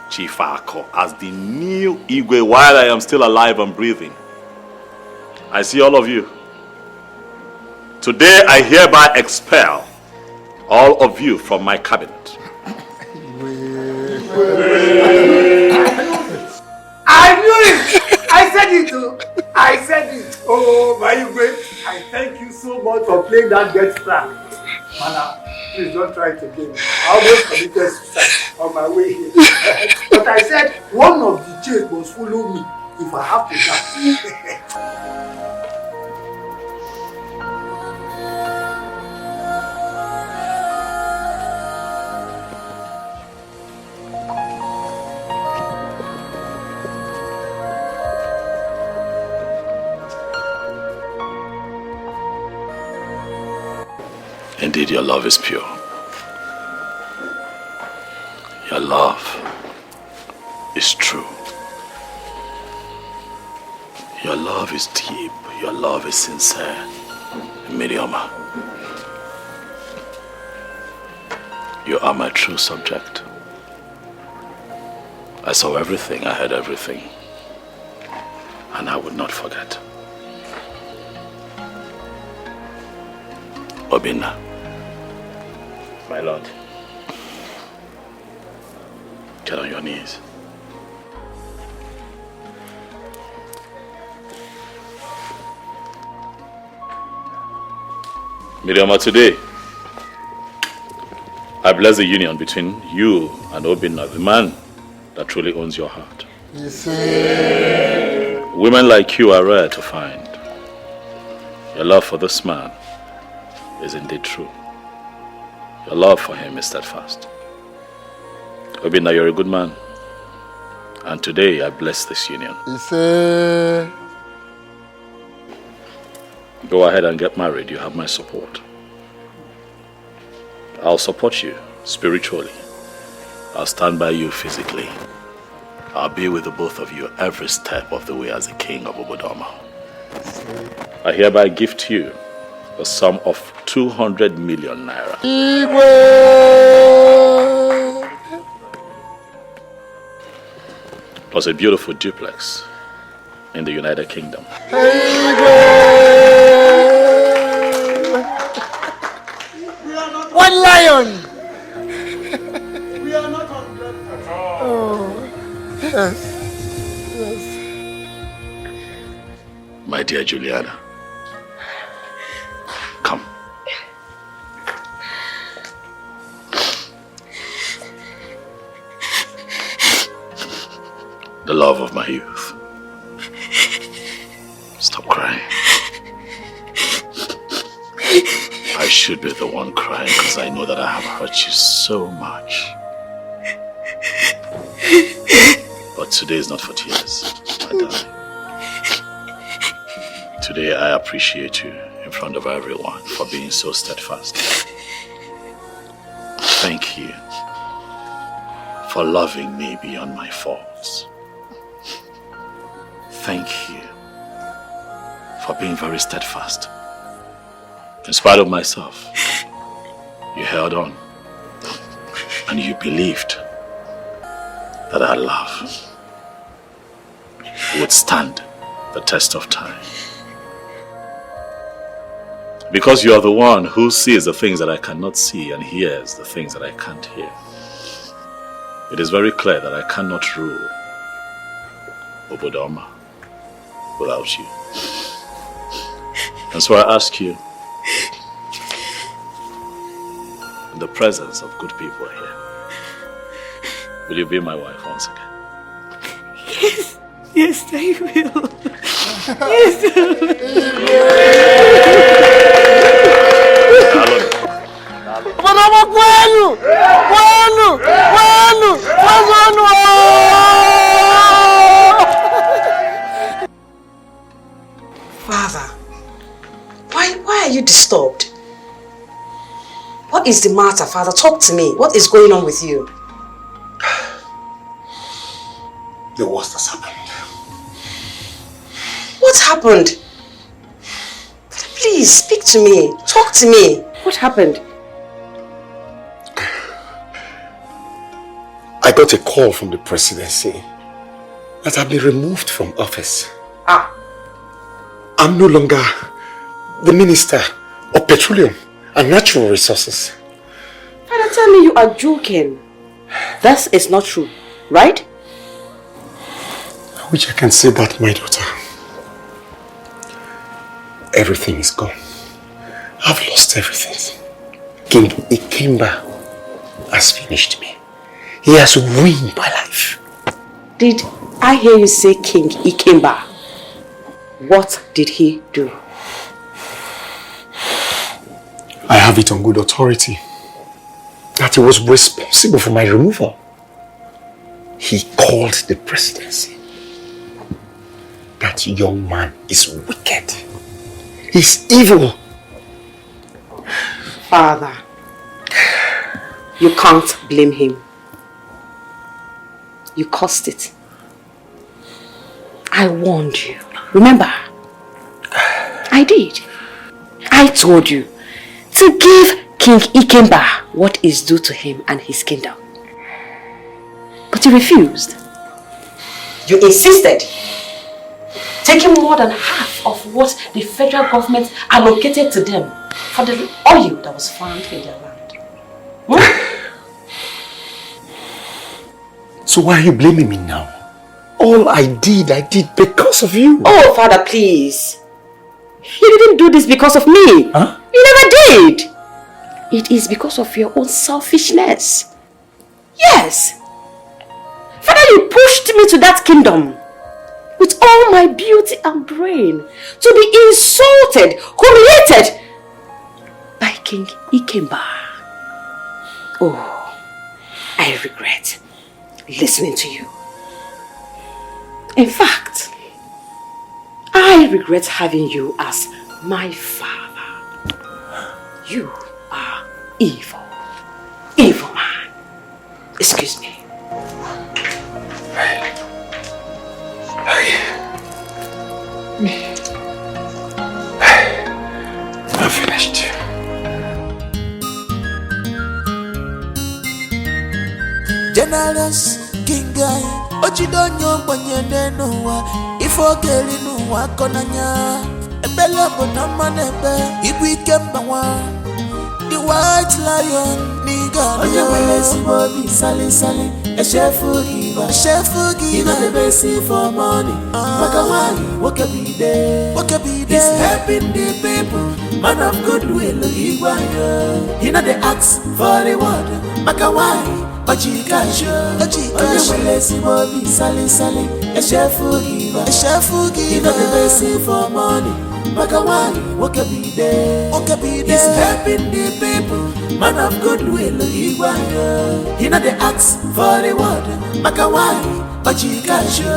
Chief Ako as the new Igwe while I am still alive and breathing, I see all of you. Today I hereby expel all of you from my cabinet. I knew it! I said it too! I said it! Oh, my Igwe, I thank you so much for playing that get track. Mana, please don't try to game me. I almost committed suicide on my way here. But I said one of the chains must follow me if I have to die. Indeed, your love is pure. Your love is true. Your love is deep. Your love is sincere. Miriama, you are my true subject. I saw everything, I heard everything, and I would not forget. Obinna, my lord, get on your knees. Miriama, today, I bless the union between you and Obinna, the man that truly owns your heart. Women like you are rare to find. Your love for this man is indeed true. Your love for him is steadfast. Obinna, you're a good man. And today I bless this union. Go ahead and get married. You have my support. I'll support you spiritually. I'll stand by you physically. I'll be with the both of you every step of the way as the king of Obodoma. I hereby gift you a sum of 200 million naira. Plus a beautiful duplex in the United Kingdom. One lion! We are not ungrateful. Oh, yes. Yes. My dear Juliana, come. The love of my youth. Stop crying. I should be the one crying because I know that I have hurt you so much. But today is not for tears, my darling. Today I appreciate you in front of everyone for being so steadfast. Thank you for loving me beyond my faults. Thank you for being very steadfast. In spite of myself, you held on and you believed that our love would stand the test of time. Because you are the one who sees the things that I cannot see and hears the things that I can't hear. It is very clear that I cannot rule Obodoma without you. And so I ask you, in the presence of good people here, will you be my wife once again? Yes, yes, I will. Yes. Father, why are you disturbed? What is the matter, Father? Talk to me. What is going on with you? The worst has happened. What happened? Please, speak to me. Talk to me. What happened? I got a call from the presidency that I've been removed from office. Ah. I'm no longer the Minister of Petroleum and Natural Resources. Father, tell me you are joking. That is not true, right? I wish I can say that, my daughter. Everything is gone. I've lost everything. King Ikemba has finished me. He has ruined my life. Did I hear you say King Ikemba? What did he do? I have it on good authority that he was responsible for my removal. He called the presidency. That young man is wicked. He's evil. Father, you can't blame him. You caused it. I warned you. Remember? I did. I told you to give King Ikemba what is due to him and his kingdom. But you refused. You insisted, taking more than half of what the federal government allocated to them for the oil that was found in their land. So why are you blaming me now? All I did because of you. Oh, Father, please. You didn't do this because of me. Huh? You never did. It is because of your own selfishness. Yes. Father, you pushed me to that kingdom with all my beauty and brain to be insulted, humiliated by King Ikemba. Oh, I regret listening to you. In fact, I regret having you as my father. You are evil. Evil man. Excuse me. I'm finished. Generous King Guy, Ochidonyo Banyane Noa, Ifogeli Noa Konanya, Ebella Bonamanebe, Ibikembawa, the White Lion, Niga, Onyamele Bobby, Sally Sally, a chef giver, you know the best for money. Makawai, Wakabi Day, he's helping the people, man of goodwill, Iguayo, you know the axe for the water, Makawai. Ochikasho, Onyamele Bobby, Sally Sally, a chef giver, you know the best for money. Makawai, Wakabi Day, he's helping the people, man of goodwill, Iguayo, you know the axe for the water, Makawai, Ochikasho,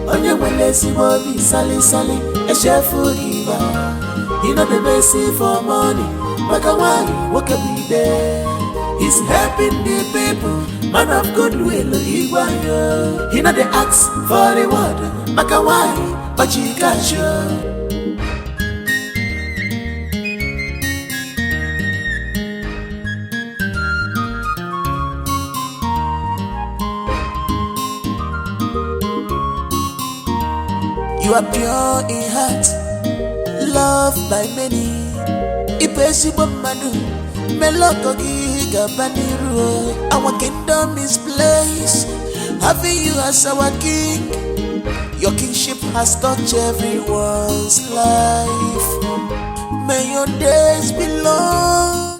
Onyamele Bobby, Sally Sally, a chef giver, you know the best for money. Makawai, Wakabi Day, he's helping the people, man of goodwill, Iguayo, you know the axe for the water, Makawai, Ochikasho. You are pure in heart, loved by many. Ipesibo manu, melokogi gabaniru. Our kingdom is blessed, having you as our king. Your kingship has touched everyone's life. May your days be long.